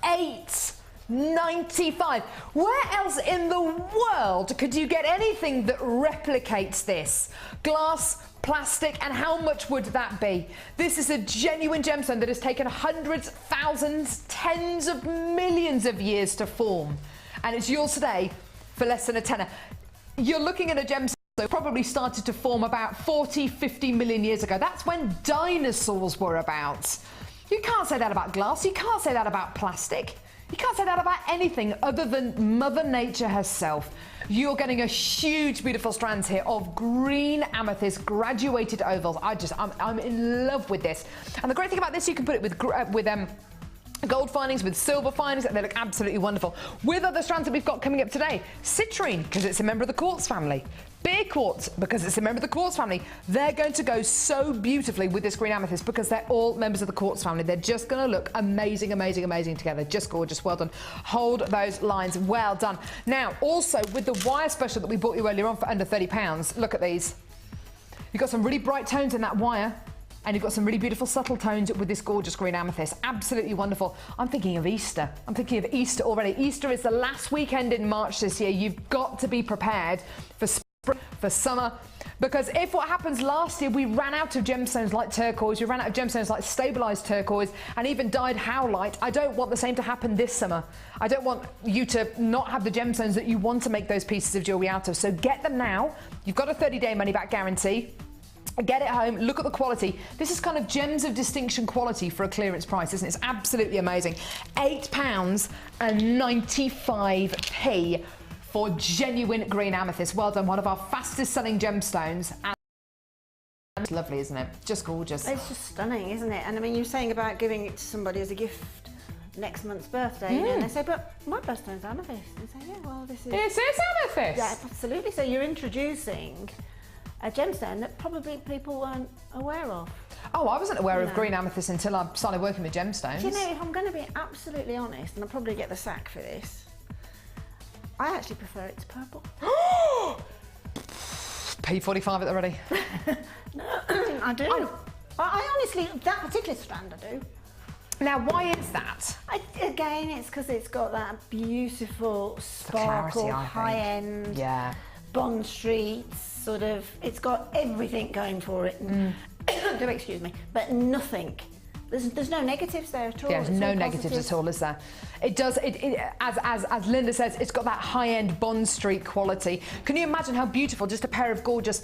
$8.95. Where else in the world could you get anything that replicates this? Glass, plastic, and how much would that be? This is a genuine gemstone that has taken hundreds, thousands, tens of millions of years to form, and it's yours today for less than a tenner. You're looking at a gemstone that probably started to form about 40, 50 million years ago. That's when dinosaurs were about. You can't say that about glass, you can't say that about plastic, you can't say that about anything other than Mother Nature herself. You're getting a huge, beautiful strands here of green amethyst graduated ovals. I'm in love with this. And the great thing about this, you can put it with gold findings, with silver findings, and they look absolutely wonderful. With other strands that we've got coming up today, citrine, because it's a member of the quartz family. Beer quartz, because it's a member of the quartz family. They're going to go so beautifully with this green amethyst because they're all members of the quartz family. They're just going to look amazing, amazing, amazing together. Just gorgeous. Well done. Hold those lines. Well done. Now, also with the wire special that we bought you earlier on for under £30, look at these. You've got some really bright tones in that wire, and you've got some really beautiful subtle tones with this gorgeous green amethyst. Absolutely wonderful. I'm thinking of Easter. I'm thinking of Easter already. Easter is the last weekend in March this year. You've got to be prepared for spring, for summer, because if what happens last year, we ran out of gemstones like turquoise, we ran out of gemstones like stabilized turquoise and even dyed howlite, I don't want the same to happen this summer. I don't want you to not have the gemstones that you want to make those pieces of jewelry out of. So get them now. You've got a 30-day money-back guarantee. Get it home, look at the quality. This is kind of gems of distinction quality for a clearance price, isn't it? It's absolutely amazing. £8.95 for genuine green amethyst. Well done, one of our fastest selling gemstones. And it's lovely, isn't it? Just gorgeous. It's just stunning, isn't it? And I mean, you're saying about giving it to somebody as a gift next month's birthday, you know, and they say, but my birthstone's amethyst. And say, yeah, well, this is... This is amethyst! Yeah, absolutely. So you're introducing a gemstone that probably people weren't aware of. Oh, I wasn't aware of green amethyst until I started working with gemstones. Do you know, if I'm going to be absolutely honest, and I'll probably get the sack for this, I actually prefer it to purple. P45 at the ready. No, I do. I honestly, that particular strand I do. Now, why is that? Again, it's because it's got that beautiful sparkle, clarity, high-end, Bond Street sort of. It's got everything going for it. And do excuse me, but nothing There's no negatives there at all. Yeah, there's no negatives at all, is there? It does, as Linda says, it's got that high-end Bond Street quality. Can you imagine how beautiful just a pair of gorgeous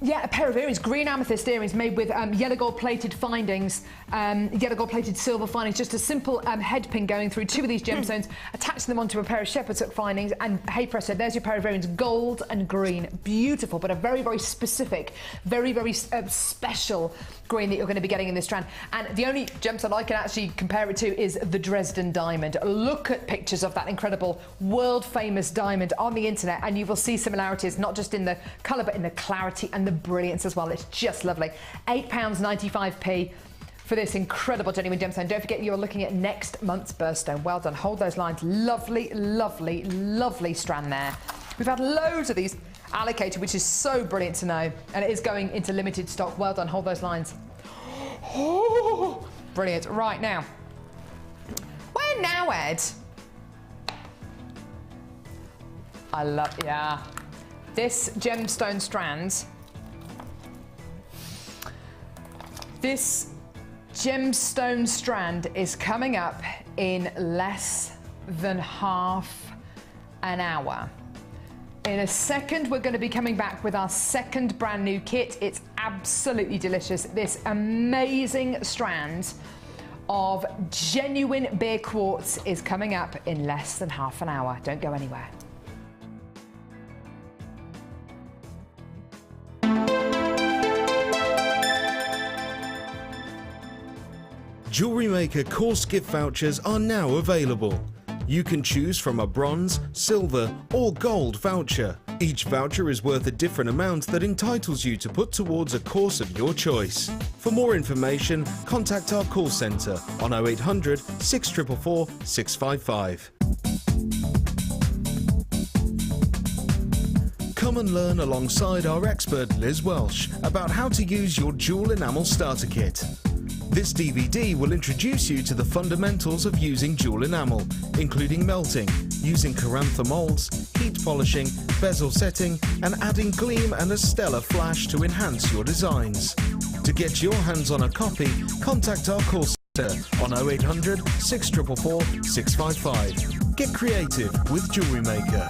yeah, a pair of earrings, green amethyst earrings made with yellow gold plated findings, yellow gold plated silver findings, just a simple head pin going through 2 of these gemstones, attaching them onto a pair of shepherd's hook findings, and hey presto, there's your pair of earrings, gold and green. Beautiful, but a very, very specific, very, very special green that you're going to be getting in this strand. And the only gemstone I can actually compare it to is the Dresden diamond. Look at pictures of that incredible world famous diamond on the internet and you will see similarities, not just in the colour but in the clarity and the brilliance as well. It's just lovely. £8.95p for this incredible genuine gemstone. Don't forget you're looking at next month's birthstone. Well done, hold those lines. Lovely, lovely, lovely strand there. We've had loads of these allocated, which is so brilliant to know, and it is going into limited stock. Well done, hold those lines. Oh, brilliant. Right now, where now, Ed? I love, yeah, this gemstone strand. This gemstone strand is coming up in less than half an hour. In a second, we're going to be coming back with our second brand new kit. It's absolutely delicious. This amazing strand of genuine beer quartz is coming up in less than half an hour. Don't go anywhere. Jewellery Maker course gift vouchers are now available. You can choose from a bronze, silver or gold voucher. Each voucher is worth a different amount that entitles you to put towards a course of your choice. For more information, contact our call centre on 0800 644 655. Come and learn alongside our expert Liz Welsh about how to use your jewel enamel starter kit. This DVD will introduce you to the fundamentals of using jewel enamel, including melting, using Carantha molds, heat polishing, bezel setting, and adding gleam and a stellar flash to enhance your designs. To get your hands on a copy, contact our call centre on 0800 644 655. Get creative with Jewellery Maker.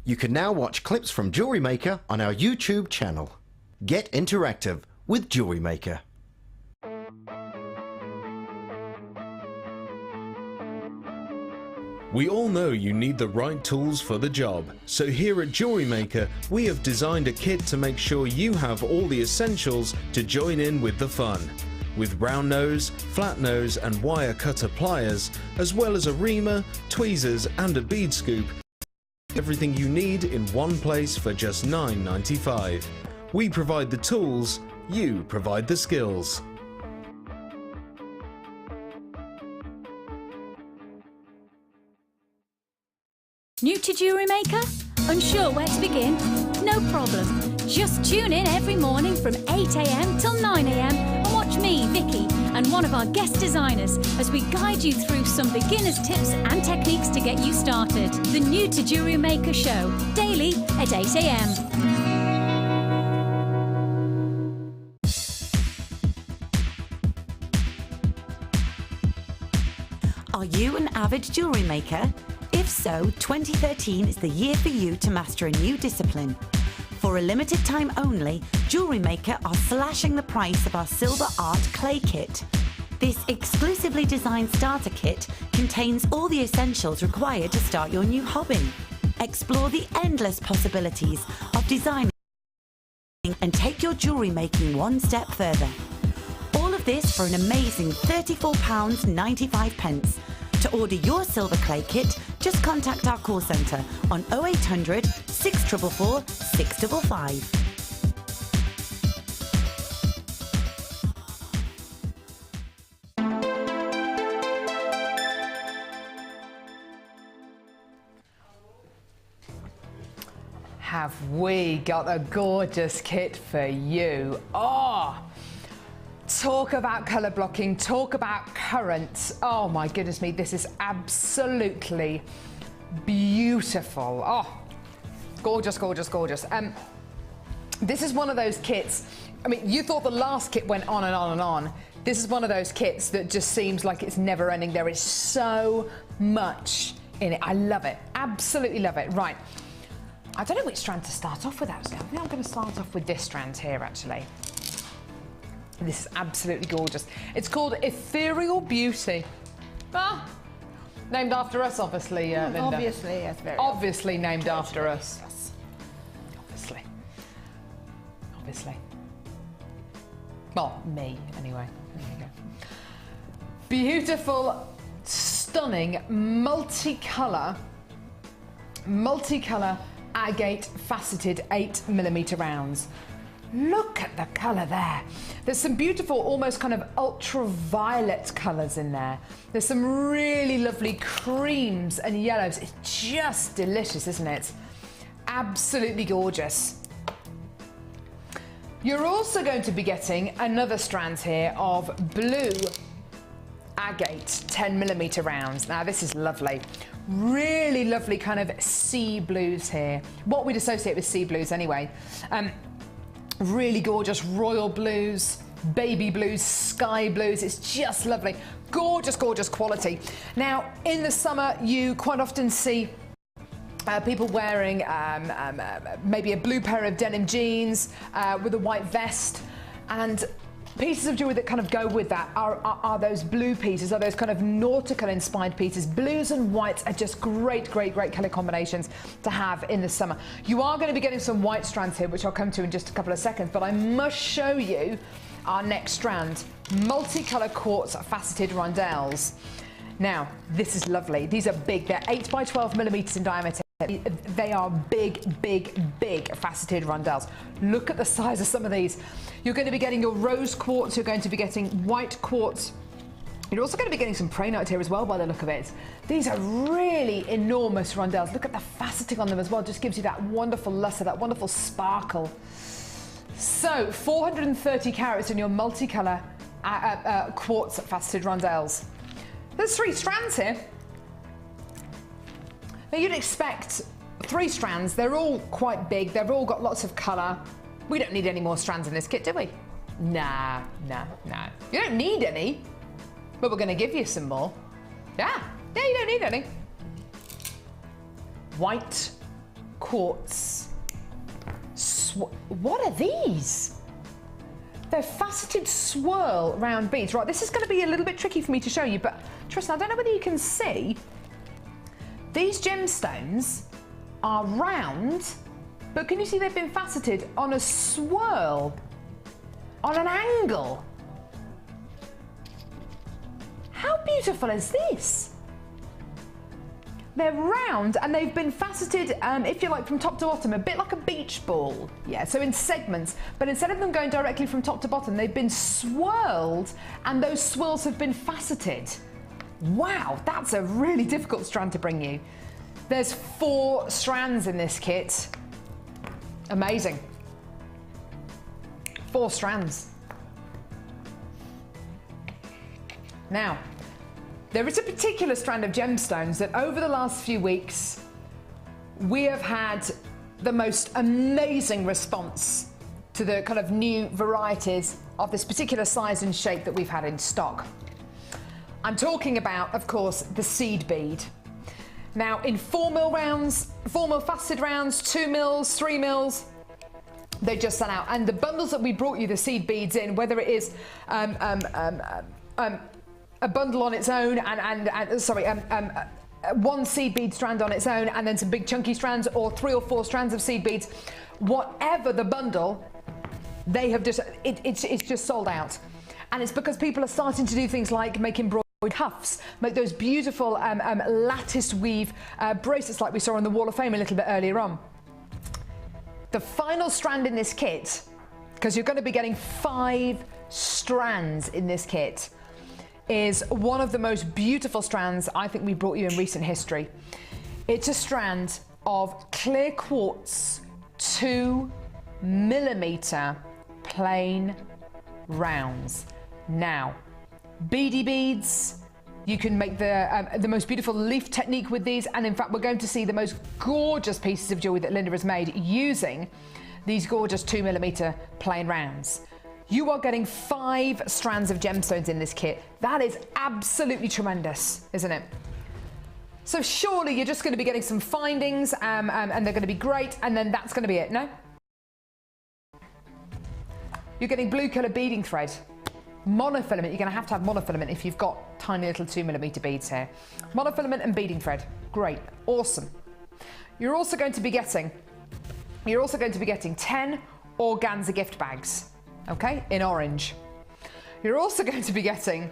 You can now watch clips from Jewellery Maker on our YouTube channel. Get interactive with Jewellery Maker. We all know you need the right tools for the job, so here at Jewellery Maker we have designed a kit to make sure you have all the essentials to join in with the fun. With round nose, flat nose and wire cutter pliers, as well as a reamer, tweezers and a bead scoop. Everything you need in one place for just $9.95. We provide the tools, you provide the skills. New to Jewellery Maker? Unsure where to begin? No problem. Just tune in every morning from 8 AM till 9 AM and watch me, Vicky, and one of our guest designers as we guide you through some beginner's tips and techniques to get you started. The New to Jewellery Maker show, daily at 8 AM. Are you an avid jewellery maker? If so, 2013 is the year for you to master a new discipline. For a limited time only, Jewellery Maker are slashing the price of our Silver Art Clay Kit. This exclusively designed starter kit contains all the essentials required to start your new hobby. Explore the endless possibilities of designing and take your jewellery making one step further. All of this for an amazing £34.95. To order your silver clay kit, just contact our call centre on 0800 644 655. Have we got a gorgeous kit for you? Oh! Talk about colour blocking, talk about currants. Oh my goodness me, this is absolutely beautiful. Oh, gorgeous, gorgeous, gorgeous. This is one of those kits. I mean, you thought the last kit went on and on and on. This is one of those kits that just seems like it's never ending. There is so much in it. I love it. Absolutely love it. Right. I don't know which strand to start off with, actually. I think I'm going to start off with this strand here, actually. This is absolutely gorgeous. It's called Ethereal Beauty. Ah, named after us, obviously, Linda. Obviously, yes, very obviously named after us. Yes. Obviously. Well, me, anyway. There you go. Beautiful, stunning, multicolour agate faceted 8mm rounds. Look at the colour there. There's some beautiful, almost kind of ultraviolet colours in there. There's some really lovely creams and yellows. It's just delicious, isn't it? Absolutely gorgeous. You're also going to be getting another strand here of blue agate 10mm rounds. Now this is lovely. Really lovely kind of sea blues here. What we'd associate with sea blues anyway. Really gorgeous royal blues, baby blues, sky blues. It's just lovely. Gorgeous, gorgeous quality. Now, in the summer, you quite often see people wearing maybe a blue pair of denim jeans with a white vest, and pieces of jewellery that kind of go with that are those blue pieces, are those kind of nautical inspired pieces. Blues and whites are just great, great, great colour combinations to have in the summer. You are going to be getting some white strands here, which I'll come to in just a couple of seconds, but I must show you our next strand, multicolour quartz faceted rondelles. Now, this is lovely. These are big. They're 8 by 12mm in diameter. They are big, big, big faceted rondelles. Look at the size of some of these. You're going to be getting your rose quartz, you're going to be getting white quartz. You're also going to be getting some prehnite here as well by the look of it. These are really enormous rondelles. Look at the faceting on them as well. Just gives you that wonderful lustre, that wonderful sparkle. So 430 carats in your multicolour quartz faceted rondelles. There's 3 strands here. Now you'd expect 3 strands. They're all quite big. They've all got lots of colour. We don't need any more strands in this kit, do we? Nah. You don't need any, but we're going to give you some more. Yeah, you don't need any. White quartz. What are these? They're faceted swirl round beads. Right, this is going to be a little bit tricky for me to show you, but Tristan, I don't know whether you can see. These gemstones are round, but can you see they've been faceted on a swirl, on an angle? How beautiful is this? They're round and they've been faceted, if you like, from top to bottom, a bit like a beach ball. Yeah, so in segments, but instead of them going directly from top to bottom, they've been swirled and those swirls have been faceted. Wow, that's a really difficult strand to bring you. There's 4 strands in this kit. Amazing. 4 strands. Now, there is a particular strand of gemstones that over the last few weeks, we have had the most amazing response to the kind of new varieties of this particular size and shape that we've had in stock. I'm talking about, of course, the seed bead. Now, in 4mm rounds, 4mm faceted rounds, 2mm, 3mm, they just sell out. And the bundles that we brought you the seed beads in, whether it is a bundle on its own one seed bead strand on its own and then some big chunky strands, or 3 or 4 strands of seed beads, whatever the bundle, they have just, it's just sold out. And it's because people are starting to do things like make embroidered cuffs, make those beautiful lattice weave bracelets like we saw on the Wall of Fame a little bit earlier on. The final strand in this kit, because you're going to be getting 5 strands in this kit, is one of the most beautiful strands I think we brought you in recent history. It's a strand of clear quartz 2mm plain rounds. Now, beady beads, you can make the most beautiful leaf technique with these, and in fact we're going to see the most gorgeous pieces of jewellery that Linda has made using these gorgeous 2mm plain rounds. You are getting 5 strands of gemstones in this kit. That is absolutely tremendous, isn't it? So surely you're just going to be getting some findings and they're going to be great, and then that's going to be it, no? You're getting blue colour beading thread. Monofilament, you're going to have monofilament if you've got tiny little 2mm beads here. Monofilament and beading thread, great, awesome. You're also going to be getting 10 organza gift bags, okay, in orange. You're also going to be getting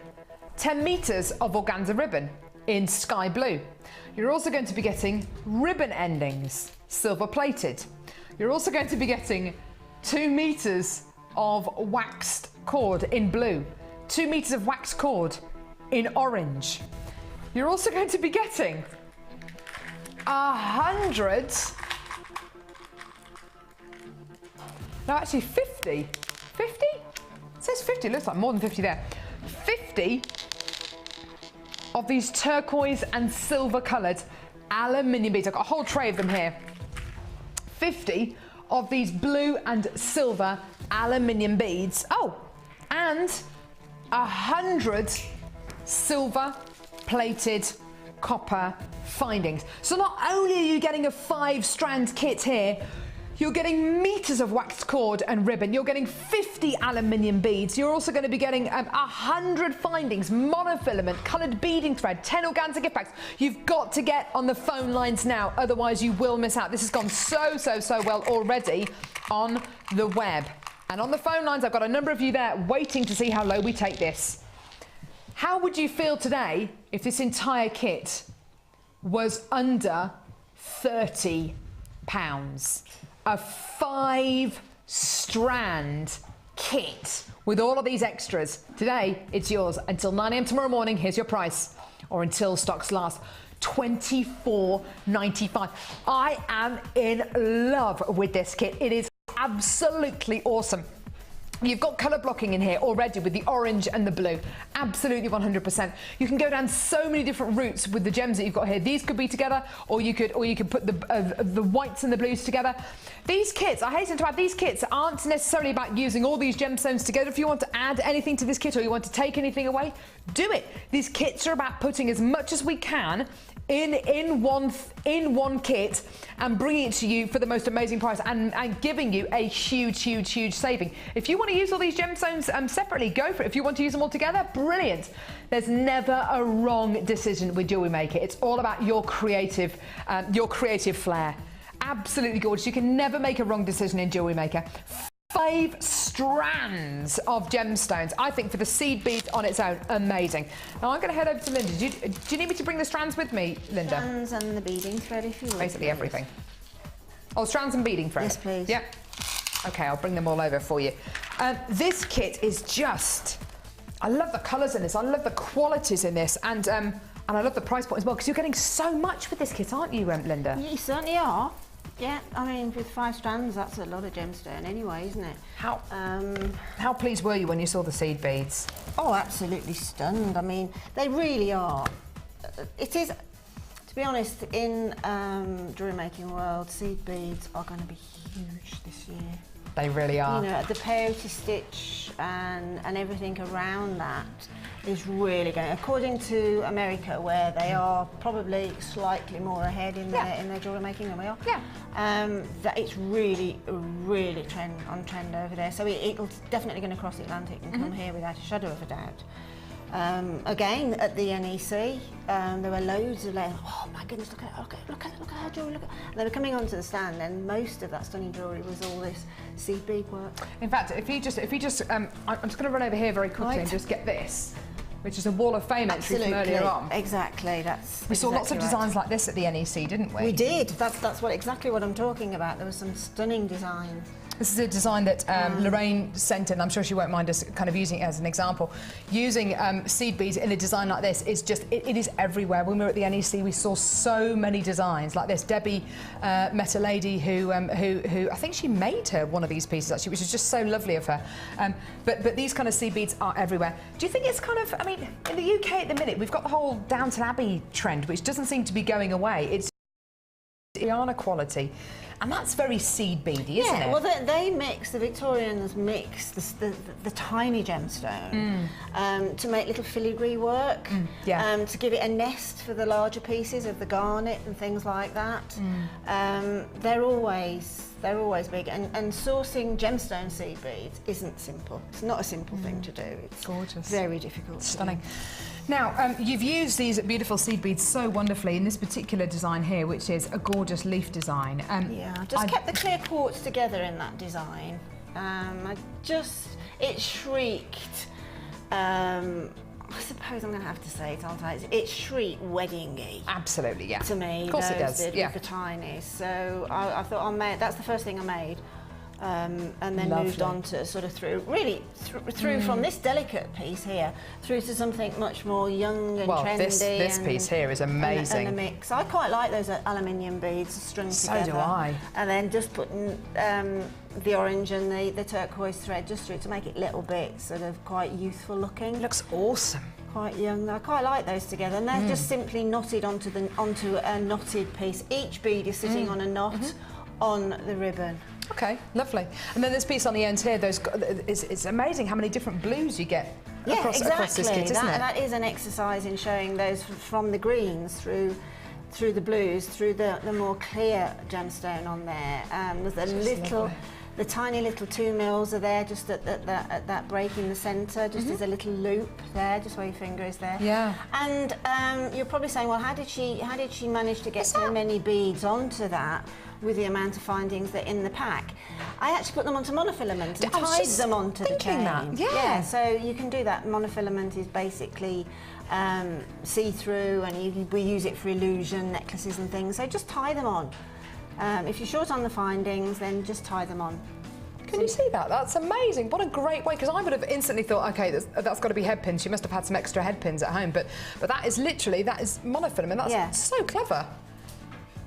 10 meters of organza ribbon in sky blue. You're also going to be getting ribbon endings, silver plated. You're also going to be getting 2 meters of waxed cord in blue, 2 meters of waxed cord in orange. You're also going to be getting 100, no, actually 50, 50? It says 50, it looks like more than 50 there. 50 of these turquoise and silver coloured aluminium beads. I've got a whole tray of them here. 50 of these blue and silver aluminium beads. Oh, and 100 silver plated copper findings. So not only are you getting a 5-strand kit here, you're getting meters of waxed cord and ribbon. You're getting 50 aluminium beads. You're also going to be getting 100 findings, monofilament, coloured beading thread, 10 organza gift bags. You've got to get on the phone lines now, otherwise you will miss out. This has gone so well already on the web. And on the phone lines, I've got a number of you there waiting to see how low we take this. How would you feel today if this entire kit was under £30? A 5-strand kit with all of these extras. Today, it's yours. Until 9 AM tomorrow morning, here's your price. Or until stocks last, £24.95. I am in love with this kit. It is absolutely awesome. You've got colour blocking in here already with the orange and the blue. Absolutely 100%. You can go down so many different routes with the gems that you've got here. These could be together, or you could put the whites and the blues together. These kits, I hasten to add, these kits aren't necessarily about using all these gemstones together. If you want to add anything to this kit or you want to take anything away, do it. These kits are about putting as much as we can in one kit and bringing it to you for the most amazing price and giving you a huge saving. If you want to use all these gemstones separately, go for it. If you want to use them all together, brilliant. There's never a wrong decision with Jewellery Maker. It's all about your creative flair. Absolutely gorgeous. You can never make a wrong decision in Jewellery Maker. 5 strands of gemstones. I think for the seed beads on its own, amazing. Now I'm going to head over to Linda. Do you need me to bring the strands with me, Linda? Strands and the beading thread, if you would. Basically everything. Oh, strands and beading thread. Yes, please. Yep. Okay, I'll bring them all over for you. This kit is just... I love the colours in this. I love the qualities in this, and I love the price point as well, because you're getting so much with this kit, aren't you, Linda? You certainly are. Yeah, I mean, with 5 strands, that's a lot of gemstone anyway, isn't it? How pleased were you when you saw the seed beads? Oh, absolutely stunned. I mean, they really are. It is, to be honest, in jewellery making world, seed beads are going to be huge this year. They really are. You know, the peyote stitch and everything around that is really going, according to America, where they are probably slightly more ahead in their jewellery making than we are. Yeah. That it's really on trend over there. So it's definitely going to cross the Atlantic and come here without a shadow of a doubt. Again, at the NEC, there were loads of oh my goodness, look at her jewellery, look at. And they were coming onto the stand, and most of that stunning jewellery was all this seed bead work. In fact, if you just, I'm just going to run over here very quickly and just get this, which is a Wall of Fame entry from earlier on. Exactly, we saw lots of designs like this at the NEC, didn't we? We did. That's exactly what I'm talking about. There was some stunning designs. This is a design that Lorraine sent in. I'm sure she won't mind us kind of using it as an example. Using seed beads in a design like this is just, it is everywhere. When we were at the NEC, we saw so many designs like this. Debbie met a lady who I think she made her one of these pieces actually, which is just so lovely of her. But these kind of seed beads are everywhere. Do you think it's kind of, I mean, in the UK at the minute, we've got the whole Downton Abbey trend, which doesn't seem to be going away. It's Iana quality, and that's very seed beady, isn't it? Yeah, well, they mix, the Victorians mix the tiny gemstone to make little filigree work, to give it a nest for the larger pieces of the garnet and things like that. They're always big, and sourcing gemstone seed beads isn't simple. It's not a simple thing to do. It's gorgeous, very difficult. Stunning. Now, you've used these beautiful seed beads so wonderfully in this particular design here, which is a gorgeous leaf design. Yeah, I just kept the clear quartz together in that design. It shrieked, I suppose I'm going to have to say it, aren't I? It shrieked wedding-y. Absolutely, yeah. To me, of course it does. With the tinies. So I thought that's the first thing I made. And then moved on to sort of through from this delicate piece here through to something much more young and trendy. This piece here is amazing. And a mix. I quite like those aluminium beads strung together. So do I. And then just putting the orange and the turquoise thread just through to make it a little bit sort of quite youthful looking. It looks awesome. Quite young. I quite like those together, and they're just simply knotted onto a knotted piece. Each bead is sitting on a knot on the ribbon. Okay, lovely. And then this piece on the end here, it's amazing how many different blues you get across this kit, isn't it? That is an exercise in showing those from the greens through the blues, through the more clear gemstone on there. There's the tiny little 2 mils are there just at that break in the centre, just as a little loop there, just where your finger is there. Yeah. And you're probably saying, well, how did she manage to get so many beads onto that with the amount of findings that are in the pack? I actually put them onto monofilament and tied them onto the chain. Yeah, so you can do that. Monofilament is basically see-through, and we use it for illusion necklaces and things. So just tie them on. If you're short on the findings, then just tie them on. Can you see that? That's amazing. What a great way, because I would have instantly thought, okay, that's got to be head pins. She must have had some extra head pins at home, but that is monofilament. That's so clever.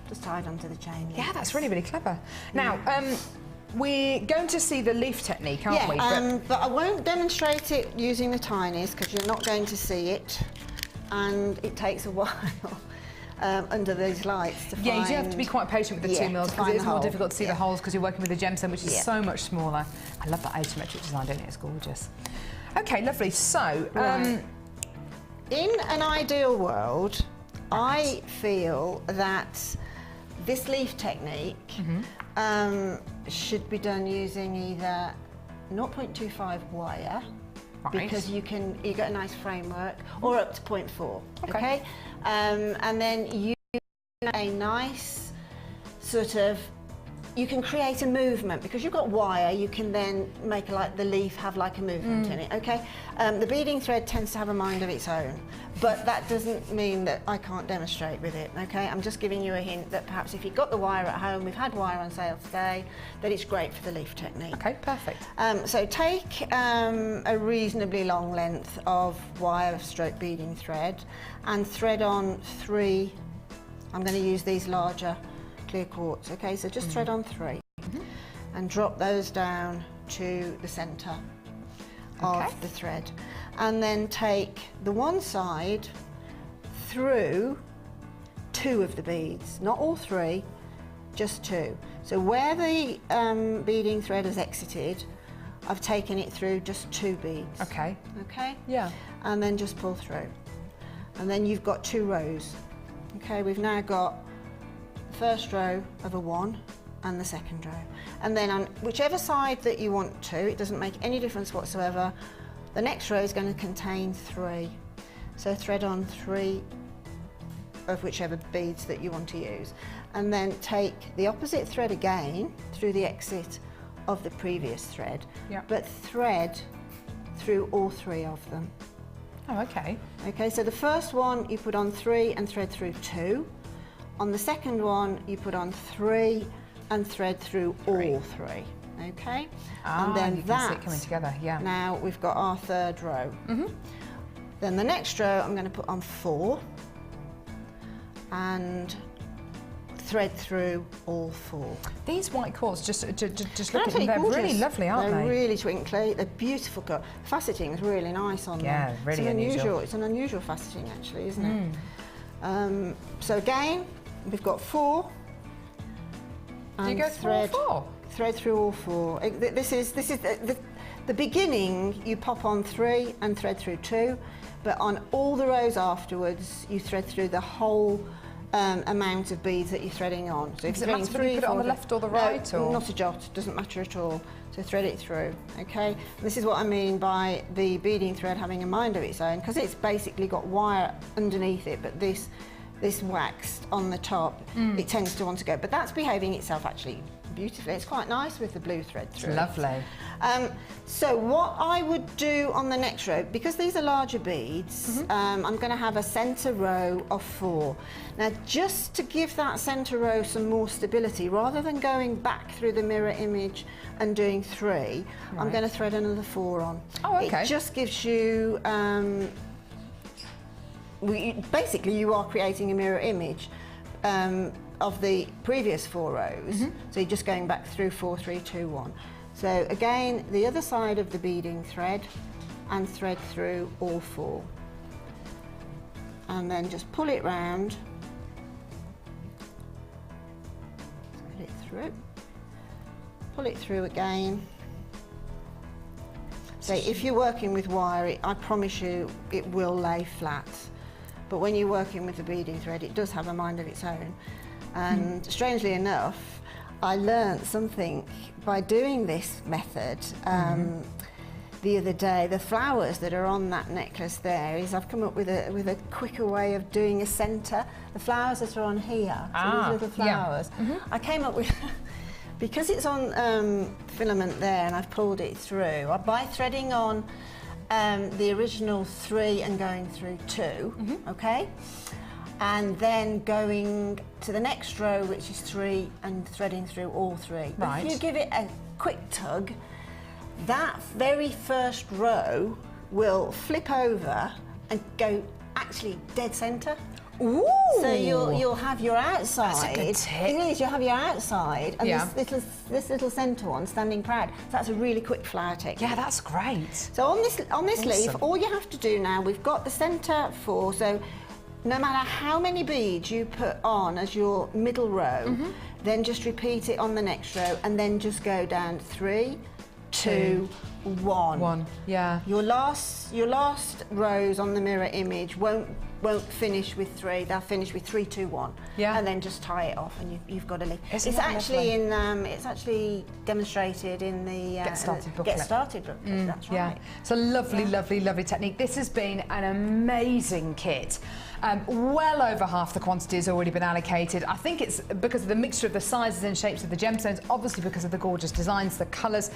Just tied onto the chain. Yeah, that's really, really clever. Now, we're going to see the leaf technique, aren't we? But I won't demonstrate it using the tinies because you're not going to see it, and it takes a while. Under these lights to find... Yeah, you do have to be quite patient with the 2 mils because it's more difficult to see the holes because you're working with a gemstone which is so much smaller. I love that asymmetric design, don't you? It's gorgeous. Okay, lovely. So, in an ideal world, I feel that this leaf technique should be done using either 0.25 wire, because you get a nice framework, or up to 0.4. Okay. And then you a nice sort of, you can create a movement because you've got wire. You can then make the leaf have like a movement in it. Okay. The beading thread tends to have a mind of its own, but that doesn't mean that I can't demonstrate with it. Okay. I'm just giving you a hint that perhaps if you've got the wire at home, we've had wire on sale today, that it's great for the leaf technique. Okay, perfect. So take a reasonably long length of wire stroke beading thread and thread on 3. I'm going to use these larger clear quartz. Okay, so just thread on 3 and drop those down to the centre of the thread, and then take the one side through 2 of the beads, not all 3, just 2. So where the beading thread has exited, I've taken it through just 2 beads. Okay. Okay? Yeah. And then just pull through. And then you've got 2 rows. Okay, we've now got the first row of a 1 and the second row. And then on whichever side that you want to, it doesn't make any difference whatsoever, the next row is going to contain 3. So thread on 3 of whichever beads that you want to use. And then take the opposite thread again through the exit of the previous thread, but thread through all 3 of them. Oh, okay. Okay, so the first one you put on 3 and thread through 2. On the second one you put on 3 and thread through all 3. Okay, and then you can see it coming together. Yeah. Now we've got our 3rd row. Then the next row I'm going to put on 4 and thread through all 4. These white quartz, just look at them, they're really lovely, aren't they? They're really twinkly, they're beautiful cut. The faceting is really nice on them. Yeah, really unusual. It's an unusual faceting actually, isn't it? So again, we've got 4 Do you go through all four? Thread through all four. This is the beginning. You pop on 3 and thread through 2, but on all the rows afterwards, you thread through the whole amount of beads that you're threading on. So if does it matter whether you put it on the left or the right? No, or? not a jot. Doesn't matter at all. So thread it through. Okay. This is what I mean by the beading thread having a mind of its own, because it's basically got wire underneath it, but this waxed on the top, it tends to want to go. But that's behaving itself actually beautifully. It's quite nice with the blue thread through. It's lovely. So what I would do on the next row, because these are larger beads, I'm going to have a centre row of 4. Now, just to give that centre row some more stability, rather than going back through the mirror image and doing 3, I'm going to thread another 4 on. Oh, okay. It just gives you basically you are creating a mirror image of the previous 4 rows. So you're just going back through 4, 3, 2, 1. So again, the other side of the beading thread, and thread through all 4. And then just pull it round. Thread it through. Pull it through again. So if you're working with wire, I promise you it will lay flat. But when you're working with the beading thread, it does have a mind of its own. And strangely enough, I learnt something by doing this method the other day. The flowers that are on that necklace there is I've come up with a quicker way of doing a centre. The flowers that are on here, so these little flowers, I came up with, because it's on filament there and I've pulled it through, by threading on the original 3 and going through 2, okay? And then going to the next row, which is 3, and threading through all 3. Right. If you give it a quick tug, that very first row will flip over and go actually dead centre. Ooh! So you'll have your outside. That's a good tip. Thing is, you'll have your outside and this little centre one standing proud. So that's a really quick flower technique. Yeah, that's great. So on this leaf, all you have to do now, we've got the centre 4. So no matter how many beads you put on as your middle row, then just repeat it on the next row, and then just go down 3, 2, 1. Yeah. Your last rows on the mirror image won't finish with 3. They'll finish with 3, 2, 1. Yeah. And then just tie it off, and you've got a leaf. It's actually it's actually demonstrated in the Get Started booklet. Get Started booklet. That's right. Yeah, it's a lovely, lovely, lovely technique. This has been an amazing kit. Well over half the quantity has already been allocated. I think it's because of the mixture of the sizes and shapes of the gemstones, obviously because of the gorgeous designs, the colours,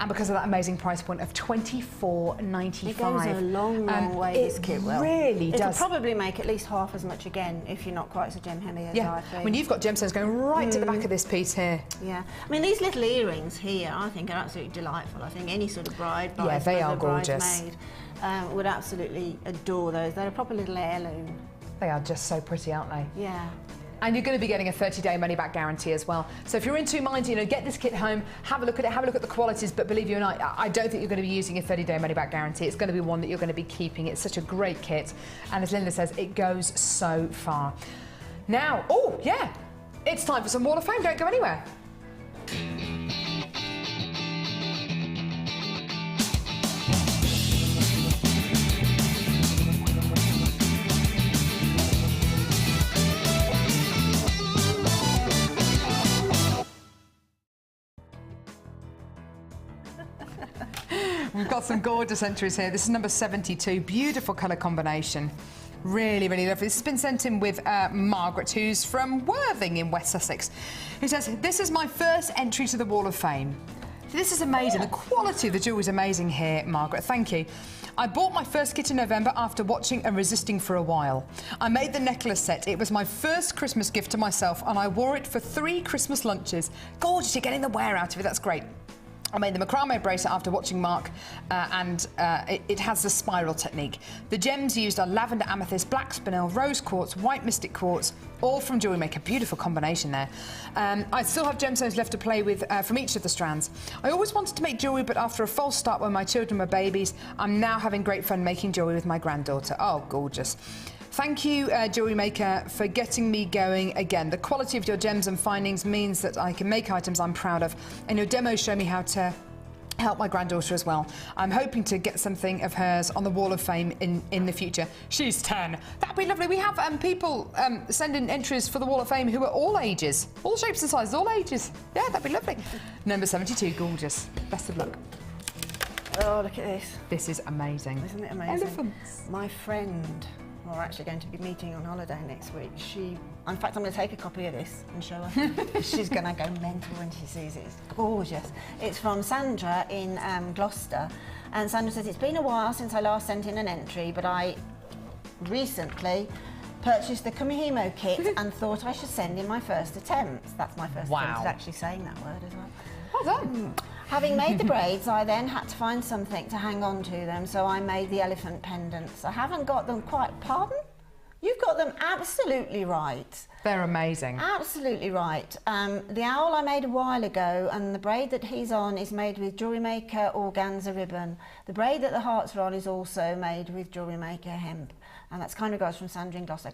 and because of that amazing price point of $24.95. It goes a long, long way, this kit will. It really does. It'll probably make at least half as much again if you're not quite so gem-heavy as I think. I mean, you've got gemstones going right to the back of this piece here. Yeah. I mean, these little earrings here, I think, are absolutely delightful. I think any sort of bride, they are gorgeous. bridesmaid, would absolutely adore those. They're a proper little heirloom. They are just so pretty, aren't they? Yeah. And you're going to be getting a 30-day money-back guarantee as well. So if you're in 2 minds, get this kit home, have a look at it, have a look at the qualities, but believe you and I don't think you're going to be using a 30-day money-back guarantee. It's going to be one that you're going to be keeping. It's such a great kit. And as Linda says, it goes so far. Now, it's time for some Wall of Fame. Don't go anywhere. We've got some gorgeous entries here. This is number 72. Beautiful colour combination. Really, really lovely. This has been sent in with Margaret, who's from Worthing in West Sussex, who says, "This is my first entry to the Wall of Fame." This is amazing. The quality of the jewellery is amazing here, Margaret. Thank you. I bought my first kit in November after watching and resisting for a while. I made the necklace set. It was my first Christmas gift to myself, and I wore it for 3 Christmas lunches. Gorgeous. You're getting the wear out of it. That's great. I made the macrame bracelet after watching Mark, and it has the spiral technique. The gems used are lavender amethyst, black spinel, rose quartz, white mystic quartz, all from Jewellery Maker. Beautiful combination there. I still have gemstones left to play with from each of the strands. I always wanted to make jewellery, but after a false start when my children were babies, I'm now having great fun making jewellery with my granddaughter. Oh, gorgeous. Thank you, Jewellery Maker, for getting me going again. The quality of your gems and findings means that I can make items I'm proud of, and your demos show me how to help my granddaughter as well. I'm hoping to get something of hers on the Wall of Fame in the future. She's 10. That'd be lovely. We have people sending entries for the Wall of Fame who are all ages, all shapes and sizes, all ages. Yeah, that'd be lovely. Number 72, gorgeous. Best of luck. Oh, look at this. This is amazing. Isn't it amazing? Elephants. My friend, we're actually going to be meeting on holiday next week. In fact, I'm going to take a copy of this and show her. She's going to go mental when she sees it. It's gorgeous. It's from Sandra in Gloucester. And Sandra says, it's been a while since I last sent in an entry, but I recently purchased the Kumihimo kit and thought I should send in my first attempt. That's my first attempt at actually saying that word as well. Well done. Having made the braids, I then had to find something to hang on to them, so I made the elephant pendants. I haven't got them quite, pardon? You've got them absolutely right. They're amazing. Absolutely right. The owl I made a while ago, and the braid that he's on is made with Jewellery Maker organza ribbon. The braid that the hearts are on is also made with Jewellery Maker hemp. And that's kind regards from Sandra in Gloucester.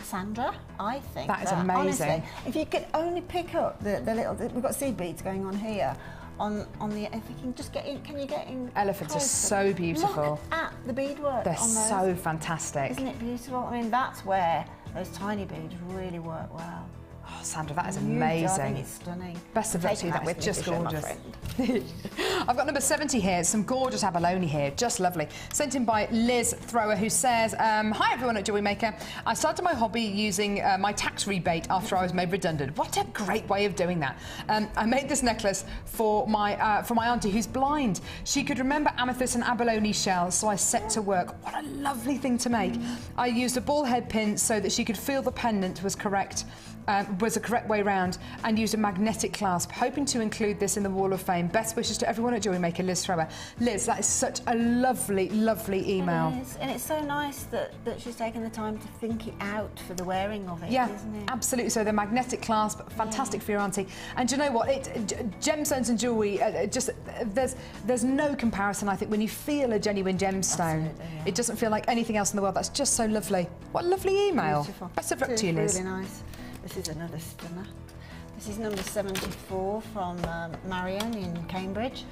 Sandra, I think. That is amazing. Honestly, if you could only pick up the little, we've got seed beads going on here. On the, if you can just get in, can you get in? Elephants are so beautiful. Look at the beadwork. They're on those. so fantastic. Isn't it beautiful? I mean, that's where those tiny beads really work well. Oh, Sandra, that is I think amazing. it's stunning. Best of luck to you. That is just gorgeous. I've got number 70 here. Some gorgeous abalone here. Just lovely. Sent in by Liz Thrower, who says, hi everyone at Jewellery Maker. I started my hobby using my tax rebate after I was made redundant. What a great way of doing that. I made this necklace for my auntie who's blind. She could remember amethyst and abalone shells, so I set to work. What a lovely thing to make. I used a ball head pin so that she could feel the pendant was correct. Was the correct way round, and used a magnetic clasp, hoping to include this in the Wall of Fame. Best wishes to everyone at Jewellery Maker, Liz Thrower. Liz, that is such a lovely, lovely email. It is, and it's so nice that she's taken the time to think it out for the wearing of it, isn't it? Absolutely. So the magnetic clasp, fantastic for your auntie. And do you know what? Gemstones and jewellery, there's no comparison, I think, when you feel a genuine gemstone. It doesn't feel like anything else in the world. That's just so lovely. What a lovely email. Beautiful. Best of luck to you, Liz. Really nice. This is another stunner. This is number 74 from Marion in Cambridge.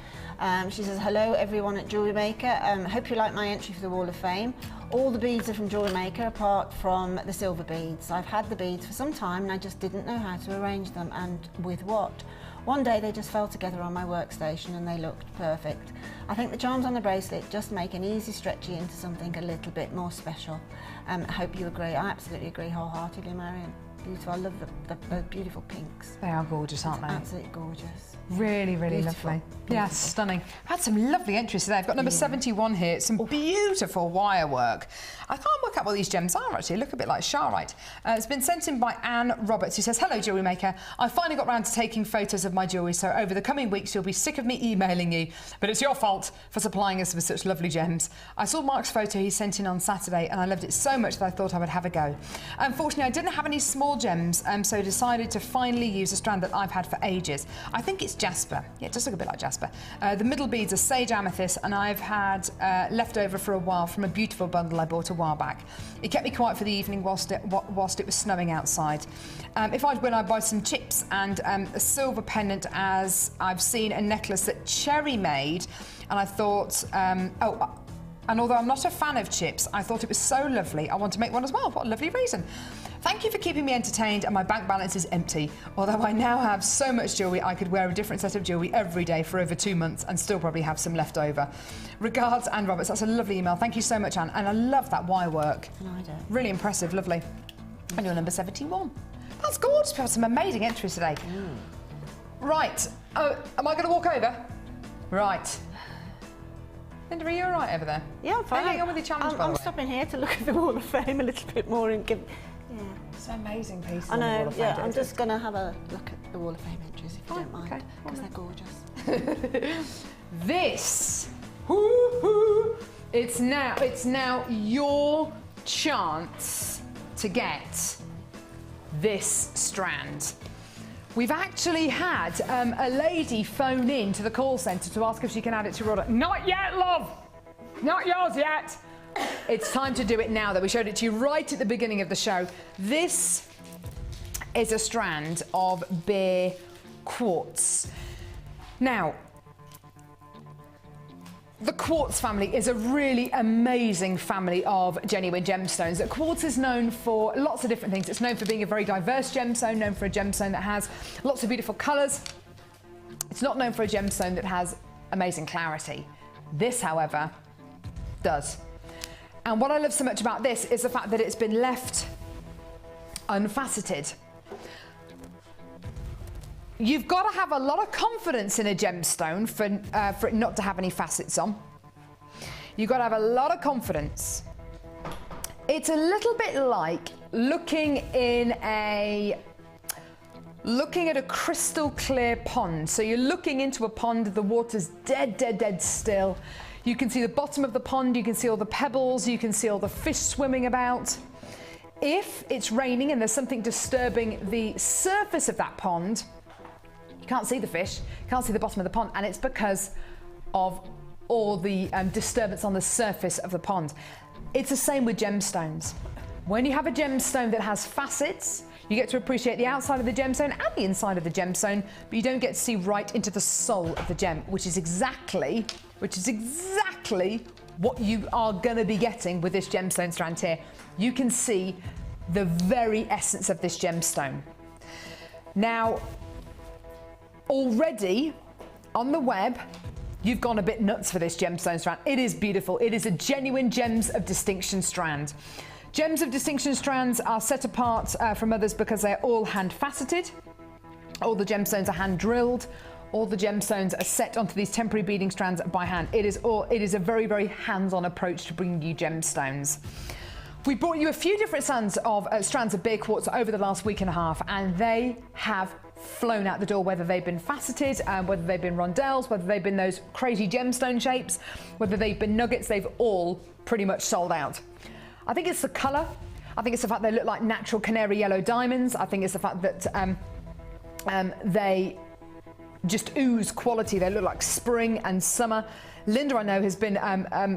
She says, hello everyone at Jewellery Maker. Hope you like my entry for the Wall of Fame. All the beads are from Jewellery Maker apart from the silver beads. I've had the beads for some time and I just didn't know how to arrange them and with what. One day they just fell together on my workstation and they looked perfect. I think the charms on the bracelet just make an easy stretchy into something a little bit more special. I hope you agree. I absolutely agree wholeheartedly, Marion. Beautiful. I love the beautiful pinks. They are gorgeous, aren't they? Absolutely gorgeous. Really, really Beautiful. lovely. Yeah, stunning. I've had some lovely entries today. I've got number 71 here. Some beautiful wire work. I can't work out what these gems are, actually. They look a bit like Charite. It's been sent in by Anne Roberts, who says, hello, Jewellery Maker. I finally got round to taking photos of my jewellery, so over the coming weeks you'll be sick of me emailing you. But it's your fault for supplying us with such lovely gems. I saw Mark's photo he sent in on Saturday, and I loved it so much that I thought I would have a go. Unfortunately, I didn't have any small gems, so decided to finally use a strand that I've had for ages. I think it's jasper. Yeah, it does look a bit like jasper. The middle beads are sage amethyst, and I've had left over for a while from a beautiful bundle I bought a while back. It kept me quiet for the evening whilst it was snowing outside. If I'd win, I'd buy some chips and a silver pendant, as I've seen a necklace that Cherry made, and I thought, and although I'm not a fan of chips, I thought it was so lovely, I want to make one as well. What a lovely reason. Thank you for keeping me entertained, and my bank balance is empty. Although I now have so much jewellery, I could wear a different set of jewellery every day for over 2 months and still probably have some left over. Regards, Anne Roberts. That's a lovely email. Thank you so much, Anne. And I love that wire work. I do. Really impressive, lovely. And you're number 71. That's gorgeous. We've had some amazing entries today. Right. Oh, am I going to walk over? Right. Linda, are you all right over there? Yeah, I'm fine. Hang on with your challenge, by the I'm way. stopping here to look at the Wall of Fame a little bit more and give... Yeah. It's an amazing piece. I know, yeah, I'm just going to have a look at the Wall of Fame entries, if you don't mind, okay. because they're gorgeous. This, it's now your chance to get this strand. We've actually had a lady phone in to the call centre to ask if she can add it to her order. Not yet, love. Not yours yet. It's time to do it now, though. We showed it to you right at the beginning of the show. This is a strand of bare quartz. Now, the quartz family is a really amazing family of genuine gemstones. Quartz is known for lots of different things. It's known for being a very diverse gemstone, known for a gemstone that has lots of beautiful colours. It's not known for a gemstone that has amazing clarity. This, however, does. And what I love so much about this is the fact that it's been left unfaceted. You've got to have a lot of confidence in a gemstone for it not to have any facets on. You've got to have a lot of confidence. It's a little bit like looking at a crystal clear pond. So you're looking into a pond, the water's dead still. You can see the bottom of the pond, you can see all the pebbles, you can see all the fish swimming about. If it's raining and there's something disturbing the surface of that pond, you can't see the fish, you can't see the bottom of the pond, and it's because of all the disturbance on the surface of the pond. It's the same with gemstones. When you have a gemstone that has facets, you get to appreciate the outside of the gemstone and the inside of the gemstone, but you don't get to see right into the soul of the gem, which is exactly what you are going to be getting with this gemstone strand here. You can see the very essence of this gemstone. Now, already on the web, you've gone a bit nuts for this gemstone strand. It is beautiful. It is a genuine Gems of Distinction strand. Gems of Distinction strands are set apart from others because they're all hand faceted. All the gemstones are hand drilled. All the gemstones are set onto these temporary beading strands by hand. It is a very, very hands-on approach to bringing you gemstones. We brought you a few different strands of bare quartz over the last week and a half, and they have flown out the door, whether they've been faceted, whether they've been rondelles, whether they've been those crazy gemstone shapes, whether they've been nuggets, they've all pretty much sold out. I think it's the colour. I think it's the fact they look like natural canary yellow diamonds. I think it's the fact that they just ooze quality. They look like spring and summer. Linda, I know, has been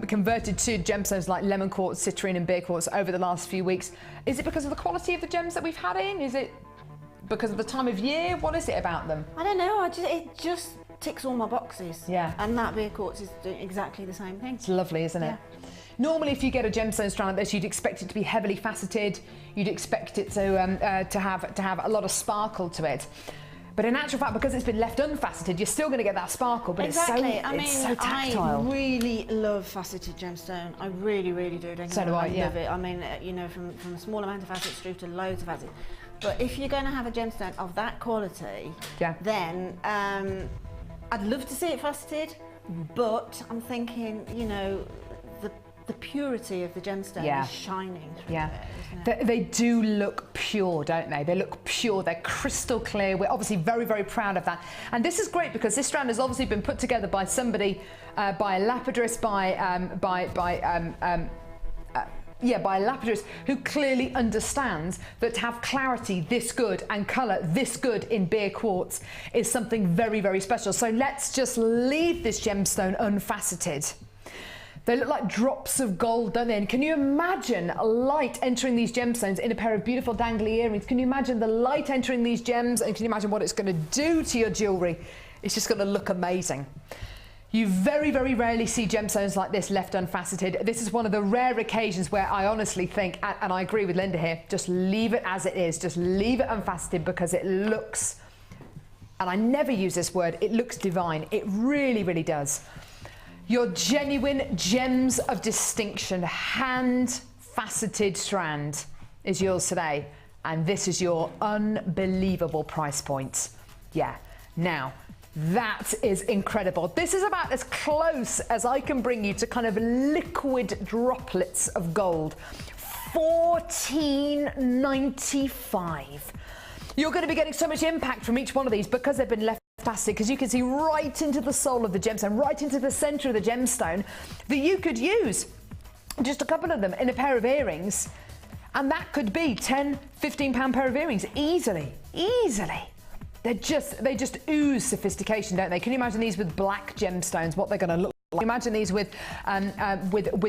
converted to gemstones like lemon quartz, citrine and bare quartz over the last few weeks. Is it because of the quality of the gems that we've had in? Is it because of the time of year? What is it about them? I don't know, it just ticks all my boxes. Yeah. And that bare quartz is doing exactly the same thing. It's lovely, isn't it? Yeah. Normally, if you get a gemstone strand like this, you'd expect it to be heavily faceted. You'd expect it to have a lot of sparkle to it. But in actual fact, because it's been left unfaceted, you're still going to get that sparkle, but exactly. it's so tactile. I really love faceted gemstone. I really, really do. So do I, yeah. love it. I mean, you know, from a small amount of facets through to loads of facets. But if you're going to have a gemstone of that quality, yeah, then I'd love to see it faceted, but I'm thinking, you know, the purity of the gemstone is shining through there, They do look pure, don't they? They look pure, they're crystal clear. We're obviously very, very proud of that. And this is great because this strand has obviously been put together by somebody, by a lapidress, by a lapidress who clearly understands that to have clarity this good and colour this good in bare quartz is something very, very special. So let's just leave this gemstone unfaceted. They look like drops of gold, don't they? And can you imagine light entering these gemstones in a pair of beautiful dangly earrings? Can you imagine the light entering these gems? And can you imagine what it's going to do to your jewellery? It's just going to look amazing. You very, very rarely see gemstones like this left unfaceted. This is one of the rare occasions where I honestly think, and I agree with Linda here, just leave it as it is. Just leave it unfaceted because it looks, and I never use this word, it looks divine. It really, really does. Your genuine Gems of Distinction hand-faceted strand is yours today, and this is your unbelievable price point. Yeah, now, that is incredible. This is about as close as I can bring you to kind of liquid droplets of gold. $14.95. You're going to be getting so much impact from each one of these because they've been left faceted, because you can see right into the soul of the gemstone, right into the centre of the gemstone, that you could use just a couple of them in a pair of earrings, and that could be £10–15 pair of earrings easily. They just ooze sophistication, don't they? Can you imagine these with black gemstones, what they're going to look Imagine these with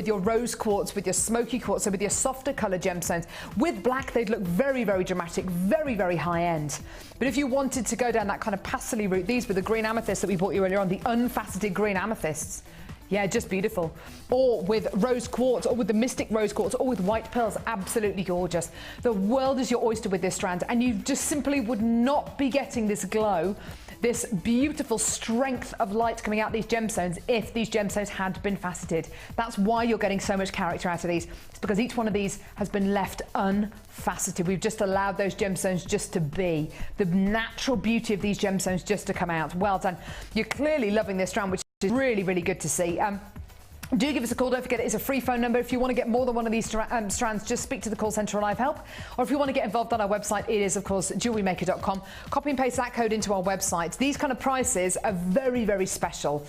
your rose quartz, with your smoky quartz, so with your softer colour gemstones. With black, they'd look very, very dramatic, very, very high end. But if you wanted to go down that kind of pastel route, these were the green amethysts that we bought you earlier on, the unfaceted green amethysts. Yeah, just beautiful. Or with rose quartz, or with the mystic rose quartz, or with white pearls, absolutely gorgeous. The world is your oyster with this strand, and you just simply would not be getting this glow, this beautiful strength of light coming out these gemstones if these gemstones had been faceted. That's why you're getting so much character out of these. It's because each one of these has been left unfaceted. We've just allowed those gemstones just to be. The natural beauty of these gemstones just to come out. Well done. You're clearly loving this strand, which is really, really good to see. Do give us a call. Don't forget, it is a free phone number. If you want to get more than one of these strands, just speak to the call centre or live help. Or if you want to get involved on our website, it is, of course, jewellerymaker.com. Copy and paste that code into our website. These kind of prices are very, very special,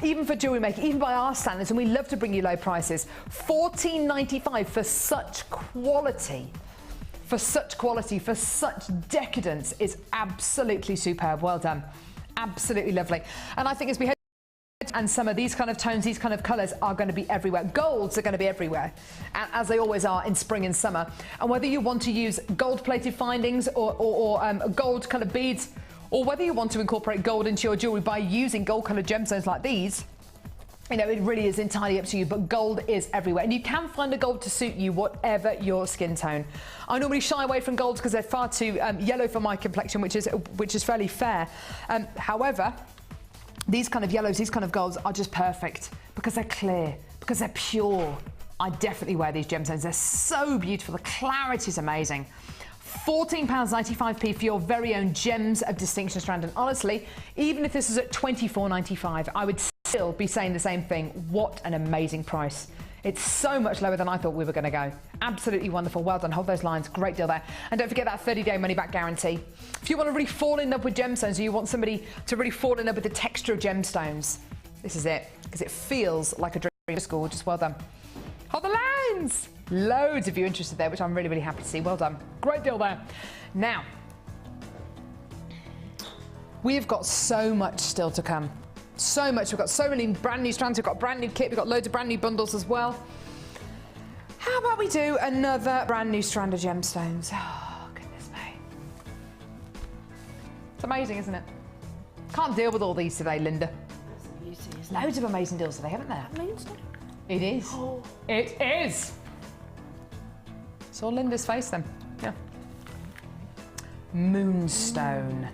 even for Jewellery Maker, even by our standards, and we love to bring you low prices. $14.95 for such quality. For such quality, for such decadence is absolutely superb. Well done. Absolutely lovely. And I think as we head and some of these kind of tones, these kind of colours are going to be everywhere. Golds are going to be everywhere, as they always are in spring and summer. And whether you want to use gold-plated findings or gold kind of beads, or whether you want to incorporate gold into your jewellery by using gold-coloured gemstones like these, you know, it really is entirely up to you, but gold is everywhere. And you can find a gold to suit you, whatever your skin tone. I normally shy away from golds because they're far too yellow for my complexion, which is fairly fair. However, these kind of yellows, these kind of golds are just perfect because they're clear, because they're pure. I definitely wear these gemstones. They're so beautiful. The clarity is amazing. £14.95p for your very own Gems of Distinction strand. And honestly, even if this is at £24.95, I would still be saying the same thing. What an amazing price. It's so much lower than I thought we were going to go. Absolutely wonderful. Well done. Hold those lines. Great deal there. And don't forget that 30-day money-back guarantee. If you want to really fall in love with gemstones, or you want somebody to really fall in love with the texture of gemstones, this is it, because it feels like a dream. Just gorgeous. Well done. Hold the lines. Loads of you interested there, which I'm really, really happy to see. Well done. Great deal there. Now, we have got so much still to come. So much. We've got so many brand new strands. We've got a brand new kit. We've got loads of brand new bundles as well. How about we do another brand new strand of gemstones? Oh, goodness me. It's amazing, isn't it? Can't deal with all these today, Linda. That's the beauty, isn't it? Loads of amazing deals today, haven't there? Moonstone. It is. Oh. It is. Saw Linda's face then. Yeah. Moonstone.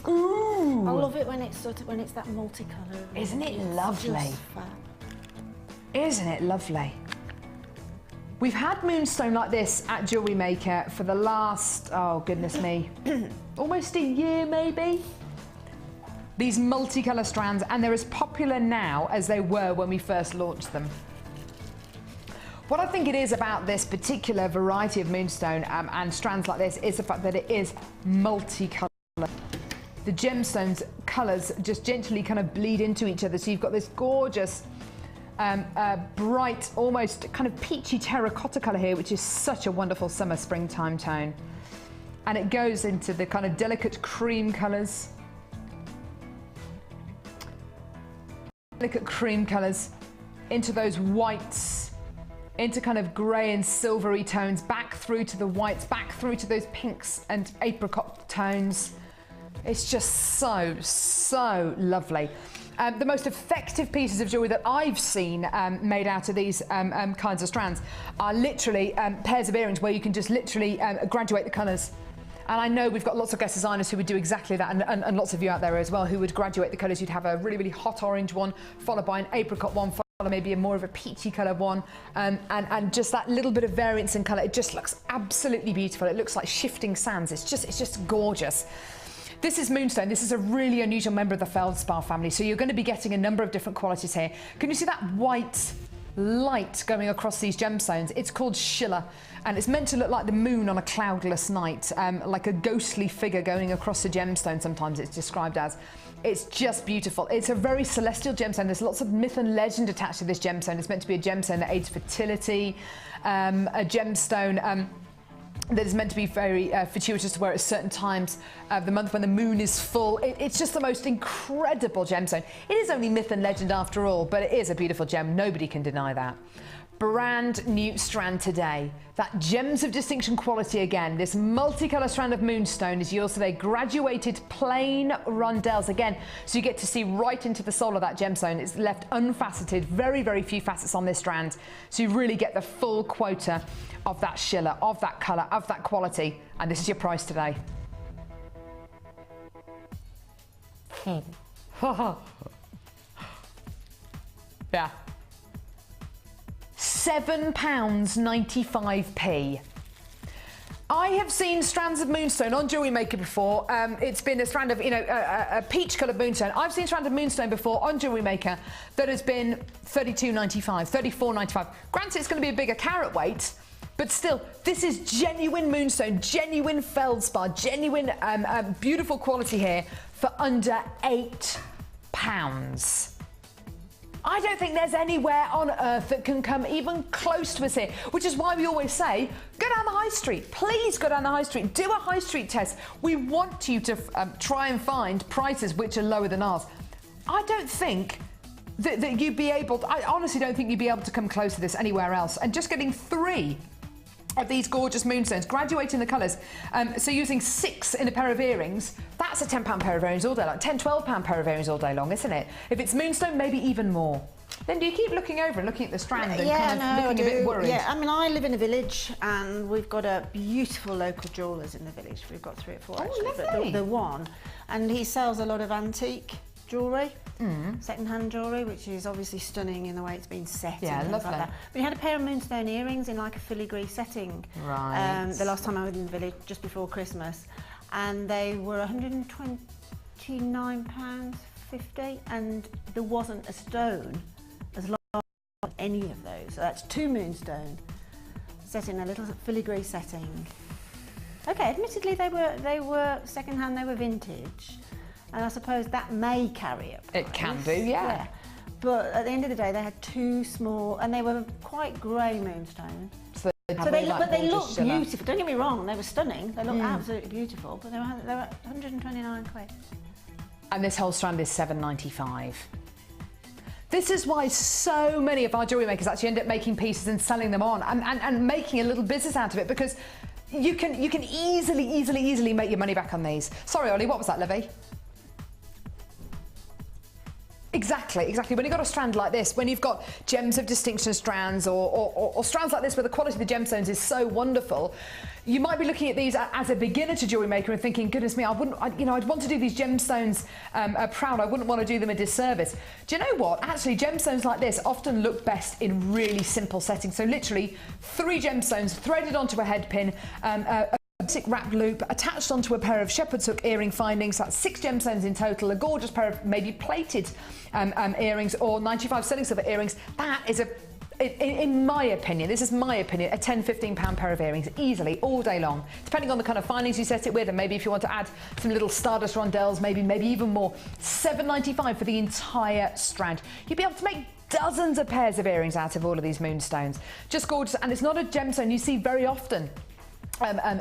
Ooh. I love it when it's that multicolour. Isn't it It's lovely? just fab. Isn't it lovely? We've had moonstone like this at Jewellery Maker for the last, oh goodness me, almost a year maybe. These multicolour strands, and they're as popular now as they were when we first launched them. What I think it is about this particular variety of moonstone and strands like this is the fact that it is multicolour. The gemstones colours just gently kind of bleed into each other, so you've got this gorgeous bright, almost kind of peachy terracotta colour here, which is such a wonderful summer springtime tone. And it goes into the kind of delicate cream colours. Delicate cream colours into those whites, into kind of grey and silvery tones, back through to the whites, back through to those pinks and apricot tones. It's just so, so lovely. The most effective pieces of jewellery that I've seen made out of these kinds of strands are literally pairs of earrings where you can just literally graduate the colours. And I know we've got lots of guest designers who would do exactly that, and lots of you out there as well who would graduate the colours. You'd have a really, really hot orange one, followed by an apricot one, followed maybe a more of a peachy colour one, and just that little bit of variance in colour. It just looks absolutely beautiful. It looks like shifting sands. It's just gorgeous. This is moonstone. This is a really unusual member of the feldspar family, so you're going to be getting a number of different qualities here. Can you see that white light going across these gemstones? It's called Schiller, and it's meant to look like the moon on a cloudless night, like a ghostly figure going across the gemstone. Sometimes it's described as. It's just beautiful. It's a very celestial gemstone. There's lots of myth and legend attached to this gemstone. It's meant to be a gemstone that aids fertility, a gemstone that is meant to be very fortuitous to wear at certain times of the month when the moon is full. It's just the most incredible gemstone. It is only myth and legend after all, but it is a beautiful gem. Nobody can deny that. Brand new strand today. That gems of distinction quality again. This multicolour strand of moonstone is yours today. Graduated plain rondelles again, so you get to see right into the soul of that gemstone. It's left unfaceted, very, very few facets on this strand, so you really get the full quota of that shiller, of that colour, of that quality. And this is your price today. Yeah. £7.95p. I have seen strands of moonstone on Jewellery Maker before. It's been a strand of, a peach coloured moonstone. I've seen strands of moonstone before on Jewellery Maker that has been £32.95, £34.95. Granted, it's going to be a bigger carat weight, but still, this is genuine moonstone, genuine feldspar, genuine beautiful quality here for under £8. I don't think there's anywhere on earth that can come even close to us here, which is why we always say, go down the high street. Please go down the high street. Do a high street test. We want you to try and find prices which are lower than ours. I don't think that you'd be able to, I honestly don't think you'd be able to come close to this anywhere else. And just getting 3 of these gorgeous moonstones, graduating the colours, so using 6 in a pair of earrings, that's a £10 pair of earrings all day long, £10, £12 pair of earrings all day long, isn't it? If it's moonstone, maybe even more. Then do you keep looking over and looking at the strand and kind of looking a bit worried? Yeah, I mean, I live in a village and we've got a beautiful local jewellers in the village. We've got 3 or 4 actually, lovely. but the one, and he sells a lot of antique jewellery, second-hand jewellery, which is obviously stunning in the way it's been set. Yeah, and lovely. like that. But he had a pair of moonstone earrings in like a filigree setting. Right. The last time I was in the village, just before Christmas, and they were £129.50, and there wasn't a stone as long as any of those. So that's 2 moonstone set in a little filigree setting. Okay, admittedly they were second-hand, they were vintage. And I suppose that may carry up. It can do, yeah. But at the end of the day, they had 2 small, and they were quite grey moonstone. So they looked beautiful. Don't get me wrong, they were stunning. They looked absolutely beautiful, but they were 129 quid. And this whole strand is £7.95. This is why so many of our jewellery makers actually end up making pieces and selling them on and making a little business out of it, because you can easily make your money back on these. Sorry, Ollie, what was that, Livy? Exactly. When you've got a strand like this, when you've got gems of distinction strands or strands like this where the quality of the gemstones is so wonderful, you might be looking at these as a beginner to Jewellery Maker and thinking, goodness me, I'd want to do these gemstones proud. I wouldn't want to do them a disservice. Do you know what? Actually, gemstones like this often look best in really simple settings. So literally 3 gemstones threaded onto a head pin, a basic wrapped loop attached onto a pair of shepherd's hook earring findings. That's 6 gemstones in total, a gorgeous pair of maybe plated earrings or 95 sterling silver earrings. That is in my opinion, this is my opinion, a £10, £15 pair of earrings easily all day long, depending on the kind of findings you set it with, and maybe if you want to add some little stardust rondelles, maybe even more. £7.95 for the entire strand. You'd be able to make dozens of pairs of earrings out of all of these moonstones. Just gorgeous, and it's not a gemstone you see very often.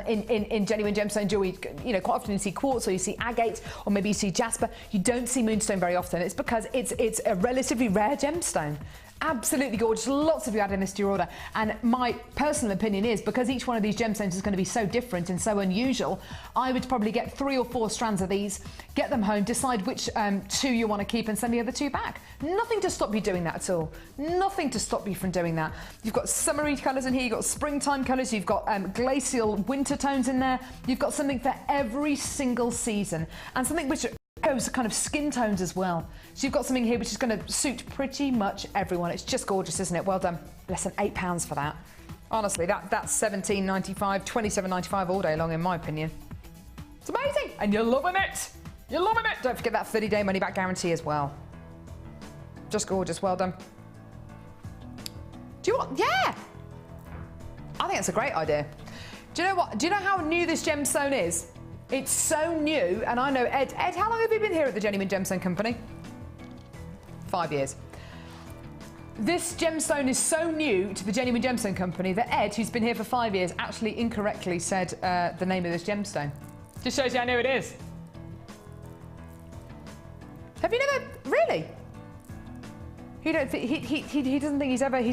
In genuine gemstone jewellery, quite often you see quartz or you see agate or maybe you see jasper. You don't see moonstone very often. It's because it's a relatively rare gemstone. Absolutely gorgeous. Lots of you adding this to your order. And my personal opinion is, because each one of these gemstones is going to be so different and so unusual, I would probably get 3 or 4 strands of these, get them home, decide which 2 you want to keep and send the other 2 back. Nothing to stop you doing that at all. Nothing to stop you from doing that. You've got summery colours in here, you've got springtime colours, you've got glacial winter tones in there. You've got something for every single season, and something which goes kind of skin tones as well. So you've got something here which is going to suit pretty much everyone. It's just gorgeous, isn't it? Well done. Less than £8 for that. Honestly, that's £17.95, £27.95 all day long, in my opinion. It's amazing, and you're loving it. You're loving it. Don't forget that 30-day money-back guarantee as well. Just gorgeous. Well done. Do you want? Yeah. I think that's a great idea. Do you know what? Do you know how new this gemstone is? It's so new, and I know Ed. Ed, how long have you been here at the Genuine Gemstone Company? 5 years. This gemstone is so new to the Genuine Gemstone Company that Ed, who's been here for 5 years, actually incorrectly said the name of this gemstone. Just shows you how new it is. Have you never really? He doesn't think he's ever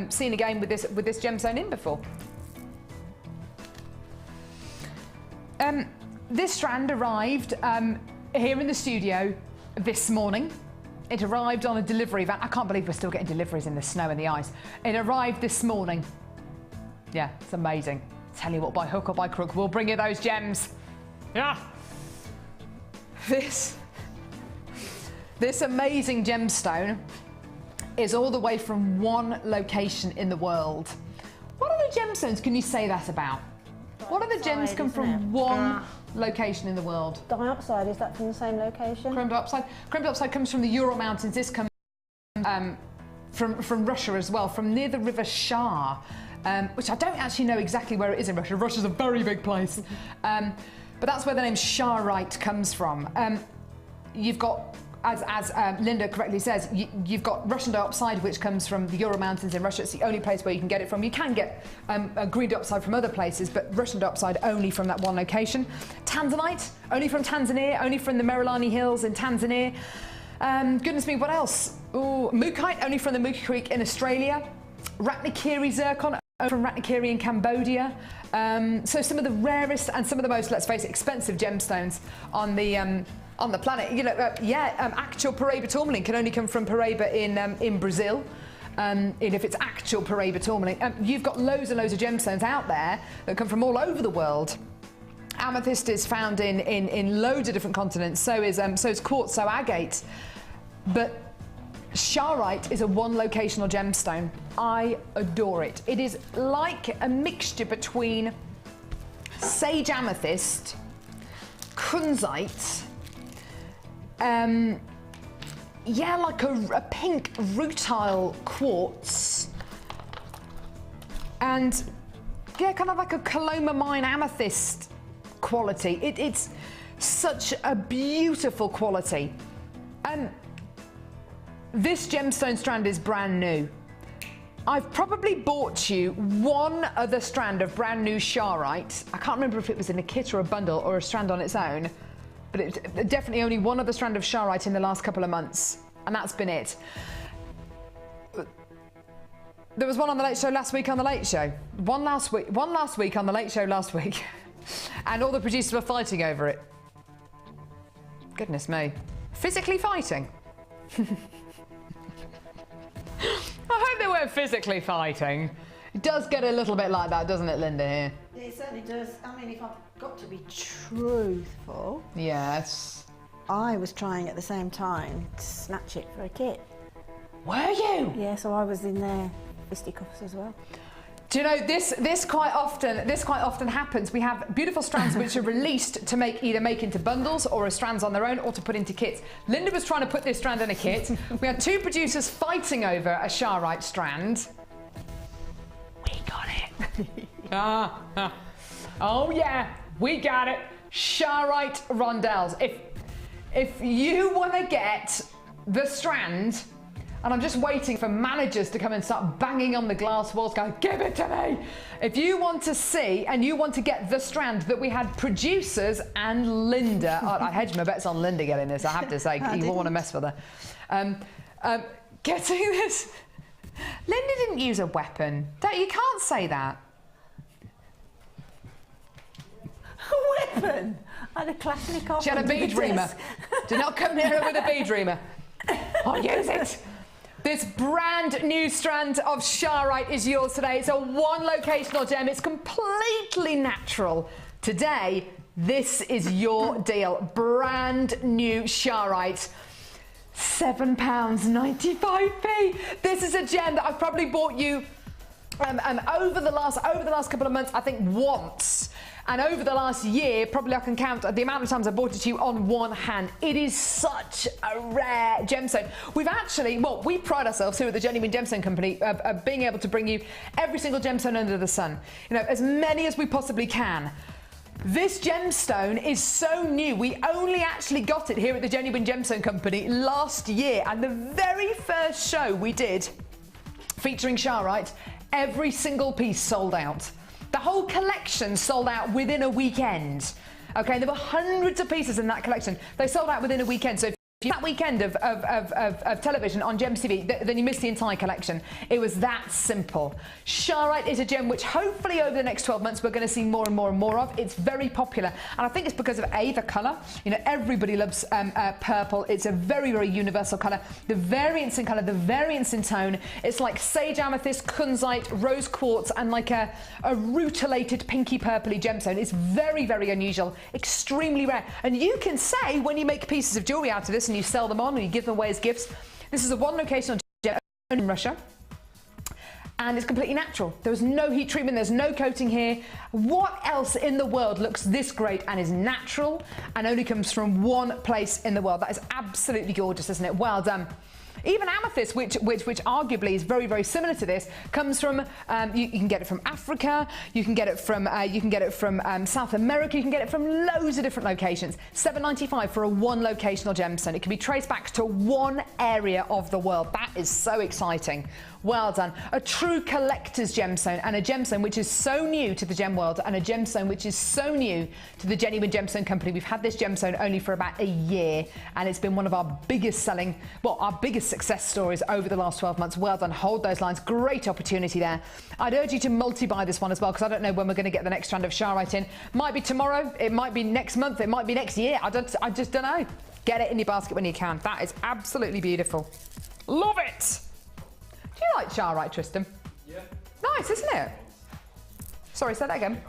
seen a game with this gemstone in before. This strand arrived here in the studio this morning. It arrived on a delivery van. I can't believe we're still getting deliveries in the snow and the ice. It arrived this morning. Yeah, it's amazing. Tell you what, by hook or by crook, we'll bring you those gems. Yeah. This amazing gemstone is all the way from one location in the world. What other gemstones can you say that about? What other gems come from one location in the world? Dioxide, is that from the same location? Chrome dioxide? Chrome dioxide comes from the Ural Mountains. This comes from Russia as well, from near the River Shar, which I don't actually know exactly where it is in Russia. Russia's a very big place. But that's where the name Sharite comes from. You've got, as Linda correctly says, you've got Russian diopside, which comes from the Ural Mountains in Russia. It's the only place where you can get it from. You can get green diopside from other places, but Russian diopside only from that one location. Tanzanite, only from Tanzania, only from the Merulani Hills in Tanzania. Goodness me, what else? Ooh, Mukite, only from the Muki Creek in Australia. Ratnakiri zircon, only from Ratnakiri in Cambodia. So some of the rarest and some of the most, let's face it, expensive gemstones on the planet. You know, actual Paraíba tourmaline can only come from Paraíba in Brazil. And if it's actual Paraíba tourmaline, you've got loads and loads of gemstones out there that come from all over the world. Amethyst is found in loads of different continents. So is quartz, so agate. But Sharite is a one locational gemstone. I adore it. It is like a mixture between sage amethyst, kunzite, like a pink rutile quartz, and kind of like a Coloma mine amethyst quality. It's such a beautiful quality. This gemstone strand is brand new. I've probably bought you one other strand of brand new Sharite. I can't remember if it was in a kit or a bundle or a strand on its own, but it's definitely only one other strand of Sharite in the last couple of months, and that's been it. There was one on the Late Show last week on the Late Show. One last week on the Late Show last week, and all the producers were fighting over it. Goodness me. Physically fighting. I hope they weren't physically fighting. It does get a little bit like that, doesn't it, Linda, here? Yeah, it certainly does. I mean, if I've got to be truthful... Yes. I was trying at the same time to snatch it for a kit. Were you? Yeah, so I was in there fisticuffs as well. Do you know, this quite often happens. We have beautiful strands which are released to either make into bundles or as strands on their own or to put into kits. Linda was trying to put this strand in a kit. We had two producers fighting over a Sharite strand. We got it. Oh yeah, we got it. Sharite rondelles. If you want to get the strand, and I'm just waiting for managers to come and start banging on the glass walls going, give it to me. If you want to see and you want to get the strand that we had producers and Linda, I hedged my bets on Linda getting this, I have to say, you won't want to mess with her. Getting this, Linda didn't use a weapon. You can't say that. A weapon? I had a Kalashnikov. She had a bead reamer. Do not come near her with a bead reamer. I'll use it. This brand new strand of Sharite is yours today. It's a one locational gem. It's completely natural. Today, this is your deal. Brand new Sharite. £7.95p. This is a gem that I've probably bought you over the last couple of months, I think once. And over the last year, probably I can count the amount of times I bought it to you on one hand. It is such a rare gemstone. We pride ourselves here at the Genuine Gemstone Company of being able to bring you every single gemstone under the sun. You know, as many as we possibly can. This gemstone is so new. We only actually got it here at the Genuine Gemstone Company last year, and the very first show we did featuring Charoite, every single piece sold out. The whole collection sold out within a weekend. Okay, there were hundreds of pieces in that collection. They sold out within a weekend. So if that weekend of television on Gems TV, then you missed the entire collection. It was that simple. Charoite is a gem which hopefully over the next 12 months we're going to see more and more and more of. It's very popular, and I think it's because of the colour. You know, everybody loves purple. It's a very, very universal colour. The variance in colour, the variance in tone. It's like sage amethyst, kunzite, rose quartz, and like a rutilated pinky purpley gemstone. It's very, very unusual, extremely rare. And you can say when you make pieces of jewellery out of this and you sell them on and you give them away as gifts, this is a one location in Russia, and it's completely natural. There's no heat treatment, there's no coating here. What else in the world looks this great and is natural and only comes from one place in the world? That is absolutely gorgeous, isn't it? Well done. Even amethyst, which arguably is very, very similar to this, comes from you can get it from Africa, you can get it from South America, you can get it from loads of different locations. $7.95 for a one locational gemstone. It can be traced back to one area of the world. That is so exciting. Well done. A true collector's gemstone, and a gemstone which is so new to the gem world, and a gemstone which is so new to the Genuine Gemstone Company. We've had this gemstone only for about a year, and it's been one of our biggest selling, well, our biggest success stories over the last 12 months. Well done. Hold those lines. Great opportunity there. I'd urge you to multi-buy this one as well, because I don't know when we're going to get the next strand of Charoite in. Might be tomorrow, it might be next month, it might be next year. I just don't know. Get it in your basket when you can. That is absolutely beautiful. Love it. Do you like Charoite, Tristan? Yeah. Nice, isn't it? Sorry, say that again.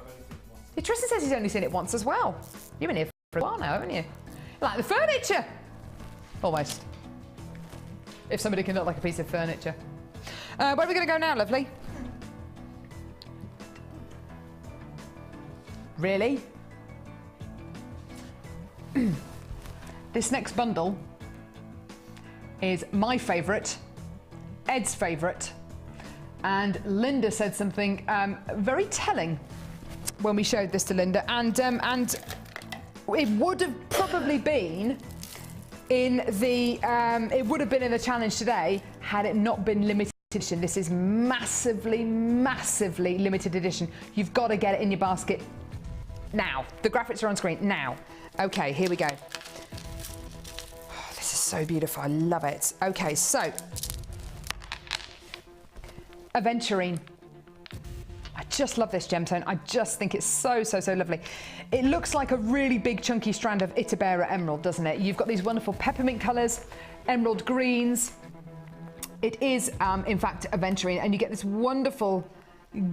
Yeah, Tristan says he's only seen it once as well. You've been here for a while now, haven't you? You like the furniture? Almost. If somebody can look like a piece of furniture. Where are we going to go now, lovely? Really? This next bundle is my favourite, Ed's favourite, and Linda said something very telling when we showed this to Linda, and it would have probably been in the challenge today had it not been limited edition. This is massively, massively limited edition. You've got to get it in your basket now. The graphics are on screen now. Okay, here we go. Oh, this is so beautiful. I love it. Okay, so aventurine. I just love this gemstone. I just think it's so, so, so lovely. It looks like a really big chunky strand of Itabera emerald, doesn't it? You've got these wonderful peppermint colours, emerald greens. It is, in fact, aventurine, and you get this wonderful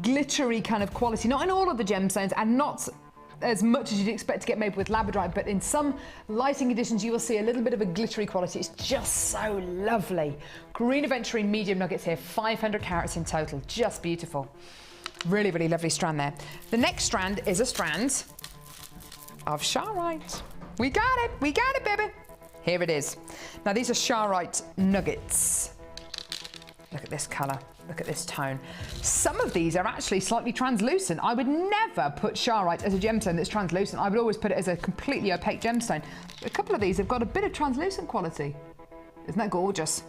glittery kind of quality, not in all of the gemstones and not as much as you'd expect to get made with labradorite, but in some lighting editions you will see a little bit of a glittery quality. It's just so lovely. Green aventurine medium nuggets here, 500 carats in total, just beautiful. Really, really lovely strand there. The next strand is a strand of Charoite. We got it, baby. Here it is. Now these are Charoite nuggets. Look at this colour, look at this tone. Some of these are actually slightly translucent. I would never put Charoite as a gemstone that's translucent. I would always put it as a completely opaque gemstone. A couple of these have got a bit of translucent quality. Isn't that gorgeous?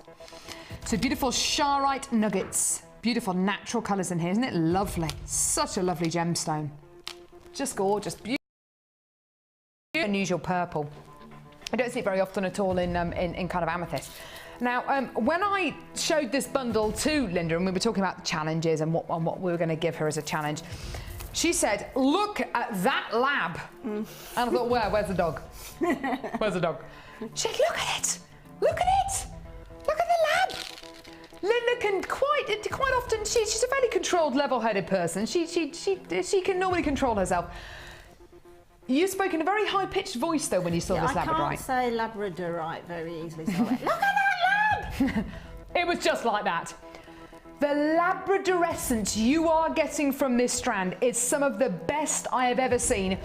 So beautiful Charoite nuggets. Beautiful natural colours in here, isn't it lovely? Such a lovely gemstone. Just gorgeous. Beautiful. Unusual purple. I don't see it very often at all in kind of amethyst. Now, when I showed this bundle to Linda and we were talking about challenges and what we were going to give her as a challenge, she said, look at that lab. And I thought, where's the dog? Where's the dog? She said, look at it. Look at it. Look at the lab. Linda can quite often, she's a fairly controlled, level-headed person. She can normally control herself. You spoke in a very high-pitched voice, though, when you saw this labradorite. I can't say labradorite very easily, so I went, look at that lab! It was just like that. The labradorescence you are getting from this strand is some of the best I have ever seen.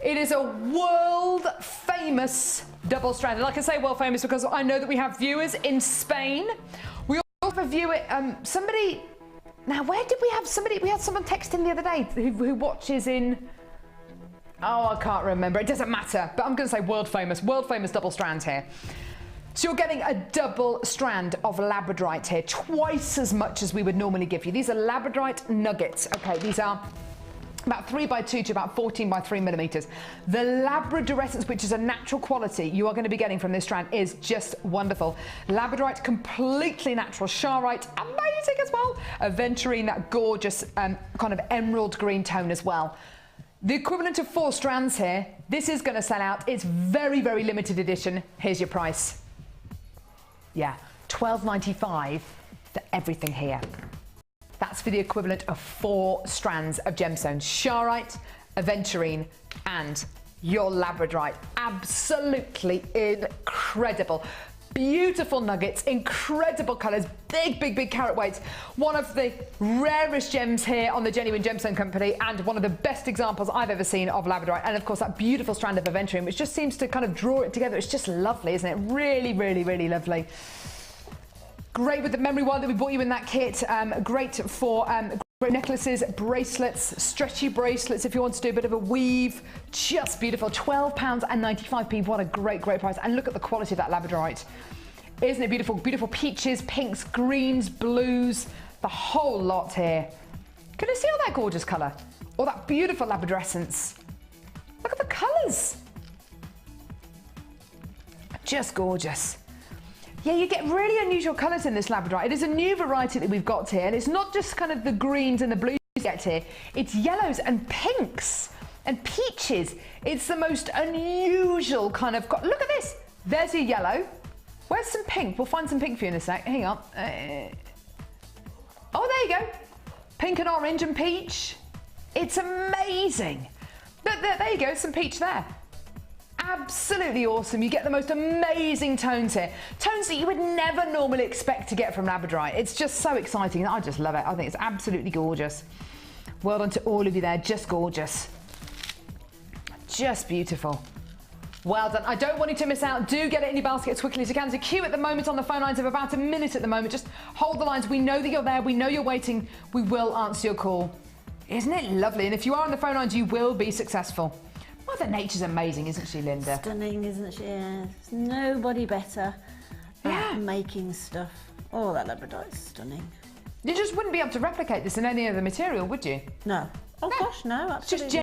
It is a world-famous double-stranded. Like I say world-famous because I know that we have viewers in Spain. We also have a viewer, somebody... Now, where did we have somebody... We had someone text in the other day who watches in... Oh, I can't remember. It doesn't matter, but I'm going to say world famous double strand here. So you're getting a double strand of labradorite here, twice as much as we would normally give you. These are labradorite nuggets. Okay, these are about 3 by 2 to about 14 by 3 millimeters. The labradorescence, which is a natural quality you are going to be getting from this strand, is just wonderful. Labradorite, completely natural. Charoite, amazing as well. Aventurine, that gorgeous kind of emerald green tone as well. The equivalent of 4 strands here. This is going to sell out. It's very, very limited edition. Here's your price. Yeah, $12.95 for everything here. That's for the equivalent of 4 strands of gemstones. Charoite, aventurine, and your labradorite. Absolutely incredible. Beautiful nuggets, incredible colours, big, big, big carat weights. One of the rarest gems here on the Genuine Gemstone Company, and one of the best examples I've ever seen of labradorite. And of course, that beautiful strand of aventurine, which just seems to kind of draw it together. It's just lovely, isn't it? Really, really, really lovely. Great with the memory wire that we bought you in that kit. Great for necklaces, bracelets, stretchy bracelets if you want to do a bit of a weave. Just beautiful. £12.95. What a great, great price. And look at the quality of that labradorite. Isn't it beautiful? Beautiful peaches, pinks, greens, blues, the whole lot here. Can you see all that gorgeous colour? All that beautiful labradorescence. Look at the colours. Just gorgeous. Yeah, you get really unusual colours in this labradorite. It is a new variety that we've got here, and it's not just kind of the greens and the blues you get here. It's yellows and pinks and peaches. It's the most unusual kind of... Look at this. There's your yellow. Where's some pink? We'll find some pink for you in a sec. Hang on. Oh, there you go. Pink and orange and peach. It's amazing. There you go, some peach there. Absolutely awesome. You get the most amazing tones here. Tones that you would never normally expect to get from labradorite. It's just so exciting. I just love it. I think it's absolutely gorgeous. Well done to all of you there. Just gorgeous. Just beautiful. Well done. I don't want you to miss out. Do get it in your basket as quickly as you can. There's a queue at the moment on the phone lines of about a minute at the moment. Just hold the lines. We know that you're there. We know you're waiting. We will answer your call. Isn't it lovely? And if you are on the phone lines, you will be successful. Mother Nature's amazing, isn't she, Linda? Stunning, isn't she? Yeah. There's nobody better at making stuff. Oh, that labradorite's stunning. You just wouldn't be able to replicate this in any other material, would you? No. Oh, gosh, no, absolutely.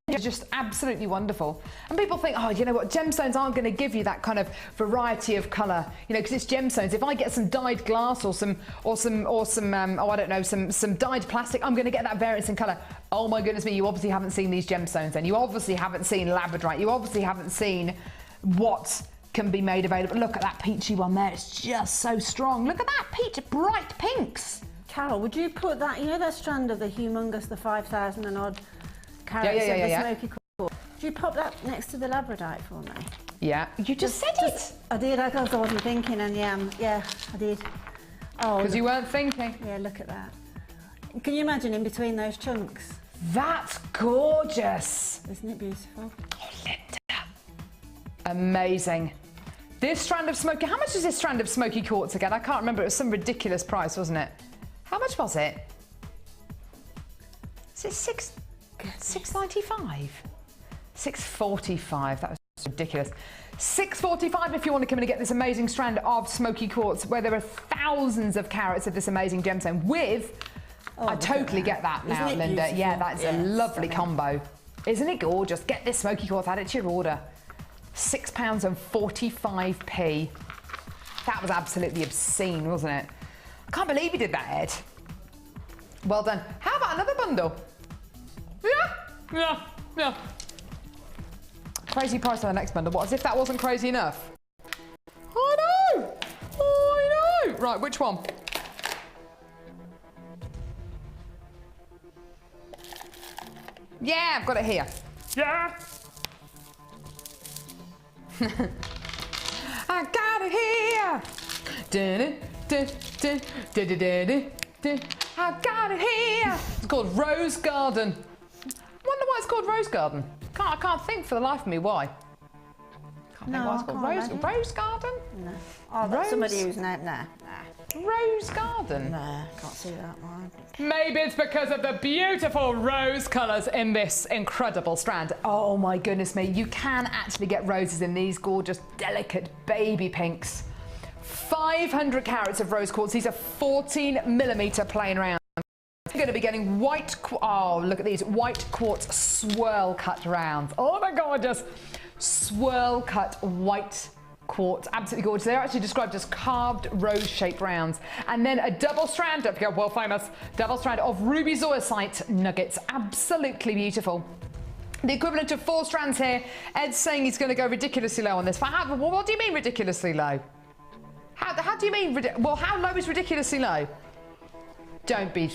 It's just absolutely wonderful. And people think, oh, you know what, gemstones aren't going to give you that kind of variety of colour, you know, because it's gemstones. If I get some dyed glass or some oh, I don't know, some dyed plastic, I'm going to get that variance in colour. Oh my goodness me, you obviously haven't seen these gemstones then. You obviously haven't seen labradorite. You obviously haven't seen what can be made available. Look at that peachy one there. It's just so strong. Look at that peach, bright pinks. Carol, would you put that, you know that strand of the humongous, the 5,000 and odd carats of the smoky quartz? Would you pop that next to the labradorite for me? Yeah, you just said it. I did, I wasn't thinking, and yeah, I did. Oh, because you weren't thinking. Yeah, look at that. Can you imagine in between those chunks? That's gorgeous. Isn't it beautiful? Oh, Linda. Amazing. This strand of smoky, how much is this strand of smoky quartz again? I can't remember, it was some ridiculous price, wasn't it? How much was it? Is it $6.95? $6.45, that was ridiculous. $6.45 if you want to come in and get this amazing strand of smoky quartz where there are thousands of carats of this amazing gemstone with, I totally get that now, Linda. Beautiful? Yeah, that's a lovely combo. Isn't it gorgeous? Get this smoky quartz, add it to your order. £6.45. That was absolutely obscene, wasn't it? I can't believe you did that, Ed. Well done. How about another bundle? Yeah. Crazy price on the next bundle. What, as if that wasn't crazy enough? I know. Right, which one? Yeah, I've got it here. Yeah. I got it here. I got it here. It's called Rose Garden. I wonder why it's called Rose Garden. I can't think for the life of me why. think what it's called. Rose Garden? No. Oh, that's somebody who's nah. Rose Garden? Nah, can't see that one. Maybe it's because of the beautiful rose colours in this incredible strand. Oh my goodness me, you can actually get roses in these gorgeous, delicate baby pinks. 500 carats of rose quartz. These are 14mm plain rounds. You're going to be getting white, oh look at these, white quartz swirl cut rounds. Oh my gorgeous, swirl cut white quartz, absolutely gorgeous. They're actually described as carved rose-shaped rounds. And then a double strand of your world famous double strand of ruby zoisite nuggets, absolutely beautiful. The equivalent of 4 strands here. Ed's saying he's going to go ridiculously low on this. What do you mean ridiculously low? How do you mean, well, how low is ridiculously low? Don't be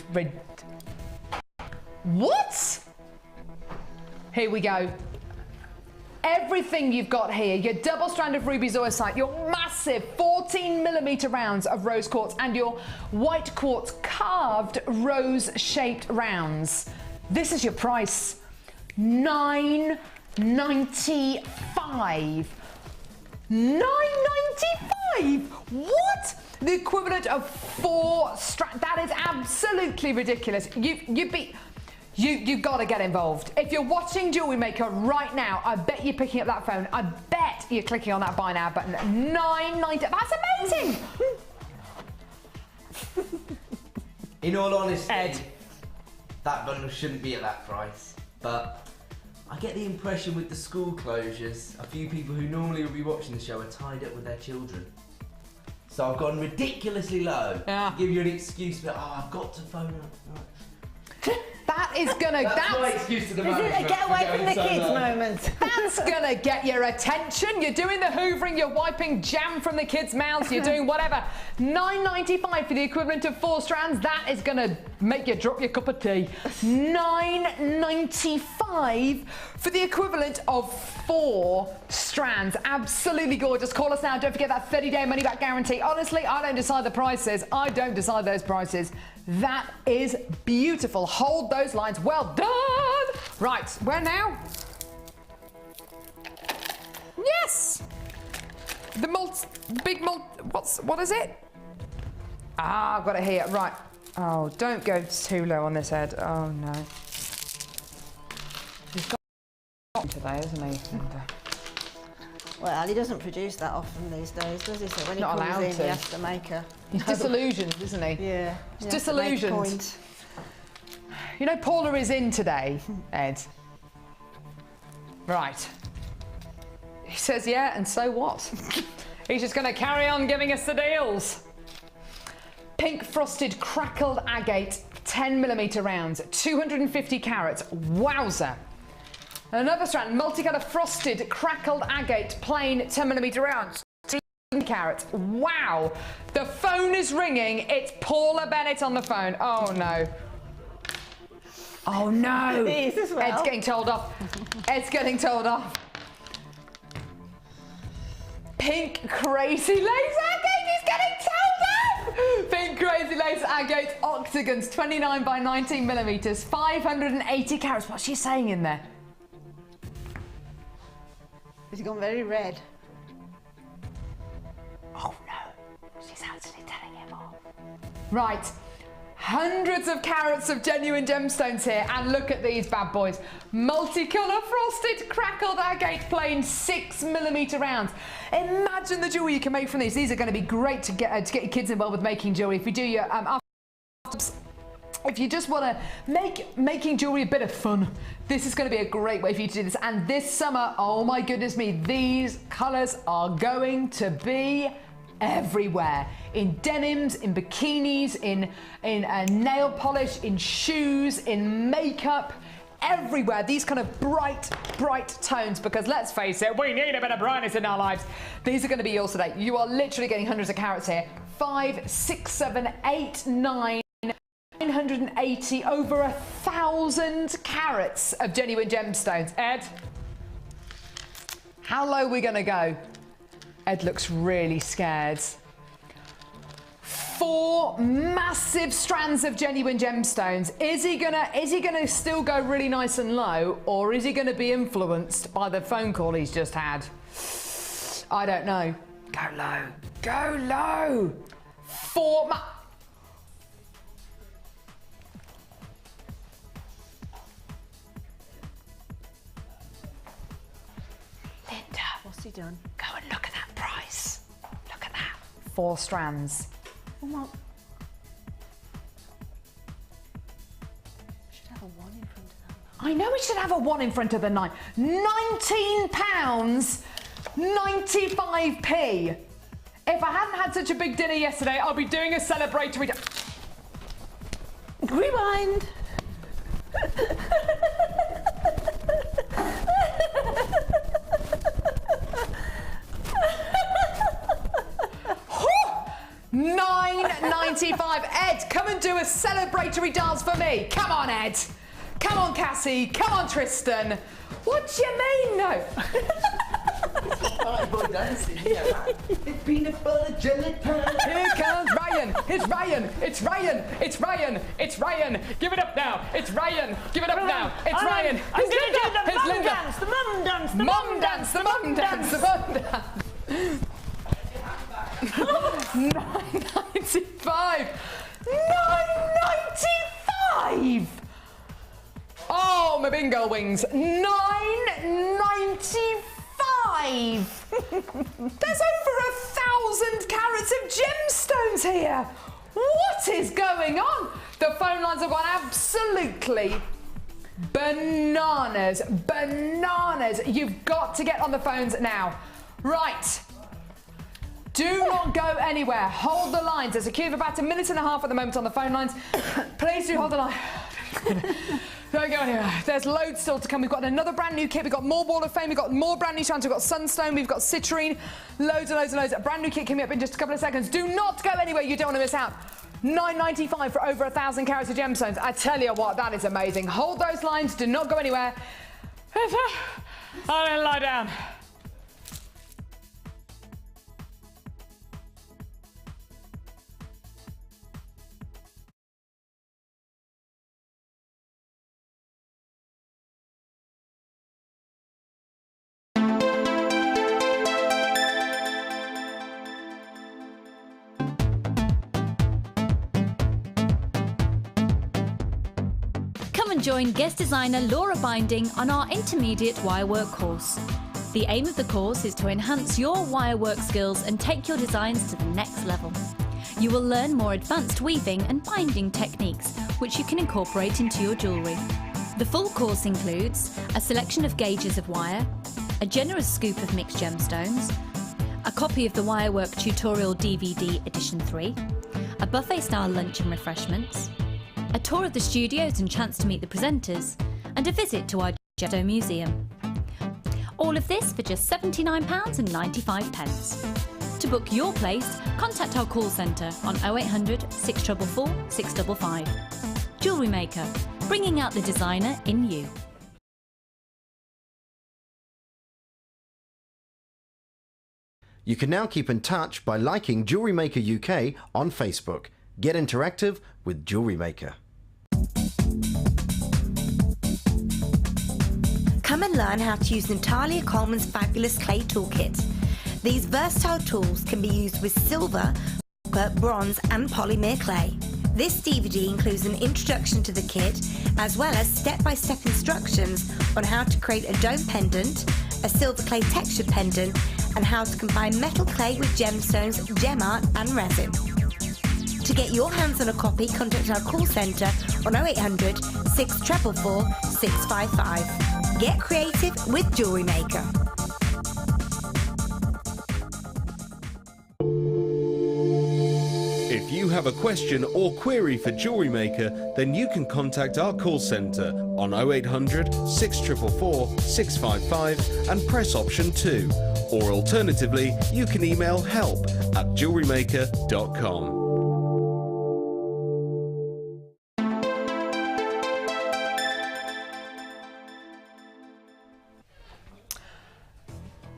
what? Here we go. Everything you've got here, your double strand of ruby zoisite, your massive 14mm rounds of rose quartz, and your white quartz carved rose-shaped rounds. This is your price. $9.95. $9.95. What? The equivalent of 4 strands. That is absolutely ridiculous. You've got to get involved. If you're watching Jewellery Maker right now, I bet you're picking up that phone. I bet you're clicking on that buy now button. $9.90. That's amazing. In all honesty, Ed, that bundle shouldn't be at that price, but I get the impression with the school closures, a few people who normally would be watching the show are tied up with their children. So I've gone ridiculously low. Yeah. To give you an excuse, but I've got to phone up. that is gonna. That's my excuse to the Is it a get away from the kids moment? That's gonna get your attention. You're doing the hoovering, you're wiping jam from the kids' mouths, you're doing whatever. $9.95 for the equivalent of 4 strands. That is gonna make you drop your cup of tea. $9.95 for the equivalent of 4 strands. Absolutely gorgeous. Call us now. Don't forget that 30-day money-back guarantee. Honestly, I don't decide the prices. I don't decide those prices. That is beautiful. Hold those lines. Well done. Right, where now? Yes. The what is it? Ah, I've got it here. Right. Oh, don't go too low on this, Ed. Oh no. He's got today, isn't he? Well, he doesn't produce that often these days, does he? So when he Not comes allowed in, to. he has to make her. He's disillusioned, isn't he? Yeah. He's disillusioned. You know, Paula is in today, Ed. Right. He says, yeah, and so what? He's just going to carry on giving us the deals. Pink frosted crackled agate 10mm rounds, 250 carats. Wowza. Another strand, multicolour frosted crackled agate plain 10mm rounds, 10 carats. Wow. The phone is ringing. It's Paula Bennett on the phone. Oh no. Oh no. These as well. Ed's getting told off. Ed's getting told off. Pink crazy lace agate is getting told off. Pink crazy lace agate octagons, 29 by 19mm, 580 carats. What's she saying in there? He's gone very red. Oh no, she's actually telling him off. Right, hundreds of carats of genuine gemstones here, and look at these bad boys. Multicolour frosted crackled agate plain 6mm rounds. Imagine the jewelry you can make from these. These are going to be great to get your kids involved with making jewelry. If you do your if you just want to make making jewelry a bit of fun, this is going to be a great way for you to do this. And this summer, oh my goodness me, these colours are going to be everywhere. In denims, in bikinis, in nail polish, in shoes, in makeup, everywhere. These kind of bright tones, because let's face it, we need a bit of brightness in our lives. These are going to be yours today. You are literally getting hundreds of carats here. 5, 6, 7, 8, 9, 980, over 1,000 carats of genuine gemstones. Ed, how low are we going to go? Ed looks really scared. 4 massive strands of genuine gemstones. Is he gonna still go really nice and low, or is he gonna be influenced by the phone call he's just had? I don't know. Go low. Go low. Linda, What's he done? go and look at that price. Look at that. 4 strands. Oh, well, should have a 1 in front of that. I know we should have a 1 in front of the 9. £19, 95p. If I hadn't had such a big dinner yesterday, I'll be doing a celebratory. Rewind. £9.95. Ed, come and do a celebratory dance for me. Come on, Ed. Come on, Cassie. Come on, Tristan. What do you mean, no? Boy dancing, yeah. It's peanut butter jelly time. Here comes Ryan. It's Ryan. It's Ryan. It's Ryan. It's Ryan. Give it up now. It's Ryan. Give it up now. It's Ryan. I'm It's going to Linda. do the It's mum Linda. dance, the mum dance, the Mum dance. The mum dance. The mum dance. £9.95. £9.95. Oh, my bingo wings. £9.95. There's over 1,000 carats of gemstones here. What is going on? The phone lines have gone absolutely bananas. Bananas. You've got to get on the phones now. Right. Do not go anywhere. Hold the lines. There's a queue of about 1.5 minutes at the moment on the phone lines. Please do hold the line. Don't go anywhere. There's loads still to come. We've got another brand new kit. We've got more Wall of Fame. We've got more brand new strands. We've got Sunstone. We've got Citrine. Loads and loads and loads. A brand new kit coming up in just a couple of seconds. Do not go anywhere. You don't want to miss out. £9.95 for over 1,000 carats of gemstones. I tell you what, that is amazing. Hold those lines. Do not go anywhere. I'm going to lie down. Come and join guest designer Laura Binding on our intermediate wirework course. The aim of the course is to enhance your wirework skills and take your designs to the next level. You will learn more advanced weaving and binding techniques, which you can incorporate into your jewellery. The full course includes a selection of gauges of wire, a generous scoop of mixed gemstones, a copy of the Wirework Tutorial DVD Edition 3, a buffet-style lunch and refreshments, a tour of the studios and chance to meet the presenters, and a visit to our Gemstone Museum. All of this for just £79.95. To book your place, contact our call centre on 0800 644 655. Jewellery Maker, bringing out the designer in you. You can now keep in touch by liking Jewellery Maker UK on Facebook. Get interactive with Jewellery Maker. Come and learn how to use Natalia Coleman's fabulous clay toolkit. These versatile tools can be used with silver, bronze and polymer clay. This DVD includes an introduction to the kit as well as step-by-step instructions on how to create a dome pendant, a silver clay textured pendant and how to combine metal clay with gemstones, gem art and resin. To get your hands on a copy, contact our call centre on 0800 644 655. Get creative with Jewellery Maker. If you have a question or query for Jewellery Maker, then you can contact our call centre on 0800 644 655 and press option 2. Or alternatively, you can email help@jewellerymaker.com.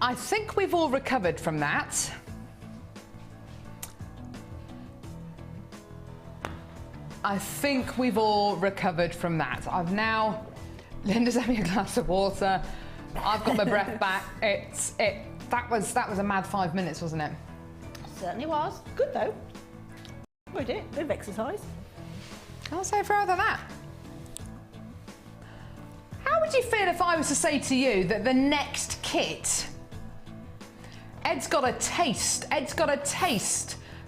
I think we've all recovered from that. I've now, Linda's having a glass of water. I've got my breath back. That was a mad 5 minutes, wasn't it? Certainly was. Good though. We did it. Bit of exercise. Can't say further than that. How would you feel if I was to say to you that the next kit, Ed's got a taste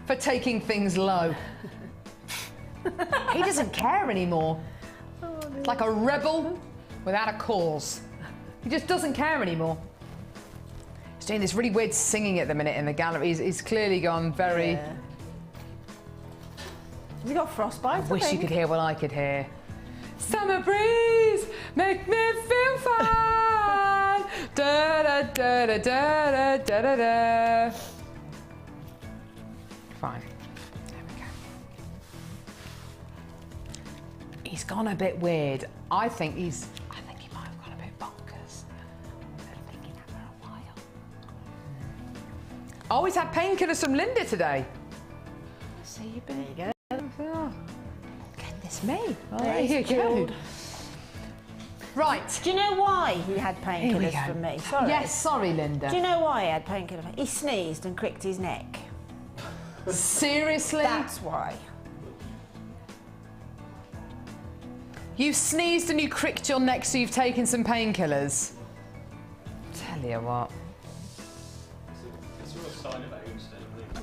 for taking things low. He doesn't care anymore. It's like a rebel without a cause. He just doesn't care anymore. He's doing this really weird singing at the minute in the gallery. He's clearly gone very... Yeah. Has he got frostbite? I wish you could hear what I could hear. Summer breeze, make me feel fine. Da da da da da da da da. Fine. There we go. He's gone a bit weird. I think he might have gone a bit bonkers. I've been thinking that for a while. Oh, he's had painkillers from Linda today. So you've been. There you go. Oh, goodness me. Oh, there you go. Right. Do you know why he had painkillers from me? Sorry. Yes, sorry, Linda. Do you know why he had painkillers? He sneezed and cricked his neck. Seriously? That's why. You sneezed and you cricked your neck, so you've taken some painkillers. Tell you what. It's sort of a sign of age,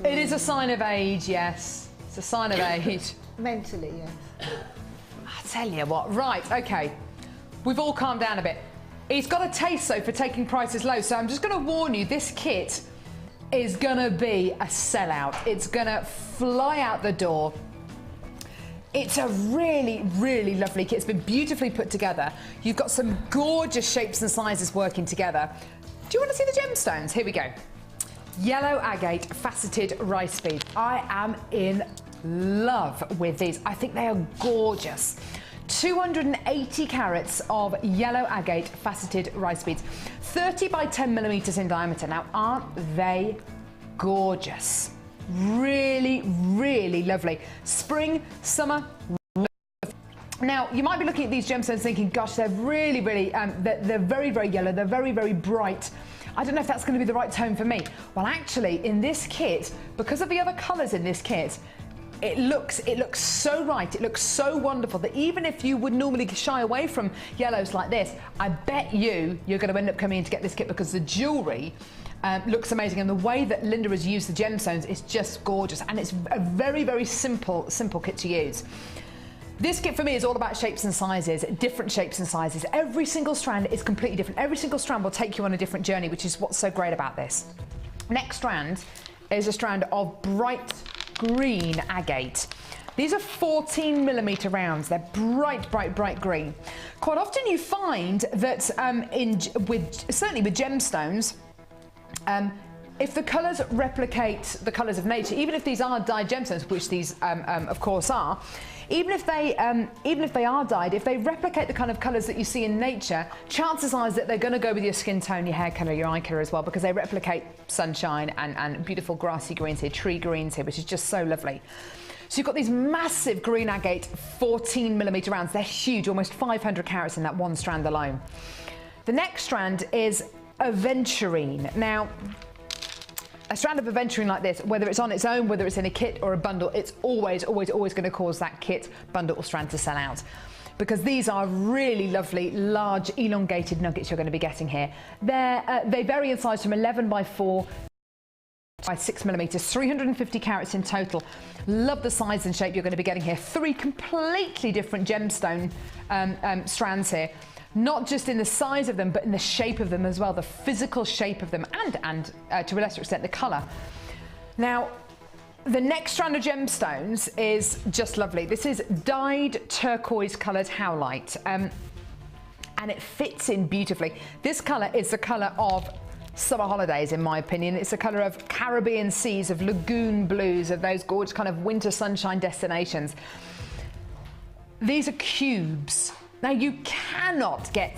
then, It is a sign of age, yes. It's a sign of age. Mentally, yes. I tell you what. Right, okay. We've all calmed down a bit. He's got a taste, though, for taking prices low, so I'm just going to warn you, this kit is going to be a sellout. It's going to fly out the door. It's a really, really lovely kit. It's been beautifully put together. You've got some gorgeous shapes and sizes working together. Do you want to see the gemstones? Here we go. Yellow agate faceted rice beads. I am in love with these. I think they are gorgeous. 280 carats of yellow agate faceted rice beads, 30 by 10 millimeters in diameter. Now, aren't they gorgeous? Really, really lovely. Spring, summer. Now, you might be looking at these gemstones thinking, gosh, they're really, really, they're very, very yellow. They're very, very bright. I don't know if that's going to be the right tone for me. Well, actually, in this kit, because of the other colours in this kit, it looks so right, it looks so wonderful that even if you would normally shy away from yellows like this, I bet you're going to end up coming in to get this kit because the jewellery looks amazing, and the way that Linda has used the gemstones is just gorgeous, and it's a very, very simple kit to use. This kit for me is all about shapes and sizes, different shapes and sizes. Every single strand is completely different. Every single strand will take you on a different journey, which is what's so great about this. Next strand is a strand of bright green agate. These are 14 millimeter rounds. They're bright, bright, bright green. Quite often you find that certainly with gemstones, if the colours replicate the colours of nature, even if these are dyed gemstones, which these of course are, even if they are dyed, if they replicate the kind of colours that you see in nature, chances are that they're going to go with your skin tone, your hair colour, your eye colour as well, because they replicate sunshine and beautiful grassy greens here, tree greens here, which is just so lovely. So you've got these massive green agate 14 millimeter rounds. They're huge, almost 500 carats in that one strand alone. The next strand is aventurine. Now, a strand of aventurine like this, whether it's on its own, whether it's in a kit or a bundle, it's always going to cause that kit, bundle or strand to sell out. Because these are really lovely, large, elongated nuggets you're going to be getting here. They vary in size from 11 by 4 by 6 millimeters, 350 carats in total. Love the size and shape you're going to be getting here. 3 completely different gemstone strands here. Not just in the size of them, but in the shape of them as well, the physical shape of them, and to a lesser extent, the colour. Now, the next strand of gemstones is just lovely. This is dyed turquoise coloured howlite, and it fits in beautifully. This colour is the colour of summer holidays, in my opinion. It's the colour of Caribbean seas, of lagoon blues, of those gorgeous kind of winter sunshine destinations. These are cubes. Now, you cannot get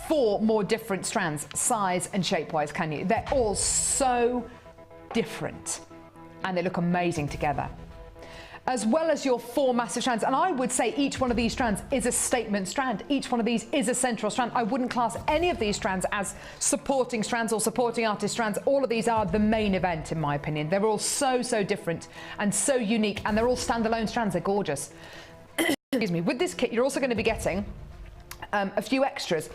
4 more different strands, size and shape-wise, can you? They're all so different, and they look amazing together. as well as your 4 massive strands. And I would say each one of these strands is a statement strand. Each one of these is a central strand. I wouldn't class any of these strands as supporting strands or supporting artist strands. All of these are the main event, in my opinion. They're all so different and so unique, and they're all standalone strands. They're gorgeous. Excuse me. With this kit, you're also going to be getting a few extras.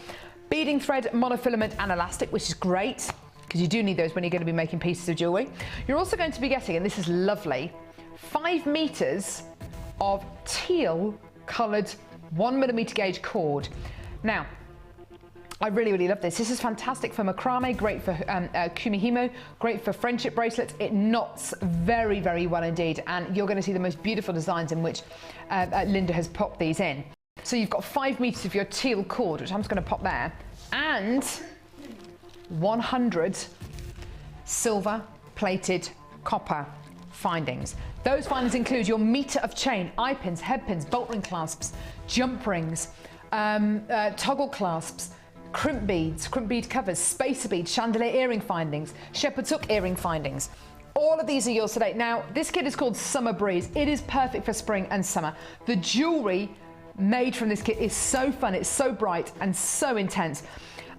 Beading thread, monofilament and elastic, which is great, because you do need those when you're going to be making pieces of jewellery. You're also going to be getting, and this is lovely, 5 meters of teal coloured 1mm gauge cord. Now, I really love this. This is fantastic for macrame, great for kumihimo, great for friendship bracelets. It knots very well indeed, and you're going to see the most beautiful designs in which Linda has popped these in. So you've got 5 meters of your teal cord, which I'm just going to pop there, and 100 silver plated copper findings. Those findings include your meter of chain, eye pins, head pins, bolt ring clasps, jump rings, toggle clasps, crimp beads, crimp bead covers, spacer beads, chandelier earring findings, shepherd's hook earring findings. All of these are yours today. Now, this kit is called Summer Breeze. It is perfect for spring and summer. The jewellery made from this kit is so fun, it's so bright and so intense.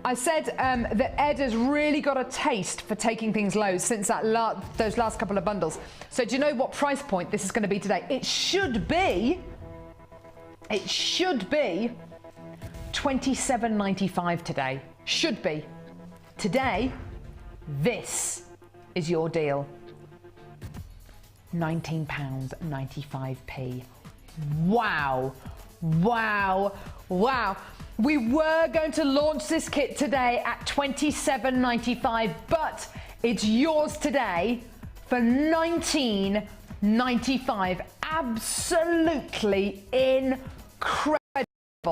I said that Ed has really got a taste for taking things low since those last couple of bundles. So do you know what price point this is going to be today? It should be $27.95 today. Should be. Today, this is your deal. £19.95p. Wow. Wow. We were going to launch this kit today at $27.95, but it's yours today for $19.95. Absolutely incredible.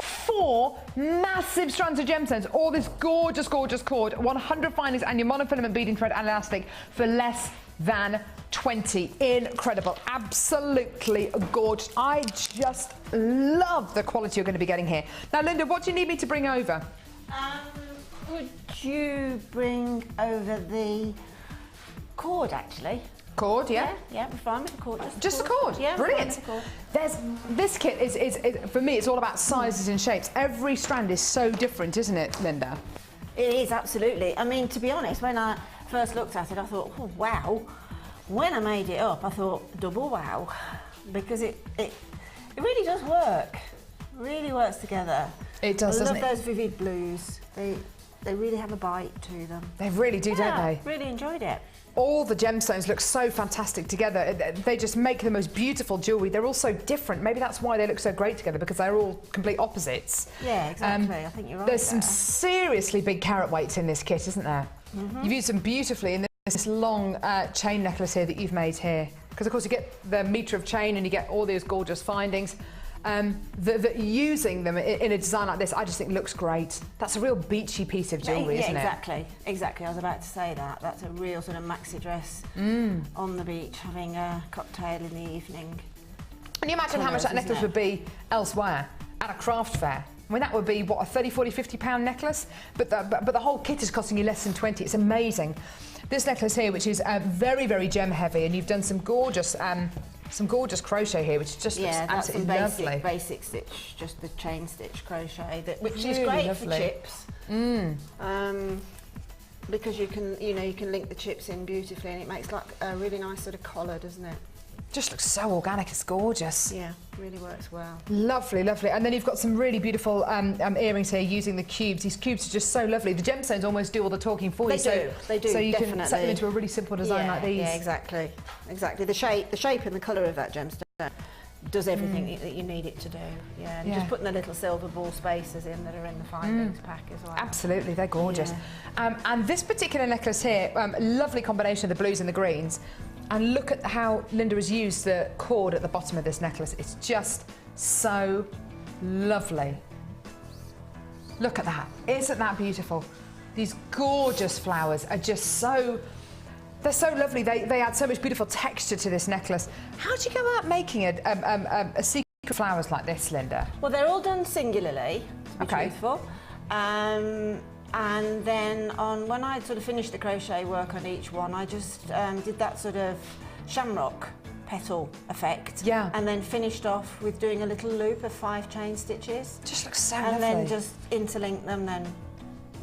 4 massive strands of gemstones, all this gorgeous cord, 100 findings and your monofilament beading thread and elastic for less than 20. Incredible, absolutely gorgeous. I just love the quality you're going to be getting here. Now, Linda, what do you need me to bring over? Would you bring over the cord, actually? Cord, yeah? Yeah, we're fine with the cord. Just the cord? Yeah, brilliant. This kit is for me, it's all about sizes and shapes. Every strand is so different, isn't it, Linda? It is, absolutely. I mean, to be honest, when I first looked at it, I thought, oh, wow. When I made it up, I thought, double wow, because it really does work. Really works together. It does, doesn't it? I love those vivid blues. They really have a bite to them. They really do, don't they? Really enjoyed it. All the gemstones look so fantastic together. They just make the most beautiful jewellery. They're all so different. Maybe that's why they look so great together, because they're all complete opposites. Yeah, exactly. I think you're right. There's some seriously big carat weights in this kit, isn't there? Mm-hmm. You've used them beautifully in this long chain necklace here that you've made here. Because, of course, you get the metre of chain and you get all these gorgeous findings. Using them in a design like this, I just think looks great. That's a real beachy piece of jewellery, isn't it? Exactly. I was about to say that. That's a real sort of maxi dress on the beach, having a cocktail in the evening. Can you imagine how much that necklace would be elsewhere, at a craft fair? I mean, that would be, what, a 30, 40, 50 pound necklace? But the whole kit is costing you less than 20. It's amazing. This necklace here, which is very gem heavy, and you've done some gorgeous crochet here, which just looks absolutely lovely. Basic stitch, just the chain stitch crochet, which really is great lovely. for chips. Because you can link the chips in beautifully, and it makes like a really nice sort of collar, doesn't it? Just looks so organic, it's gorgeous. Yeah, really works well. Lovely. And then you've got some really beautiful earrings here using the cubes. These cubes are just so lovely. The gemstones almost do all the talking for you. They do, so you definitely. can set them into a really simple design like these. Yeah, exactly. The shape and the colour of that gemstone does everything that you need it to do. Yeah, and just putting the little silver ball spacers in that are in the findings pack as well. Absolutely, they're gorgeous. Yeah. And this particular necklace here, lovely combination of the blues and the greens. And look at how Linda has used the cord at the bottom of this necklace. It's just so lovely. Look at that. Isn't that beautiful? These gorgeous flowers are just so... They're so lovely. They add so much beautiful texture to this necklace. How do you go about making a sequence of flowers like this, Linda? Well, they're all done singularly, to be truthful. And then when I sort of finished the crochet work on each one, I just did that sort of shamrock petal effect. Yeah. And then finished off with doing a little loop of 5 chain stitches. Just looks so and lovely. then just interlink them then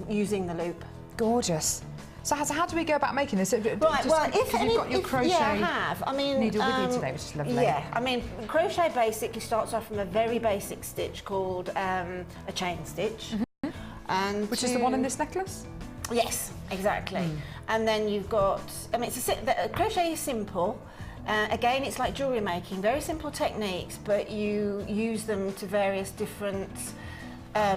using the loop. Gorgeous. So how do we go about making this? Right, well, if you've got your crochet yeah, I have. I mean, needle with you today, which is lovely. Yeah, I mean, crochet basically starts off from a very basic stitch called a chain stitch. And which is the one in this necklace? Yes, exactly. And then you've got, I mean, the crochet is simple. Again, it's like jewellery making, very simple techniques, but you use them to various different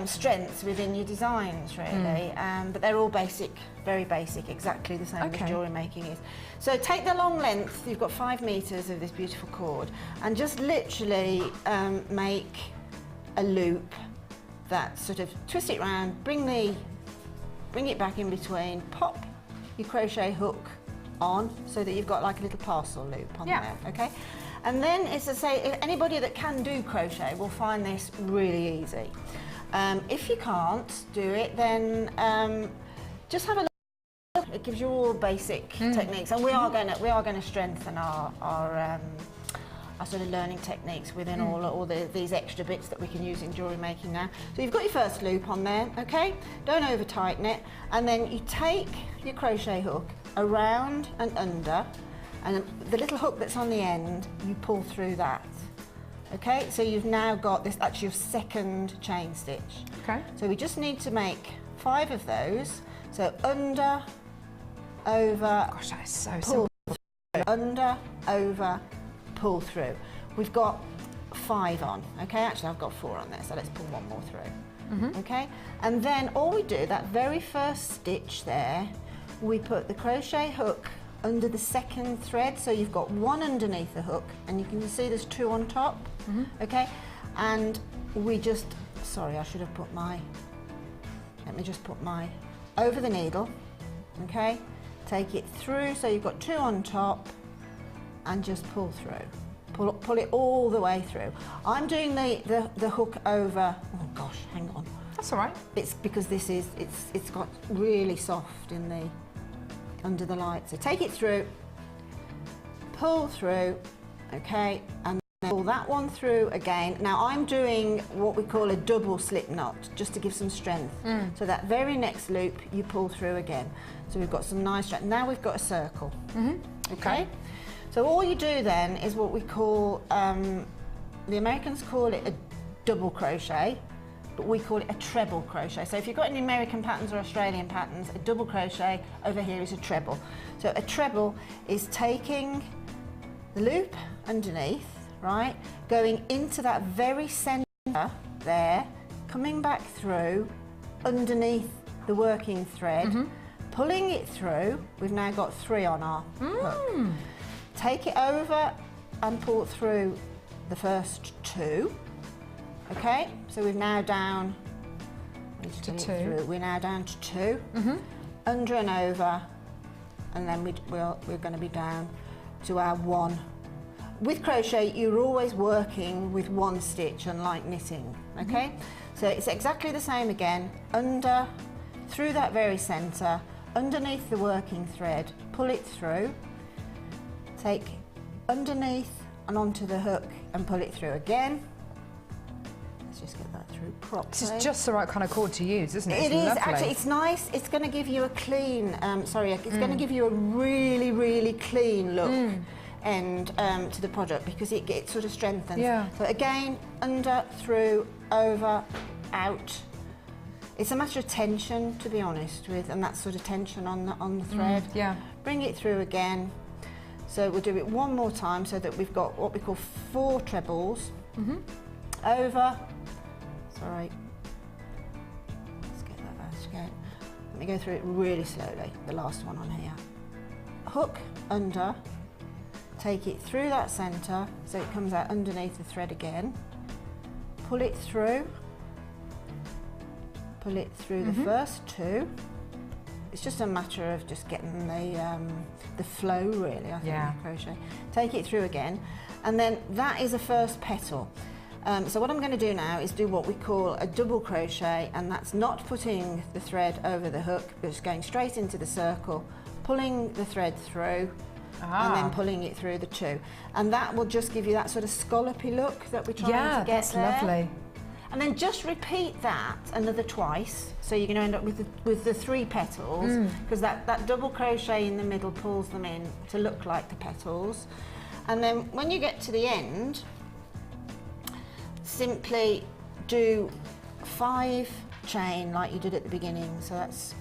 strengths within your designs, really. But they're all basic, very basic, exactly the same as jewellery making is. So take the long length, you've got 5 meters of this beautiful cord, and just literally make a loop that sort of twist it round, bring it back in between, pop your crochet hook on so that you've got like a little parcel loop on there, okay? And then, as I say, anybody that can do crochet will find this really easy. If you can't do it, then just have a look. It gives you all basic techniques, and we are going to strengthen our sort of learning techniques within all these extra bits that we can use in jewellery making now. So you've got your first loop on there, okay? Don't over tighten it, and then you take your crochet hook around and under, and the little hook that's on the end, you pull through that. Okay, so you've now got this, that's your second chain stitch. Okay. So we just need to make 5 of those. So under, over, gosh, that is so pull simple. through, under, over, pull through. We've got 5 on, okay? Actually, I've got 4 on there, so let's pull 1 more through. Okay, and then all we do, that very first stitch there, we put the crochet hook under the second thread, so you've got 1 underneath the hook, and you can see there's 2 on top, okay? And we just, sorry, I should have put my, let me just put my, over the needle, okay? Take it through, so you've got 2 on top, and just pull through. Pull it all the way through. I'm doing the hook over, oh gosh, hang on. That's all right. It's because this is, it's got really soft in the, under the light. So take it through, pull through, okay, and then pull that one through again. Now I'm doing what we call a double slip knot, just to give some strength. So that very next loop, you pull through again. So we've got some nice strength. Now we've got a circle, okay? So all you do then is what we call, the Americans call it a double crochet, but we call it a treble crochet. So if you've got any American patterns or Australian patterns, a double crochet over here is a treble. So a treble is taking the loop underneath, right, going into that very centre there, coming back through underneath the working thread, pulling it through. We've now got 3 on our hook. Take it over and pull through the first 2. Okay, so we're now down to 2. We're now down to 2, under and over, and then we're going to be down to our 1. With crochet, you're always working with 1 stitch, unlike knitting. Okay, so it's exactly the same again. Under, through that very centre, underneath the working thread, pull it through. Take underneath and onto the hook and pull it through again. Just get that through properly. This is just the right kind of cord to use, isn't it? It is actually. It's nice. It's going to give you a clean. It's going to give you a really, really clean look end to the product, because it sort of strengthens. Yeah. So again, under, through, over, out. It's a matter of tension, to be honest with, and that sort of tension on the thread. Yeah. Bring it through again. So we'll do it 1 more time, so that we've got what we call 4 trebles. Over. Sorry. Let's get that out again. Let me go through it really slowly, the last one on here. Hook, under, take it through that centre, so it comes out underneath the thread again. Pull it through the first 2. It's just a matter of just getting the flow, really, I think, with crochet. Take it through again, and then that is the first petal. So what I'm going to do now is do what we call a double crochet, and that's not putting the thread over the hook, but just going straight into the circle, pulling the thread through, and then pulling it through the 2. And that will just give you that sort of scallopy look that we're trying to get that's there. lovely. And then just repeat that another twice. So you're going to end up with the 3 petals, because that double crochet in the middle pulls them in to look like the petals. And then when you get to the end, simply do 5 chain like you did at the beginning. So that's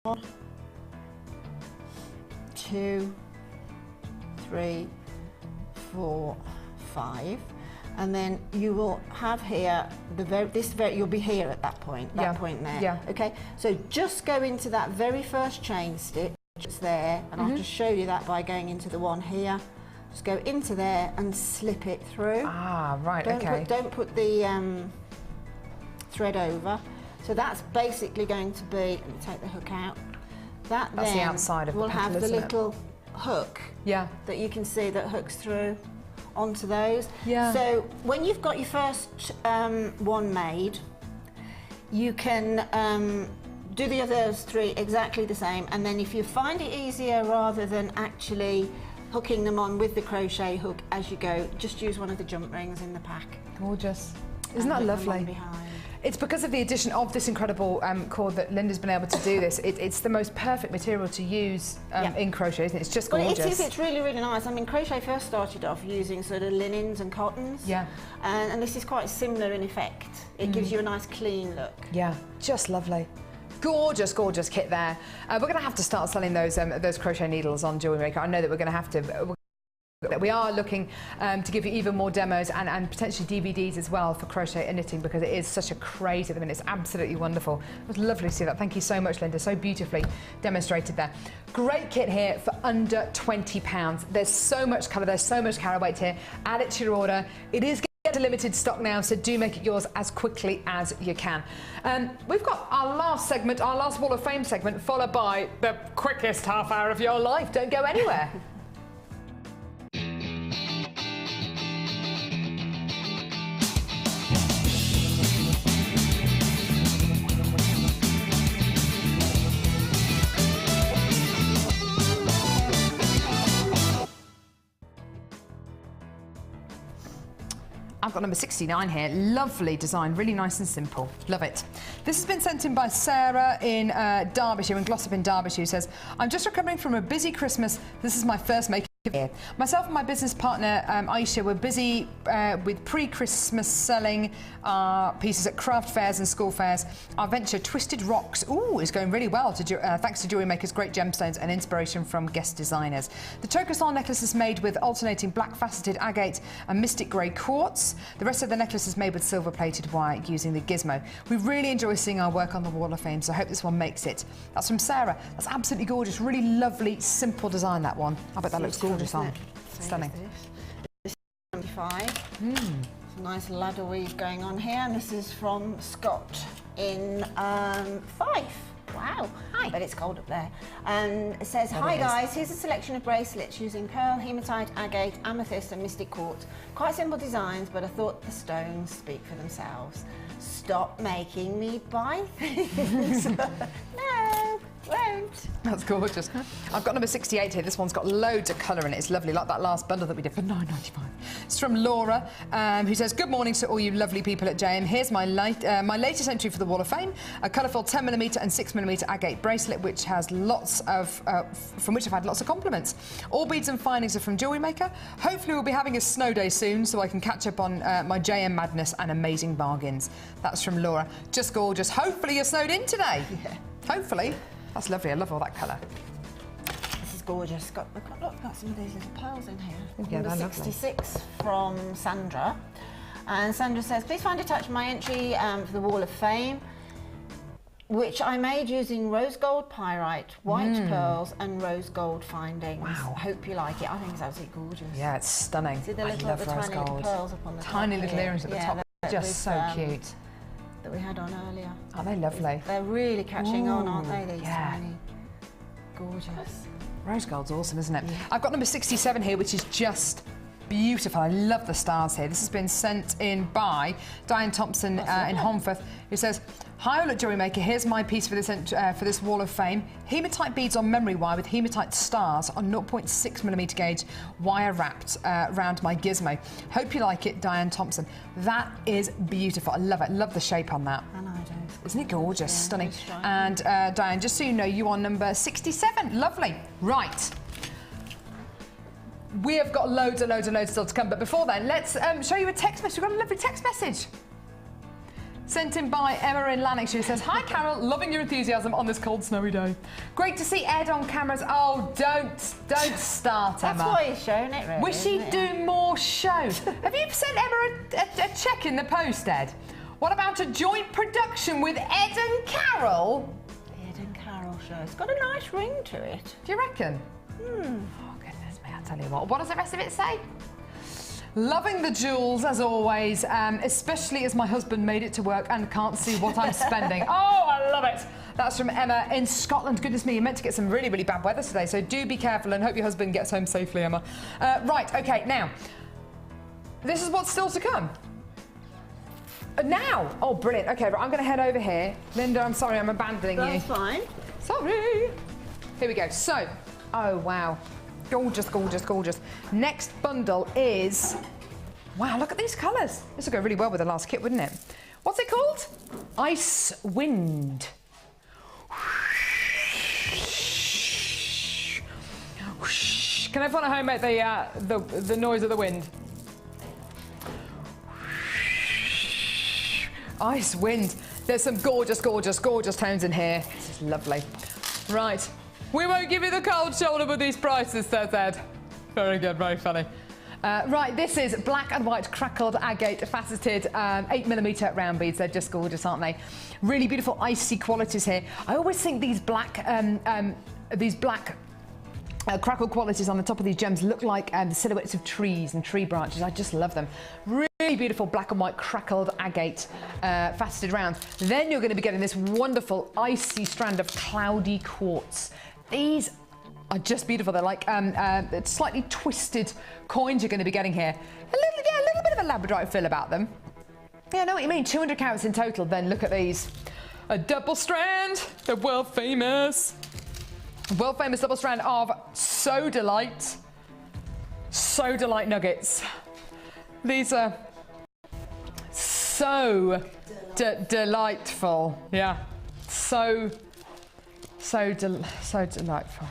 1, 2, 3, 4, 5. And then you will have here you'll be here at that point, point there. Yeah. Okay. So just go into that very first chain stitch that's there, and I'll just show you that by going into the one here. Just go into there and slip it through. Ah, right. Don't put the thread over. So that's basically going to be. Let me take the hook out. That's then the outside of the will petal, have the isn't it? little hook. Yeah. That you can see that hooks through onto those. Yeah. So when you've got your first one made, you can do the others 3 exactly the same, and then if you find it easier rather than actually hooking them on with the crochet hook as you go, just use one of the jump rings in the pack. Gorgeous. Isn't that lovely? It's because of the addition of this incredible cord that Linda's been able to do this. It's the most perfect material to use in crochet, isn't it? It's just gorgeous. Well, it's really, really nice. I mean, crochet first started off using sort of linens and cottons. Yeah. And this is quite similar in effect. It gives you a nice clean look. Yeah, just lovely. Gorgeous, gorgeous kit there. We're going to have to start selling those crochet needles on Jewellery Maker. I know that we're going to have to. We are looking to give you even more demos and potentially DVDs as well for crochet and knitting, because it is such a craze at the minute. It's absolutely wonderful. It was lovely to see that. Thank you so much, Linda. So beautifully demonstrated there. Great kit here for under £20. There's so much colour, there's so much carat weight here. Add it to your order. It is getting limited stock now, so do make it yours as quickly as you can. We've got our last segment, our last Wall of Fame segment, followed by the quickest half hour of your life. Don't go anywhere. I've got number 69 here. Lovely design, really nice and simple. Love it. This has been sent in by Sarah in Derbyshire, in Glossop in Derbyshire, who says, I'm just recovering from a busy Christmas. This is my first make here. Myself and my business partner Aisha were busy with pre-Christmas selling pieces at craft fairs and school fairs. Our venture Twisted Rocks is going really well thanks to Jewellery Maker's great gemstones and inspiration from guest designers. The choker style necklace is made with alternating black faceted agate and mystic grey quartz. The rest of the necklace is made with silver plated wire using the gizmo. We really enjoy seeing our work on the Wall of Fame, so I hope this one makes it. That's from Sarah. That's absolutely gorgeous. Really lovely, simple design, that one. I bet that looks gorgeous on. Stunning. This is 75. Some nice ladder weave going on here, and this is from Scott in Fife. Wow. Hi. But it's cold up there. And it says, hi guys, here's a selection of bracelets using pearl, hematite, agate, amethyst and mystic quartz. Quite simple designs, but I thought the stones speak for themselves. Stop making me buy things. No, won't. That's gorgeous. I've got number 68 here. This one's got loads of colour in it. It's lovely, like that last bundle that we did for £9.95. It's from Laura, who says, good morning to all you lovely people at JM. Here's my latest entry for the Wall of Fame, a colourful 10mm and 6mm agate bracelet, which has lots of, from which I've had lots of compliments. All beads and findings are from Jewellery Maker. Hopefully we'll be having a snow day soon, so I can catch up on my JM madness and amazing bargains. That's from Laura. Just gorgeous. Hopefully you're snowed in today. Yeah. Hopefully. That's lovely. I love all that colour. This is gorgeous. Got some of these little pearls in here. Yeah, Number they're 66 from Sandra. And Sandra says, please find attached my entry for the Wall of Fame, which I made using rose gold pyrite, white pearls and rose gold findings. Wow. Hope you like it. I think it's absolutely gorgeous. Yeah, it's stunning. See the I little, love the rose tiny gold. little pearls up on the top. Tiny little earrings at the top. Just so cute. That we had on earlier. Aren't they lovely? They're really catching on, aren't they? These tiny. Gorgeous. Rose gold's awesome, isn't it? Yeah. I've got number 67 here, which is just beautiful. I love the stars here. This has been sent in by Diane Thompson in Honforth, who says, "Hi, look, Jewellery Maker. Here's my piece for this Wall of Fame. Hematite beads on memory wire with hematite stars on 0.6mm gauge wire wrapped around my gizmo. Hope you like it, Diane Thompson." That is beautiful. I love it. Love the shape on that. I know, I do. Isn't it gorgeous? Yeah, Stunning. it's striking. And Diane, just so you know, you are number 67. Lovely. Right. We have got loads and loads and loads still to come, but before then, let's show you a text message. We've got a lovely text message sent in by Emma in Lanarkshire, who says, "Hi Carol, loving your enthusiasm on this cold, snowy day. Great to see Ed on cameras." Oh, don't start, Emma. That's why he's showing it, really. Wish he'd do more shows. Have you sent Emma a check in the post, Ed? What about a joint production with Ed and Carol? Ed and Carol show. It's got a nice ring to it. Do you reckon? Oh, goodness me, I'll tell you what. What does the rest of it say? "Loving the jewels as always, especially as my husband made it to work and can't see what I'm spending." Oh, I love it. That's from Emma in Scotland. Goodness me, you're meant to get some really, really bad weather today, so do be careful and hope your husband gets home safely, Emma. Right, okay, now, this is what's still to come. Now! Oh, brilliant. Okay, right, I'm going to head over here. Linda, I'm sorry, I'm abandoning you. That's fine. Sorry. Here we go. So, oh, wow. Gorgeous, gorgeous, gorgeous. Next bundle is... Wow, look at these colours. This would go really well with the last kit, wouldn't it? What's it called? Ice Wind. Can everyone at home make the noise of the wind? Ice Wind. There's some gorgeous, gorgeous, gorgeous tones in here. This is lovely. Right. "We won't give you the cold shoulder with these prices," says Ed. Very good, very funny. Right, this is black and white crackled agate faceted 8mm round beads. They're just gorgeous, aren't they? Really beautiful icy qualities here. I always think these black crackled qualities on the top of these gems look like the silhouettes of trees and tree branches. I just love them. Really beautiful black and white crackled agate faceted rounds. Then you're going to be getting this wonderful icy strand of cloudy quartz. These are just beautiful. They're like slightly twisted coins you're going to be getting here. A little bit of a labradorite feel about them. Yeah, I know what you mean. 200 carats in total. Then look at these. A double strand. They're world famous. World famous double strand of Sodalite nuggets. These are so delightful. Yeah, so delightful.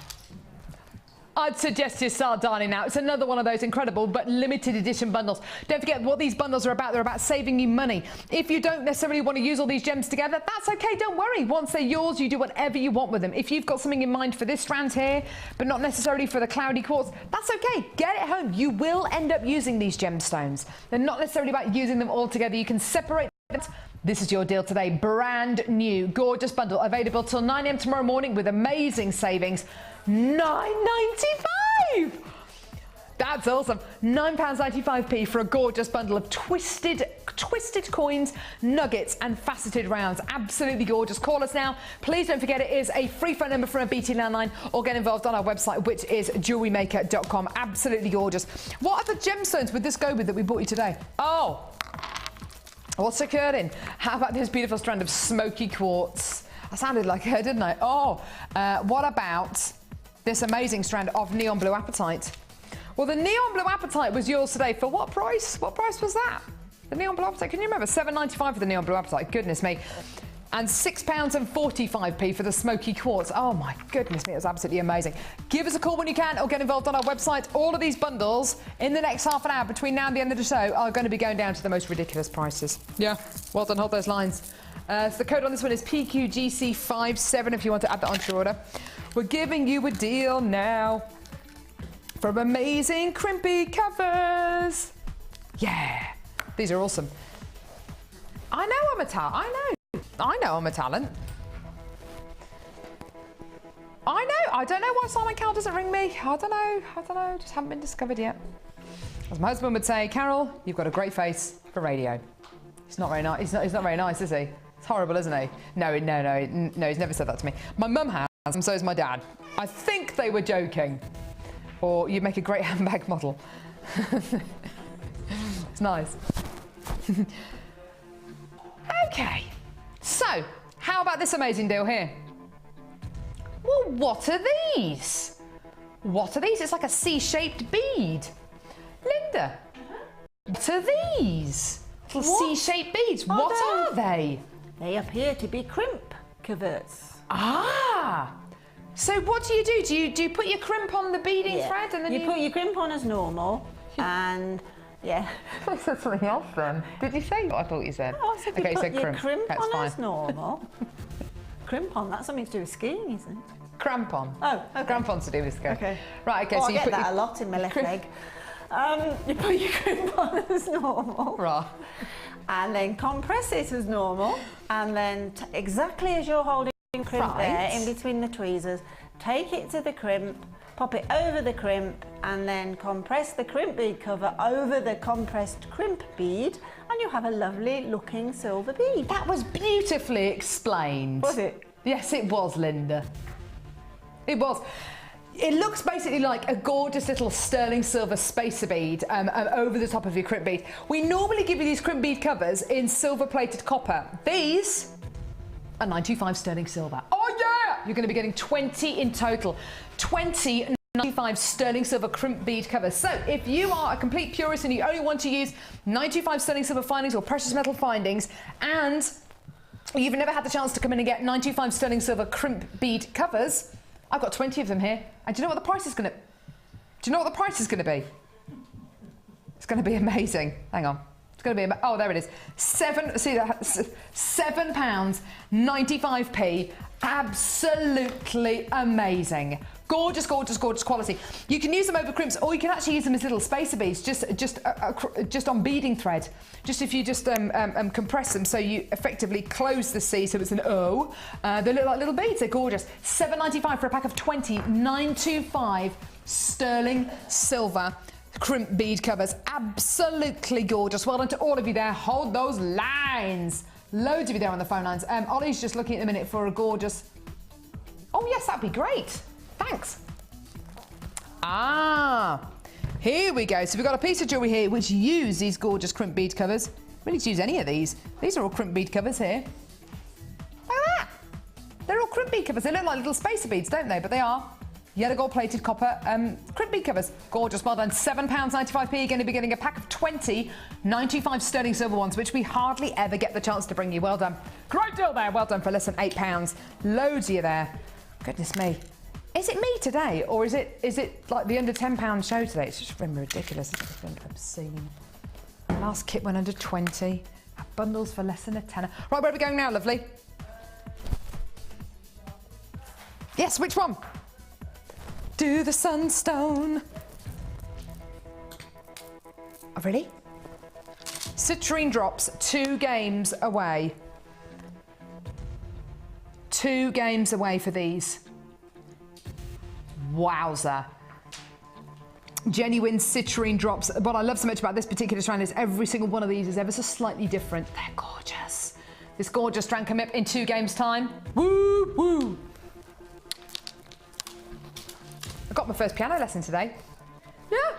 I'd suggest you start dialing now. It's another one of those incredible but limited edition bundles. Don't forget what these bundles are about. They're about saving you money. If you don't necessarily want to use all these gems together, that's okay. Don't worry. Once they're yours, you do whatever you want with them. If you've got something in mind for this strand here, but not necessarily for the cloudy quartz, that's okay. Get it home. You will end up using these gemstones. They're not necessarily about using them all together. You can separate them. This is your deal today. Brand new, gorgeous bundle available till 9 a.m. tomorrow morning with amazing savings. £9.95. That's awesome. £9.95p for a gorgeous bundle of twisted coins, nuggets and faceted rounds. Absolutely gorgeous. Call us now. Please don't forget it is a free phone number from a BT landline, or get involved on our website, which is jewellerymaker.com. Absolutely gorgeous. What other gemstones would this go with that we bought you today? Oh, what's occurring? How about this beautiful strand of smoky quartz? I sounded like her, didn't I? Oh, what about this amazing strand of neon blue apatite? Well, the neon blue apatite was yours today for what price? What price was that? The neon blue apatite, can you remember? £7.95 for the neon blue apatite, goodness me. And £6.45p for the smoky quartz. Oh my goodness me, it was absolutely amazing. Give us a call when you can, or get involved on our website. All of these bundles in the next half an hour between now and the end of the show are going to be going down to the most ridiculous prices. Yeah, well done, hold those lines. So the code on this one is PQGC57 if you want to add that onto your order. We're giving you a deal now from amazing crimpy covers. Yeah, these are awesome. I know I'm a talent. I know I'm a talent. I know. I don't know why Simon Cowell doesn't ring me. I don't know. Just haven't been discovered yet. As my husband would say, Carol, you've got a great face for radio. He's not very nice. He's not very nice, is he? It's horrible, isn't he? No, he's never said that to me. My mum has, and so has my dad. I think they were joking. Or you'd make a great handbag model. It's nice. Okay, so how about this amazing deal here? Well, what are these? What are these? It's like a C-shaped bead. Linda, what are these? Little C-shaped beads. What are they? They appear to be crimp coverts. Ah! So what do? Do you put your crimp on the beading thread and then you put your crimp on as normal, and yeah. I said something else then. Did you say what I thought you said? Oh, I said okay, you put so your crimp That's on fine. as normal. Crimp on, that's something to do with skiing, isn't it? Crampon. Oh, okay. Crampon's to do with skiing. Okay. Right, okay, Oh, so I you get put that your... a lot in my left leg. You put your crimp on as normal. Right. And then compress it as normal, and then exactly as you're holding crimp there, in between the tweezers, take it to the crimp, pop it over the crimp, and then compress the crimp bead cover over the compressed crimp bead, and you have a lovely looking silver bead. That was beautifully explained. Was it? Yes, it was, Linda. It was. It looks basically like a gorgeous little sterling silver spacer bead over the top of your crimp bead. We normally give you these crimp bead covers in silver plated copper. These are 925 sterling silver. Oh yeah! You're going to be getting 20 in total. 20 925 sterling silver crimp bead covers. So if you are a complete purist and you only want to use 925 sterling silver findings or precious metal findings, and you've never had the chance to come in and get 925 sterling silver crimp bead covers, I've got 20 of them here. And do you know what the price is going to... Do you know what the price is going to be? It's going to be amazing. Hang on. It's going to be... Oh, there it is. £7.95p. Absolutely amazing. Gorgeous, gorgeous, gorgeous quality. You can use them over crimps, or you can actually use them as little spacer beads, just on beading thread. Just if you just compress them, so you effectively close the C, so it's an O. They look like little beads. They're gorgeous. £7.95 for a pack of 20 925 sterling silver crimp bead covers. Absolutely gorgeous. Well done to all of you there. Hold those lines. Loads of you there on the phone lines. Ollie's just looking at the minute for a gorgeous... Oh yes, that'd be great. Thanks. Ah, here we go. So we've got a piece of jewellery here which use these gorgeous crimp bead covers. We need to use any of these. These are all crimp bead covers here. Look at that. They're all crimp bead covers. They look like little spacer beads, don't they? But they are yellow gold plated copper crimp bead covers. Gorgeous. Well done. £7.95p. You're going to be getting a pack of 20 925 sterling silver ones, which we hardly ever get the chance to bring you. Well done. Great deal there. Well done for less than £8. Loads of you there. Goodness me. Is it me today, or is it like the under £10 show today? It's just been ridiculous. It's been obscene. Last kit went under 20. Our bundles for less than a tenner. Right, where are we going now, lovely? Yes, which one? Do the sunstone. Oh, really? Citrine drops 2 games away. 2 games away for these. Wowza. Genuine citrine drops. What I love so much about this particular strand is every single one of these is ever so slightly different. They're gorgeous. This gorgeous strand coming up in 2 games' time. Woo, woo. I got my first piano lesson today. Yeah.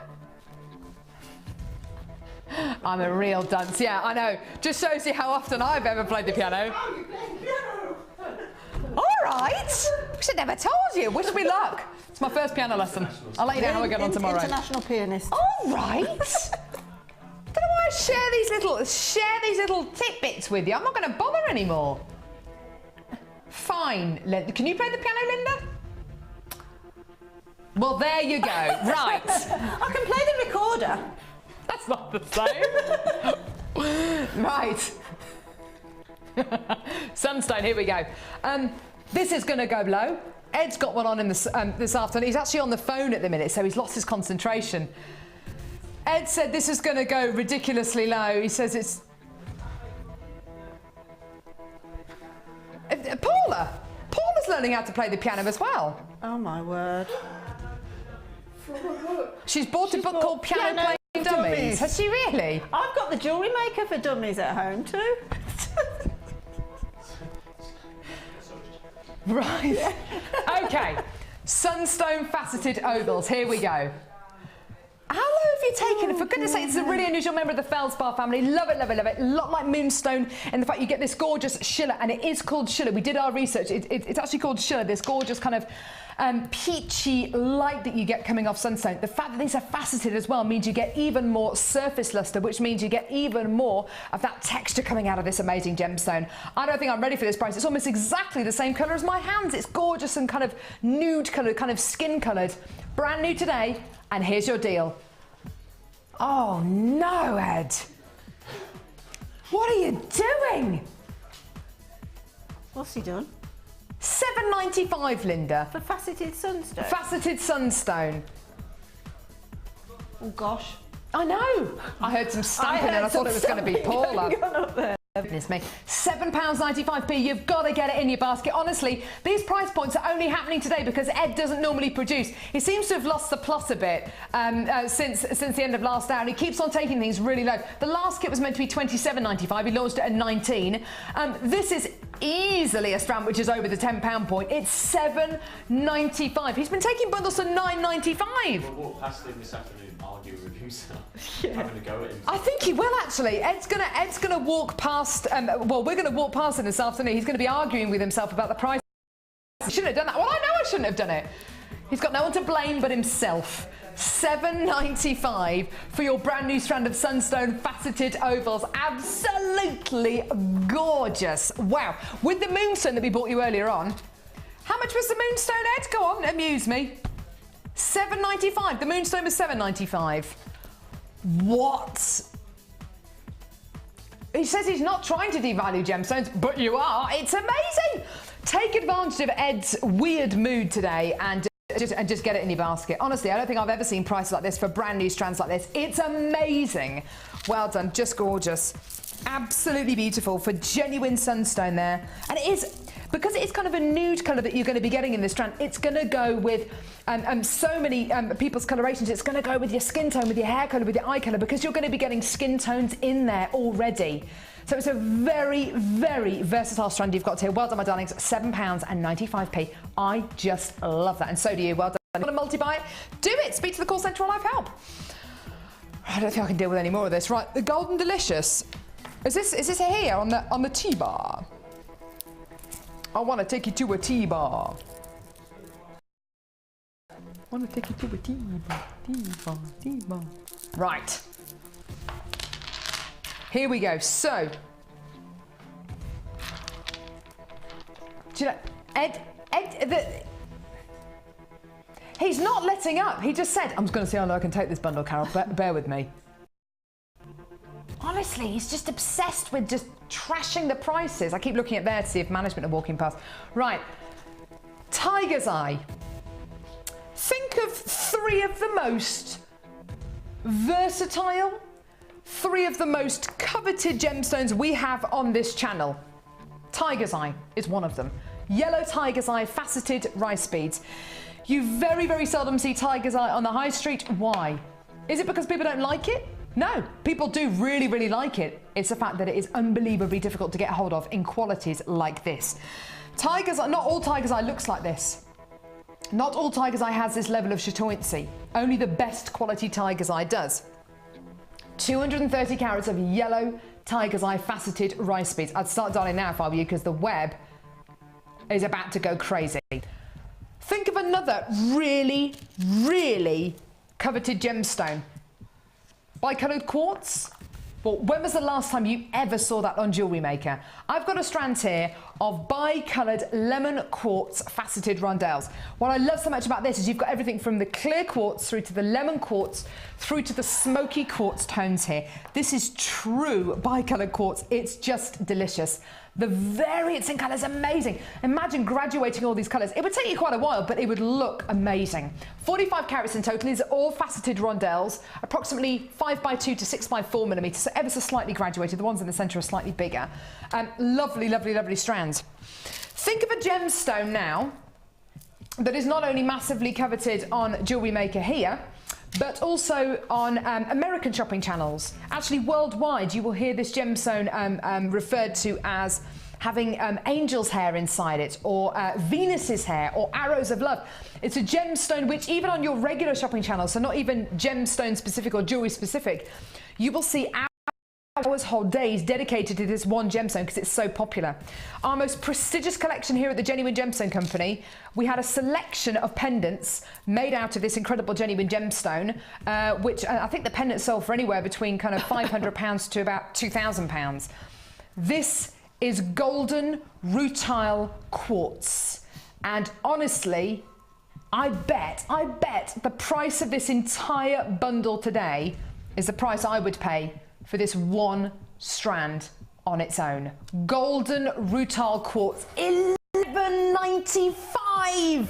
I'm a real dunce. Yeah, I know. Just shows you how often I've ever played the piano. All right. Should never told you. Wish me luck. It's my first piano lesson. I'll let you know how I get on tomorrow. International pianist. All right. Don't know why I share these little tidbits with you. I'm not going to bother anymore. Fine. Can you play the piano, Linda? Well, there you go. Right. I can play the recorder. That's not the same. Right. Sunstone, here we go. This is going to go low. Ed's got one on in this afternoon. He's actually on the phone at the minute, so he's lost his concentration. Ed said this is going to go ridiculously low. He says it's... Paula's learning how to play the piano as well. Oh, my word. She's bought a book called Piano Playing Dummies. Has she really? I've got the Jewellery Maker for dummies at home too. Right. Okay. Sunstone faceted ovals. Here we go. How low have you taken? For goodness sake, it's a really unusual member of the feldspar family. Love it, love it, love it. A lot like moonstone in the fact you get this gorgeous schiller, and it is called schiller. We did our research. It's actually called schiller, this gorgeous kind of peachy light that you get coming off sunstone. The fact that these are faceted as well means you get even more surface luster, which means you get even more of that texture coming out of this amazing gemstone. I don't think I'm ready for this price. It's almost exactly the same colour as my hands. It's gorgeous and kind of nude coloured, kind of skin coloured. Brand new today, and here's your deal. Oh no, Ed. What are you doing? What's he done? $7.95, Linda. For faceted sunstone? Faceted sunstone. Oh gosh. I know. I heard some stamping and I thought it was going to be Paula. Goodness me. £7.95p. You've got to get it in your basket. Honestly, these price points are only happening today because Ed doesn't normally produce. He seems to have lost the plot a bit since the end of last hour, and he keeps on taking things really low. The last kit was meant to be £27.95. He launched it at £19. This is easily a strand which is over the £10 point. It's £7.95. He's been taking bundles for £9.95. We'll walk past him this afternoon, argue with himself, having a go at him. I think he will actually. Ed's gonna walk past. Well, we're gonna walk past him this afternoon. He's gonna be arguing with himself about the price. He shouldn't have done that. Well, I know I shouldn't have done it. He's got no one to blame but himself. $7.95 for your brand new strand of sunstone faceted ovals. Absolutely gorgeous. Wow. With the moonstone that we bought you earlier on. How much was the moonstone, Ed? Go on, amuse me. $7.95. The moonstone was $7.95. What? He says he's not trying to devalue gemstones, but you are. It's amazing. Take advantage of Ed's weird mood today and just get it in your basket. Honestly, I don't think I've ever seen prices like this for brand new strands like this. It's amazing. Well done, just gorgeous. Absolutely beautiful for genuine sunstone there. And it is, because it is kind of a nude colour that you're going to be getting in this strand, it's going to go with so many people's colorations. It's going to go with your skin tone, with your hair colour, with your eye colour, because you're going to be getting skin tones in there already. So it's a very, very versatile strand you've got here. Well done, my darlings. £7.95p. I just love that, and so do you. Well done. Want to multi-buy? Do it. Speak to the call centre or live help. I don't think I can deal with any more of this. Right, the Golden Delicious. Is this here on the T-bar? I want to take you to a T-bar. T-bar. Right. Here we go. So, do you know, he's not letting up. He just said, I'm just going to see how low I can take this bundle, Carol. Bear with me. Honestly, he's just obsessed with just trashing the prices. I keep looking at there to see if management are walking past. Right. Tiger's Eye. Think of three of the most versatile, three of the most coveted gemstones we have on this channel. Tiger's Eye is one of them. Yellow Tiger's Eye faceted rice beads. You very, very seldom see Tiger's Eye on the high street. Why? Is it because people don't like it? No, people do really, really like it. It's the fact that it is unbelievably difficult to get hold of in qualities like this. Tiger's Eye, not all Tiger's Eye looks like this. Not all Tiger's Eye has this level of chatoyancy. Only the best quality Tiger's Eye does. 230 carats of yellow Tiger's Eye faceted rice beads. I'd start dialing now if I were you, because the web is about to go crazy. Think of another really, really coveted gemstone. Bicoloured quartz. Well, when was the last time you ever saw that on Jewellery Maker? I've got a strand here of bicoloured lemon quartz faceted rondelles. What I love so much about this is you've got everything from the clear quartz through to the lemon quartz through to the smoky quartz tones here. This is true bicoloured quartz. It's just delicious. The variance in colour is amazing. Imagine graduating all these colours. It would take you quite a while, but it would look amazing. 45 carats in total. These are all faceted rondelles, approximately 5x2 to 6x4 millimetres, so ever so slightly graduated. The ones in the centre are slightly bigger. Lovely, lovely, lovely strands. Think of a gemstone now that is not only massively coveted on Jewellery Maker here, but also on American shopping channels. Actually, worldwide, you will hear this gemstone referred to as having angel's hair inside it, or Venus's hair, or arrows of love. It's a gemstone which even on your regular shopping channel, so not even gemstone specific or jewelry specific, you will see hours, whole days dedicated to this one gemstone because it's so popular. Our most prestigious collection here at the Genuine Gemstone Company, we had a selection of pendants made out of this incredible genuine gemstone, which I think the pendants sold for anywhere between kind of £500 to about £2,000. This is golden rutile quartz, and honestly, I bet the price of this entire bundle today is the price I would pay for this one strand on its own. Golden rutile quartz, £11.95.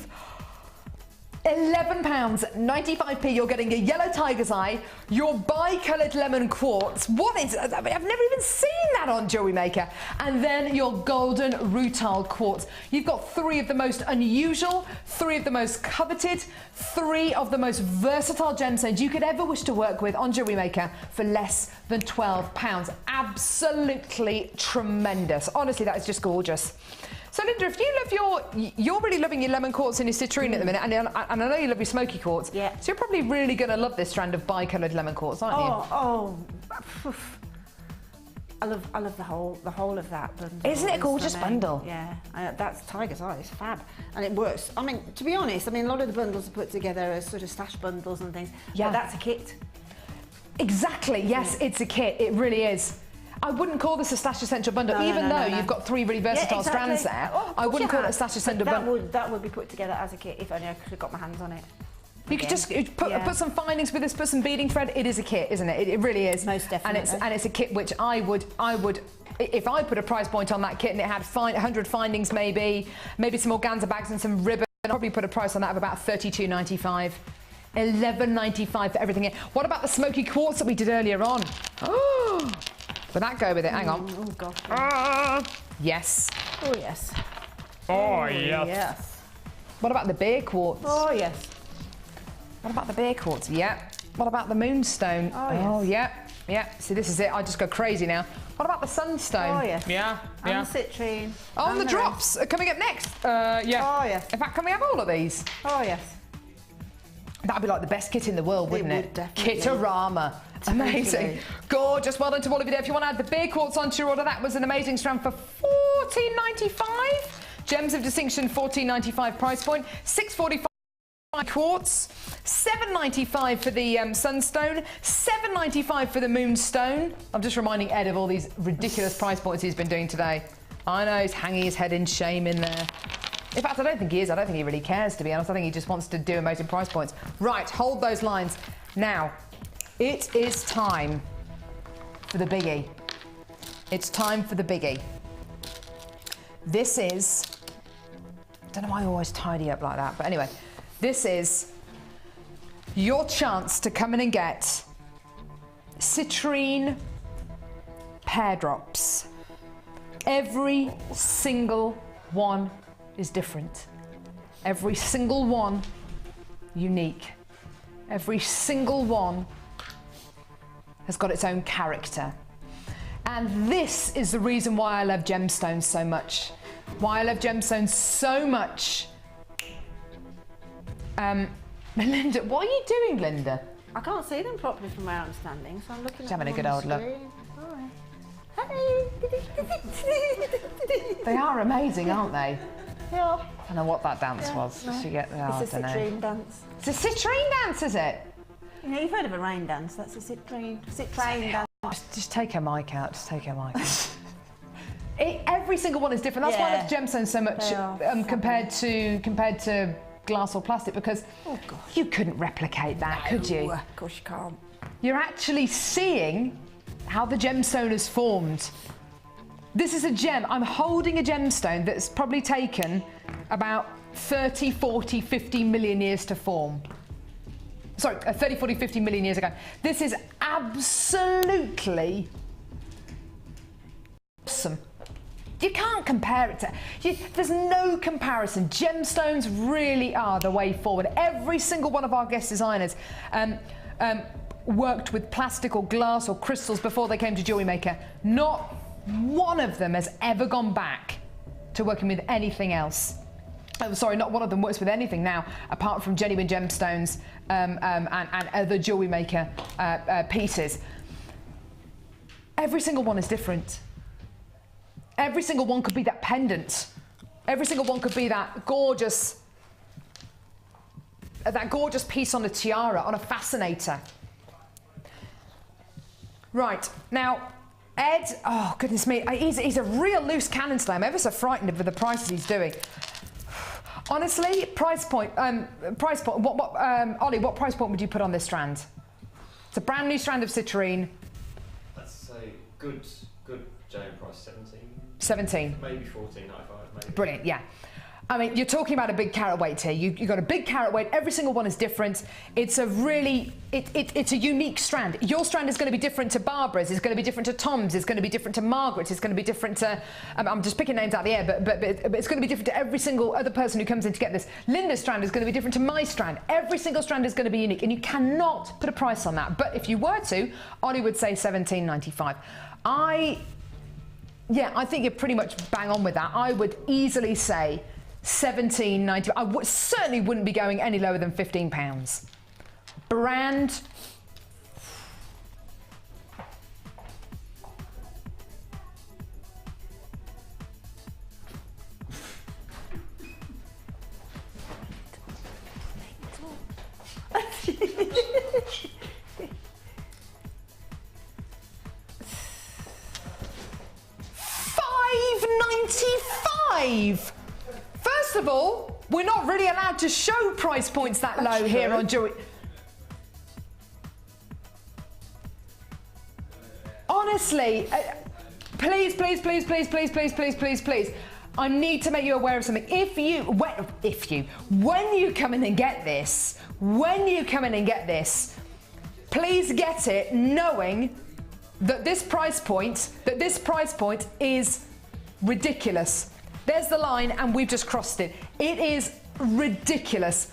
£11.95. You're getting a yellow tiger's eye, your bi-coloured lemon quartz. What is, I mean, I've never even seen that on Jewellery Maker. And then your golden rutile quartz. You've got 3 of the most unusual, 3 of the most coveted, 3 of the most versatile gemstones you could ever wish to work with on Jewellery Maker for less than £12. Absolutely tremendous. Honestly, that is just gorgeous. So Linda, if you love you're really loving your lemon quartz and your citrine at the minute, and I know you love your smoky quartz. Yeah. So you're probably really going to love this strand of bi-coloured lemon quartz, aren't you? I love the whole of that bundle. Isn't it a gorgeous bundle? Yeah, that's tiger's eye. It's fab, and it works. I mean, to be honest, I mean a lot of the bundles are put together as sort of stash bundles and things. Yeah. But that's a kit. Exactly. Yes, it's a kit. It really is. I wouldn't call this a Stash Essential bundle, even though you've got 3 really versatile strands there. I wouldn't call it a Stash Essential bundle. That would be put together as a kit if only I could have got my hands on it. You could just put some findings with this, put some beading thread. It is a kit, isn't it? It really is. Most definitely. And it's a kit which I would, if I put a price point on that kit and it had 100 findings, maybe some organza bags and some ribbon, I'd probably put a price on that of about $32.95. $11.95 for everything. What about the smoky quartz that we did earlier on? Oh, would that go with it? Hang on. Oh God. Yes. Oh yes. Oh yes. Yes. What about the beer quartz? Oh yes. What about the beer quartz? Yeah. What about the moonstone? Oh yes. Yeah. See, this is it. I just go crazy now. What about the sunstone? Oh yes. Yeah. And the citrine. Oh, and the drops are coming up next. Yeah. Oh yes. In fact, can we have all of these? Oh yes. That'd be like the best kit in the world, wouldn't it? Would definitely. Kitorama. Amazing. Gorgeous. Well done to all of you there. If you want to add the beer quartz onto your order, that was an amazing strand for $14.95. Gems of Distinction, $14.95 price point. $6.45 quartz. $7.95 for the sunstone. $7.95 for the moonstone. I'm just reminding Ed of all these ridiculous price points he's been doing today. I know, he's hanging his head in shame in there. In fact, I don't think he is. I don't think he really cares, to be honest. I think he just wants to do amazing price points. Right, hold those lines. Now, it is time for the biggie. It's time for the biggie. This is... I don't know why I always tidy up like that, but anyway. This is your chance to come in and get citrine pear drops. Every single one is different. Every single one unique. Every single one has got its own character. And this is the reason why I love gemstones so much. Why I love gemstones so much. Linda, what are you doing, Linda? I can't see them properly from where I'm standing, so I'm looking at them having a good on old the look. screen. They are amazing, aren't they? Yeah. I don't know what that dance was. No. Did she get the It's a citrine dance. It's a citrine dance, is it? You know, you've heard of a rain dance. That's a citrine dance. Just take her mic out. Just take her mic out. Every single one is different. That's why I love gemstones so much compared to glass or plastic, because you couldn't replicate that, could you? Of course you can't. You're actually seeing how the gemstone is formed. This is a gem. I'm holding a gemstone that's probably taken about 30, 40, 50 million years to form. Sorry, 30, 40, 50 million years ago. This is absolutely awesome. You can't compare it to... there's no comparison. Gemstones really are the way forward. Every single one of our guest designers worked with plastic or glass or crystals before they came to Jewellery Maker. Not one of them has ever gone back to working with anything else. Oh, sorry, not one of them works with anything now, apart from genuine gemstones and other Jewellery Maker pieces. Every single one is different. Every single one could be that pendant. Every single one could be that gorgeous piece on a tiara, on a fascinator. Right, now, Ed, oh goodness me, he's a real loose cannon today. I'm ever so frightened of the prices he's doing. Honestly, price point, Ollie, what price point would you put on this strand? It's a brand new strand of citrine. Let's say good Jane price, 17. 17. Maybe 14.95, maybe. Brilliant, yeah. I mean, you're talking about a big carat weight here. You've got a big carat weight. Every single one is different. It's a really, it's a unique strand. Your strand is going to be different to Barbara's. It's going to be different to Tom's. It's going to be different to Margaret's. It's going to be different to, I'm just picking names out of the air, but it's going to be different to every single other person who comes in to get this. Linda's strand is going to be different to my strand. Every single strand is going to be unique, and you cannot put a price on that. But if you were to, Ollie would say $17.95. I think you're pretty much bang on with that. I would easily say $17.90. I certainly wouldn't be going any lower than £15. Brand. $5.95. First of all, we're not really allowed to show price points that low here on Jewellery. Honestly, please, I need to make you aware of something. When you come in and get this, please get it knowing that this price point is ridiculous. There's the line and we've just crossed it. It is ridiculous.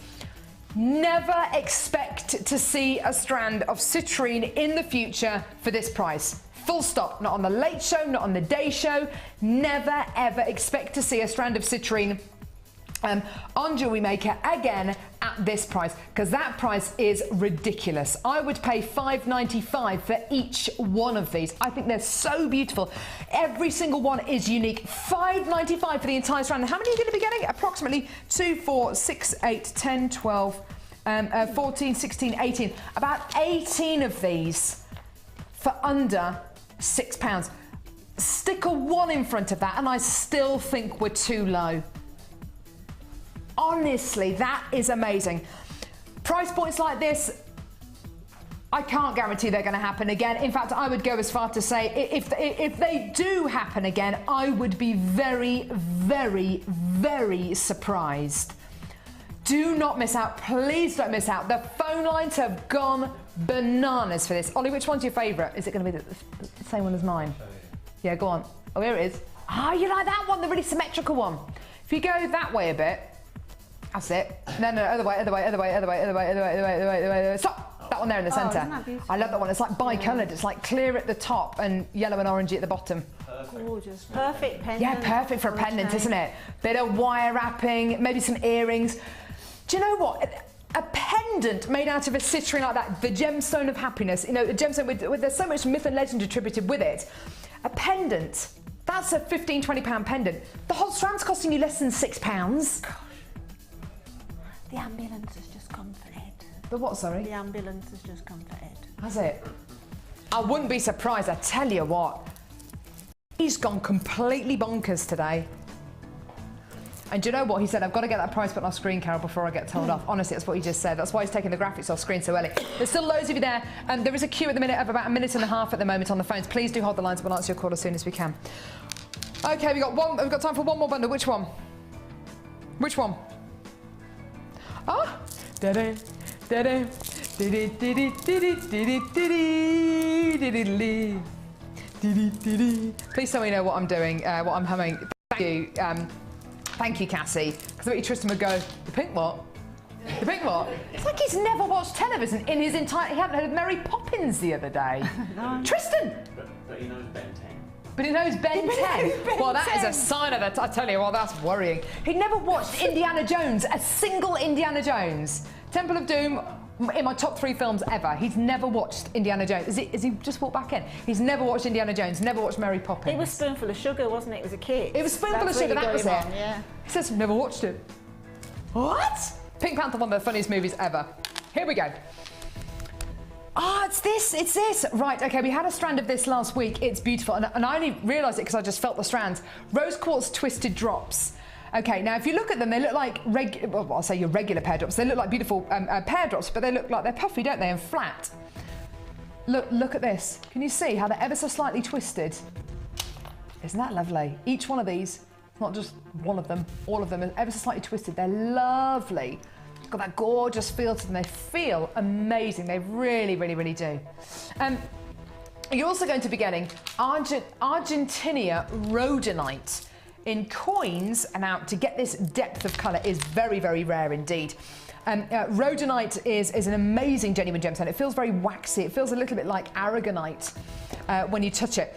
Never expect to see a strand of citrine in the future for this price. Full stop. Not on the late show, not on the day show. Never ever expect to see a strand of citrine on Jewellery Maker again at this price, because that price is ridiculous. I would pay $5.95 for each one of these. I think they're so beautiful. Every single one is unique. $5.95 for the entire strand. How many are you going to be getting? Approximately 2, 4, 6, 8, 10, 12, 14, 16, 18. About 18 of these for under £6. Stick a 1 in front of that and I still think we're too low. Honestly, that is amazing. Price points like this, I can't guarantee they're going to happen again. In fact, I would go as far to say if they do happen again, I would be very, very, very surprised. Do not miss out. Please don't miss out. The phone lines have gone bananas for this. Ollie, which one's your favourite? Is it going to be the same one as mine? Yeah, go on. Oh, here it is. Ah, you like that one, the really symmetrical one. If you go that way a bit, that's it. No, other way. Stop! That one there in the centre. I love that one. It's like bi-coloured. It's like clear at the top and yellow and orangey at the bottom. Gorgeous. Perfect pendant. Yeah, perfect for a pendant, isn't it? Bit of wire wrapping, maybe some earrings. Do you know what? A pendant made out of a citrine like that, the gemstone of happiness, you know, a gemstone with there's so much myth and legend attributed with it. A pendant, that's a £15, £20 pendant. The whole strand's costing you less than £6. Gosh. The ambulance has just come for Ed. The what, sorry? The ambulance has just come for Ed. Has it? I wouldn't be surprised, I tell you what. He's gone completely bonkers today. And do you know what? He said, I've got to get that price put on screen, Carol, before I get told off. Honestly, that's what he just said. That's why he's taking the graphics off screen so early. There's still loads of you there. There is a queue at the minute of about 1.5 minutes at the moment on the phones. Please do hold the lines. We'll answer your call as soon as we can. Okay, we've got time for one more bundle. Which one? Which one? Ah! Da-da, da-da, please tell me you know what I'm doing, what I'm humming. Thank you, Cassie. Because I bet you Tristan would go, the pink what? The pink what? It's like he's never watched television in his entire... He hadn't heard of Mary Poppins the other day. No. Tristan! But he knows Ben 10. but he knows Ben 10. Well, that is a sign of it. I tell you what, that's worrying. He'd never watched Indiana Jones, a single Indiana Jones. Temple of Doom, in my top 3 films ever. He's never watched Indiana Jones. Is he just walked back in? He's never watched Indiana Jones, never watched Mary Poppins. It was Spoonful of Sugar, wasn't it? It was a kid. It was Spoonful of Sugar, that was it. Yeah. He says, never watched it. What? Pink Panther, one of the funniest movies ever. Here we go. Ah, it's this. Right, okay, we had a strand of this last week. It's beautiful, and I only realised it because I just felt the strands. Rose quartz twisted drops. Okay, now if you look at them, they look like, well, I'll say your regular pear drops. They look like beautiful pear drops, but they look like they're puffy, don't they, and flat. Look at this. Can you see how they're ever so slightly twisted? Isn't that lovely? Each one of these, not just one of them, all of them are ever so slightly twisted. They're lovely. Got that gorgeous feel to them. They feel amazing. They really, really, really do. You're also going to be getting Argentina rhodonite in coins, and now to get this depth of colour is very, very rare indeed. Rhodonite is an amazing genuine gemstone. It feels very waxy. It feels a little bit like aragonite when you touch it.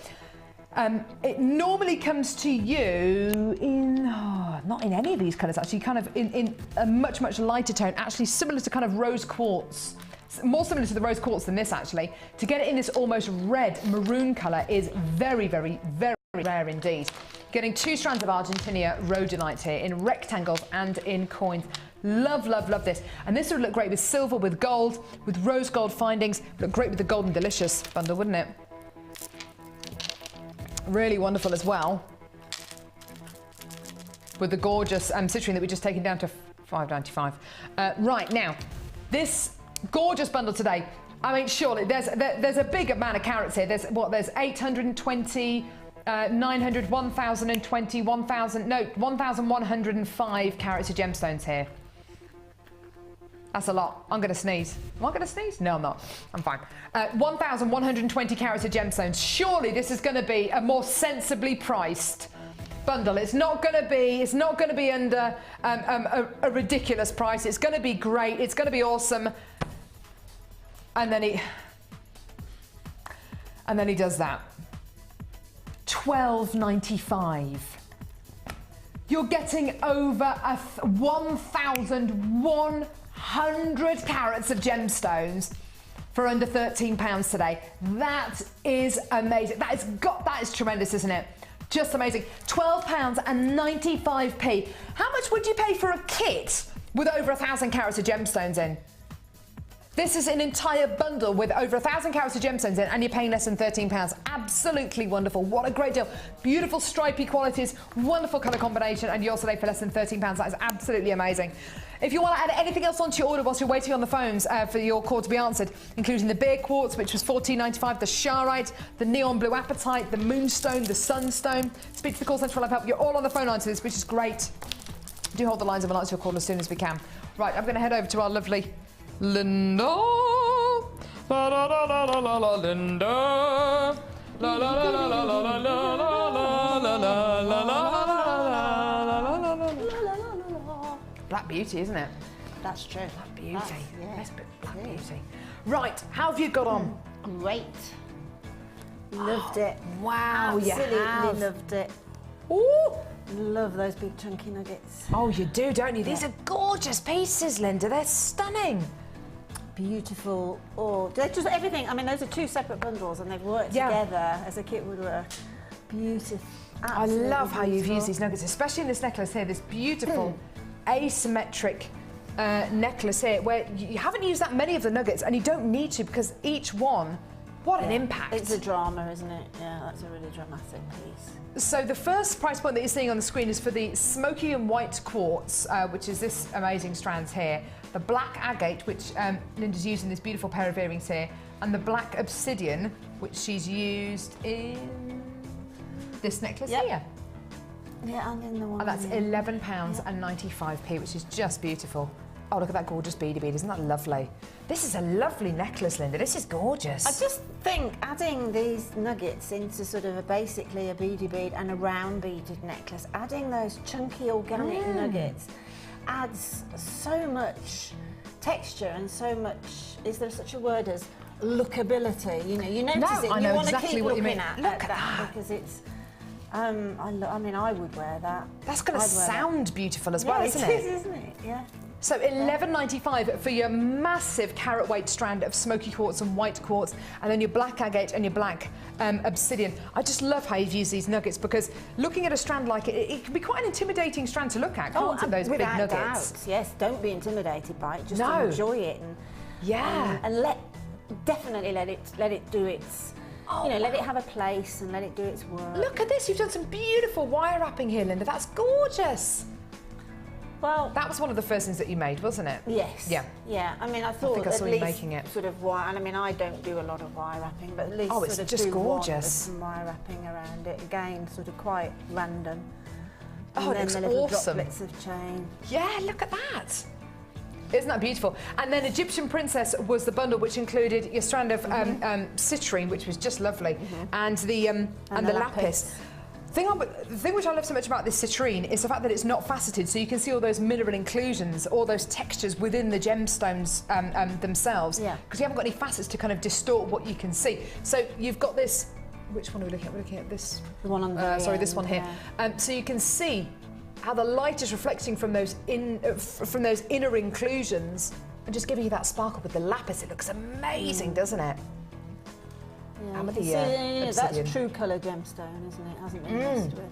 It normally comes to you in, not in any of these colours actually, kind of in a much, much lighter tone, actually similar to kind of rose quartz. More similar to the rose quartz than this actually. To get it in this almost red maroon colour is very, very, very rare indeed. Getting 2 strands of Argentina rhodonite here in rectangles and in coins. Love, love, love this. And this would look great with silver, with gold, with rose gold findings. Look great with the Golden Delicious bundle, wouldn't it? Really wonderful as well. With the gorgeous citrine that we've just taken down to $5.95. Right, now, this gorgeous bundle today, I mean, surely there's a big amount of carats here. There's 820, 900, 1020, 1105 carats of gemstones here. That's a lot. I'm going to sneeze. Am I going to sneeze? No, I'm not. I'm fine. 1,120 carats of gemstones. Surely this is going to be a more sensibly priced bundle. It's not going to be under a ridiculous price. It's going to be great. It's going to be awesome. And then he does that. $12.95. You're getting over 1,100 carats of gemstones for under £13 today. That is amazing. That is tremendous, isn't it? Just amazing. £12.95. How much would you pay for a kit with over 1,000 carats of gemstones in? This is an entire bundle with over 1,000 carats of gemstones in, and you're paying less than £13. Absolutely wonderful. What a great deal. Beautiful stripy qualities, wonderful colour combination, and you also for less than £13. That is absolutely amazing. If you want to add anything else onto your order whilst you're waiting on the phones for your call to be answered, including the beer quartz, which was $14.95, the charite, the neon blue apatite, the moonstone, the sunstone, speak to the call centre for live help. You're all on the phone line to this, which is great. Do hold the lines and we'll answer your call as soon as we can. Right, I'm going to head over to our lovely Linda. La la la la la la la Linda. La la la la la la la la la la la la. Black Beauty, isn't it? That's true. Black Beauty. Yes, but Black Beauty. Right, how have you got on? Great. Loved it. Wow, absolutely loved it. Ooh. Love those big chunky nuggets. Oh, you do, don't you? These are gorgeous pieces, Linda. They're stunning. Beautiful. Oh, they're just everything. I mean, those are 2 separate bundles and they've worked together as a kit would work. Beautiful. Absolutely I love how you've beautiful. used these nuggets, especially in this necklace here, this beautiful asymmetric necklace here, where you haven't used that many of the nuggets, and you don't need to because each one, what an impact. It's a drama, isn't it? Yeah, that's a really dramatic piece. So the first price point that you're seeing on the screen is for the smoky and white quartz, which is this amazing strands here, the black agate, which Linda's using this beautiful pair of earrings here, and the black obsidian, which she's used in this necklace here. Yeah, and in the one. And that's £11.95, which is just beautiful. Oh, look at that gorgeous beady bead. Isn't that lovely? This is a lovely necklace, Linda. This is gorgeous. I just think adding these nuggets into sort of basically a beady bead and a round beaded necklace, adding those chunky organic nuggets adds so much texture and so much, is there such a word as lookability. You notice it. I You know want to exactly keep what you looking mean. at Look at that because it's. I mean, I would wear that. That's going to sound beautiful as well, isn't it? it? Isn't it? Yeah. So $11.95 for your massive carat weight strand of smoky quartz and white quartz, and then your black agate and your black obsidian. I just love how you've used these nuggets, because looking at a strand like it can be quite an intimidating strand to look at, can't it, those big nuggets? Doubt. Yes, don't be intimidated by it. Just enjoy it and definitely let it do its. Let it have a place and let it do its work. Look at this, you've done some beautiful wire wrapping here, Linda. That's gorgeous. Well, that was one of the first things that you made, wasn't it? Yes. Yeah. Yeah. I mean, I thought I saw at you least making it. sort of wire. And I mean, I don't do a lot of wire wrapping, but at least it's sort of just do gorgeous. one with some wire wrapping around it. Again, sort of quite random. Oh, and it looks then the little awesome. droplets of chain. Yeah, look at that. Isn't that beautiful? And then Egyptian Princess was the bundle, which included your strand of citrine, which was just lovely, and the lapis. The thing which I love so much about this citrine is the fact that it's not faceted, so you can see all those mineral inclusions, all those textures within the gemstones themselves, because you haven't got any facets to kind of distort what you can see. So you've got this. Which one are we looking at? We're looking at this. The one on the sorry, this one here. So you can see how the light is reflecting from those inner inclusions and just giving you that sparkle with the lapis. It looks amazing, doesn't it? Yeah, and with that's true colour gemstone, isn't it? Hasn't been messed with.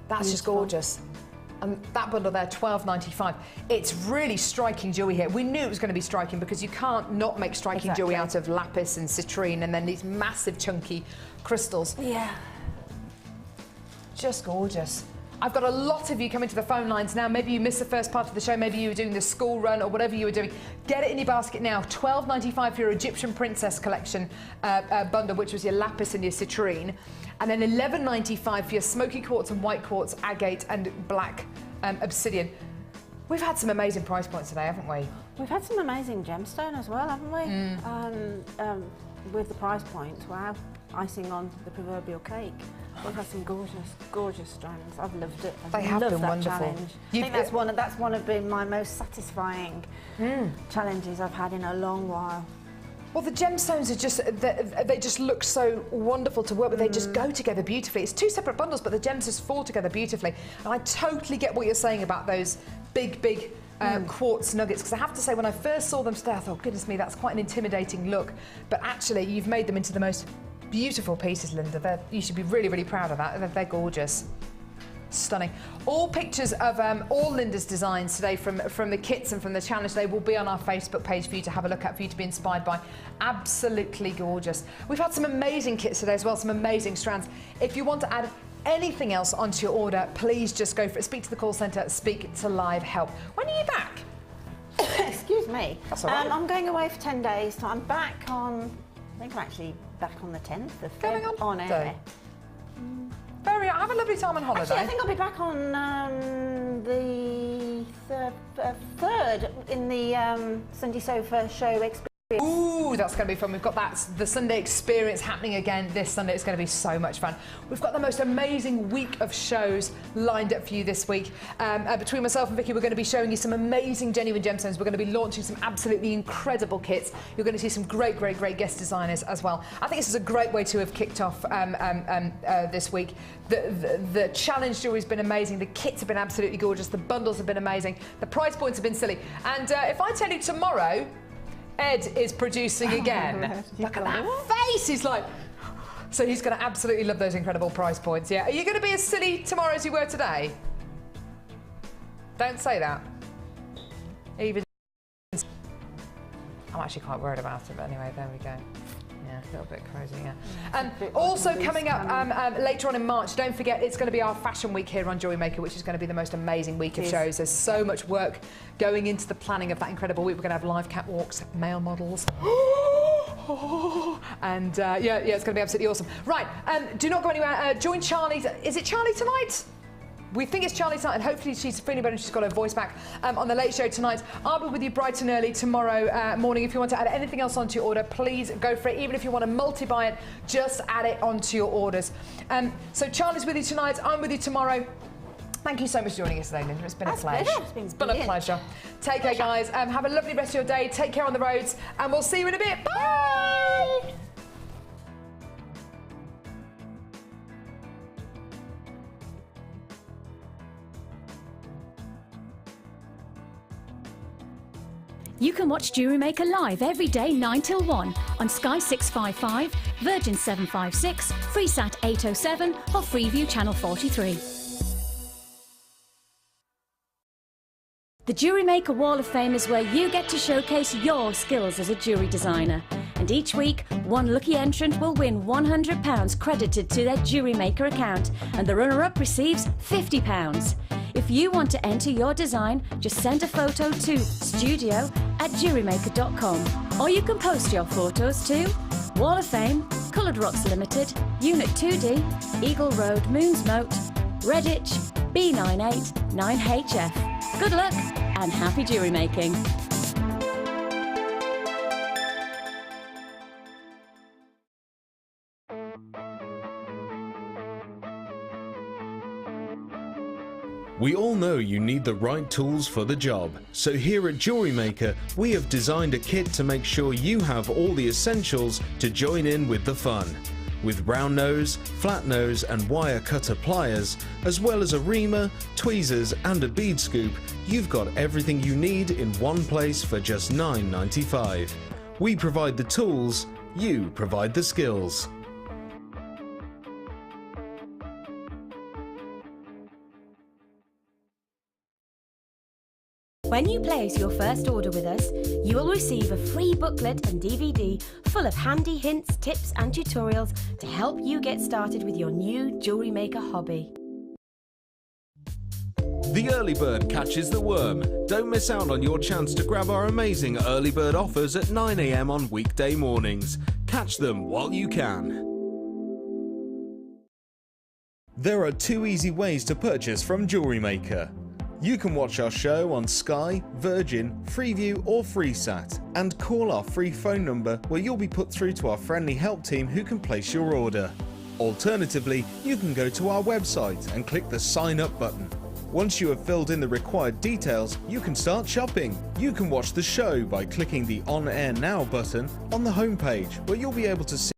That's just gorgeous. And that bundle there, $12.95. It's really striking jewellery here. We knew it was going to be striking because you can't not make striking jewellery out of lapis and citrine and then these massive chunky crystals. Yeah. Just gorgeous. I've got a lot of you coming to the phone lines now. Maybe you missed the first part of the show. Maybe you were doing the school run or whatever you were doing. Get it in your basket now. $12.95 for your Egyptian Princess collection bundle, which was your lapis and your citrine. And then $11.95 for your smoky quartz and white quartz, agate and black obsidian. We've had some amazing price points today, haven't we? We've had some amazing gemstone as well, haven't we? With the price points, wow. Icing on the proverbial cake. We've had some gorgeous, gorgeous strands. I've loved it. They have been wonderful. Challenge. I think that's one of been my most satisfying challenges I've had in a long while. Well, the gemstones are just, they just look so wonderful to work with. They just go together beautifully. It's two separate bundles, but the gems just fall together beautifully. And I totally get what you're saying about those big quartz nuggets, because I have to say, when I first saw them today, I thought, goodness me, that's quite an intimidating look. But actually, you've made them into the most beautiful pieces, Linda. You should be really, really proud of that. They're gorgeous. Stunning. All pictures of all Linda's designs today from the kits and from the challenge, they will be on our Facebook page for you to have a look at, for you to be inspired by. Absolutely gorgeous. We've had some amazing kits today as well, some amazing strands. If you want to add anything else onto your order, please just go for it. Speak to the call centre, speak to Live Help. When are you back? Excuse me. That's all right. I'm going away for 10 days, so I'm back on, I think I'm actually back on the 10th of February. On air. Have a lovely time on holiday. Actually, I think I'll be back on the 3rd in the Sunday Sofa Show experience. Ooh, that's going to be fun. We've got the Sunday experience happening again this Sunday. It's going to be so much fun. We've got the most amazing week of shows lined up for you this week. Between myself and Vicky, we're going to be showing you some amazing genuine gemstones. We're going to be launching some absolutely incredible kits. You're going to see some great guest designers as well. I think this is a great way to have kicked off this week. The challenge jewelry has been amazing. The kits have been absolutely gorgeous. The bundles have been amazing. The price points have been silly. And if I tell you tomorrow, Ed is producing again. Look at that face. He's like... So he's going to absolutely love those incredible price points. Yeah. Are you going to be as silly tomorrow as you were today? Don't say that. Even... I'm actually quite worried about it, but anyway, there we go. Yeah, a little bit crazy, yeah. Also coming up later on in March, don't forget, it's going to be our fashion week here on Jewellery Maker, which is going to be the most amazing week of shows. There's so much work going into the planning of that incredible week. We're going to have live catwalks, male models. And yeah, it's going to be absolutely awesome. Right, do not go anywhere. Join Charlie. Is it Charlie tonight? We think it's Charlie tonight, and hopefully she's feeling better and she's got her voice back on the Late Show tonight. I'll be with you bright and early tomorrow morning. If you want to add anything else onto your order, please go for it. Even if you want to multi-buy it, just add it onto your orders. So Charlie's with you tonight. I'm with you tomorrow. Thank you so much for joining us today, Linda. It's been a pleasure. It's been a brilliant. pleasure. Take care, guys. Have a lovely rest of your day. Take care on the roads, and we'll see you in a bit. Bye! You can watch Jewellery Maker live every day 9 till 1 on Sky 655, Virgin 756, Freesat 807 or Freeview Channel 43. The Jewellery Maker Wall of Fame is where you get to showcase your skills as a jewellery designer. And each week, one lucky entrant will win £100 credited to their Jewellery Maker account, and the runner-up receives £50. If you want to enter your design, just send a photo to studio@jewellerymaker.com, or you can post your photos to Wall of Fame, Coloured Rocks Limited, Unit 2D, Eagle Road, Moonsmote, Redditch, B98 9HF. Good luck and happy jewellery making. We all know you need the right tools for the job, so here at Jewellery Maker we have designed a kit to make sure you have all the essentials to join in with the fun. With round nose, flat nose and wire cutter pliers, as well as a reamer, tweezers and a bead scoop, you've got everything you need in one place for just $9.95. We provide the tools, you provide the skills. When you place your first order with us, you will receive a free booklet and DVD full of handy hints, tips and tutorials to help you get started with your new jewellery maker hobby. The early bird catches the worm. Don't miss out on your chance to grab our amazing early bird offers at 9 AM on weekday mornings. Catch them while you can. There are 2 easy ways to purchase from Jewellery Maker. You can watch our show on Sky, Virgin, Freeview or Freesat, and call our free phone number where you'll be put through to our friendly help team who can place your order. Alternatively, you can go to our website and click the sign up button. Once you have filled in the required details, you can start shopping. You can watch the show by clicking the On Air Now button on the homepage, where you'll be able to see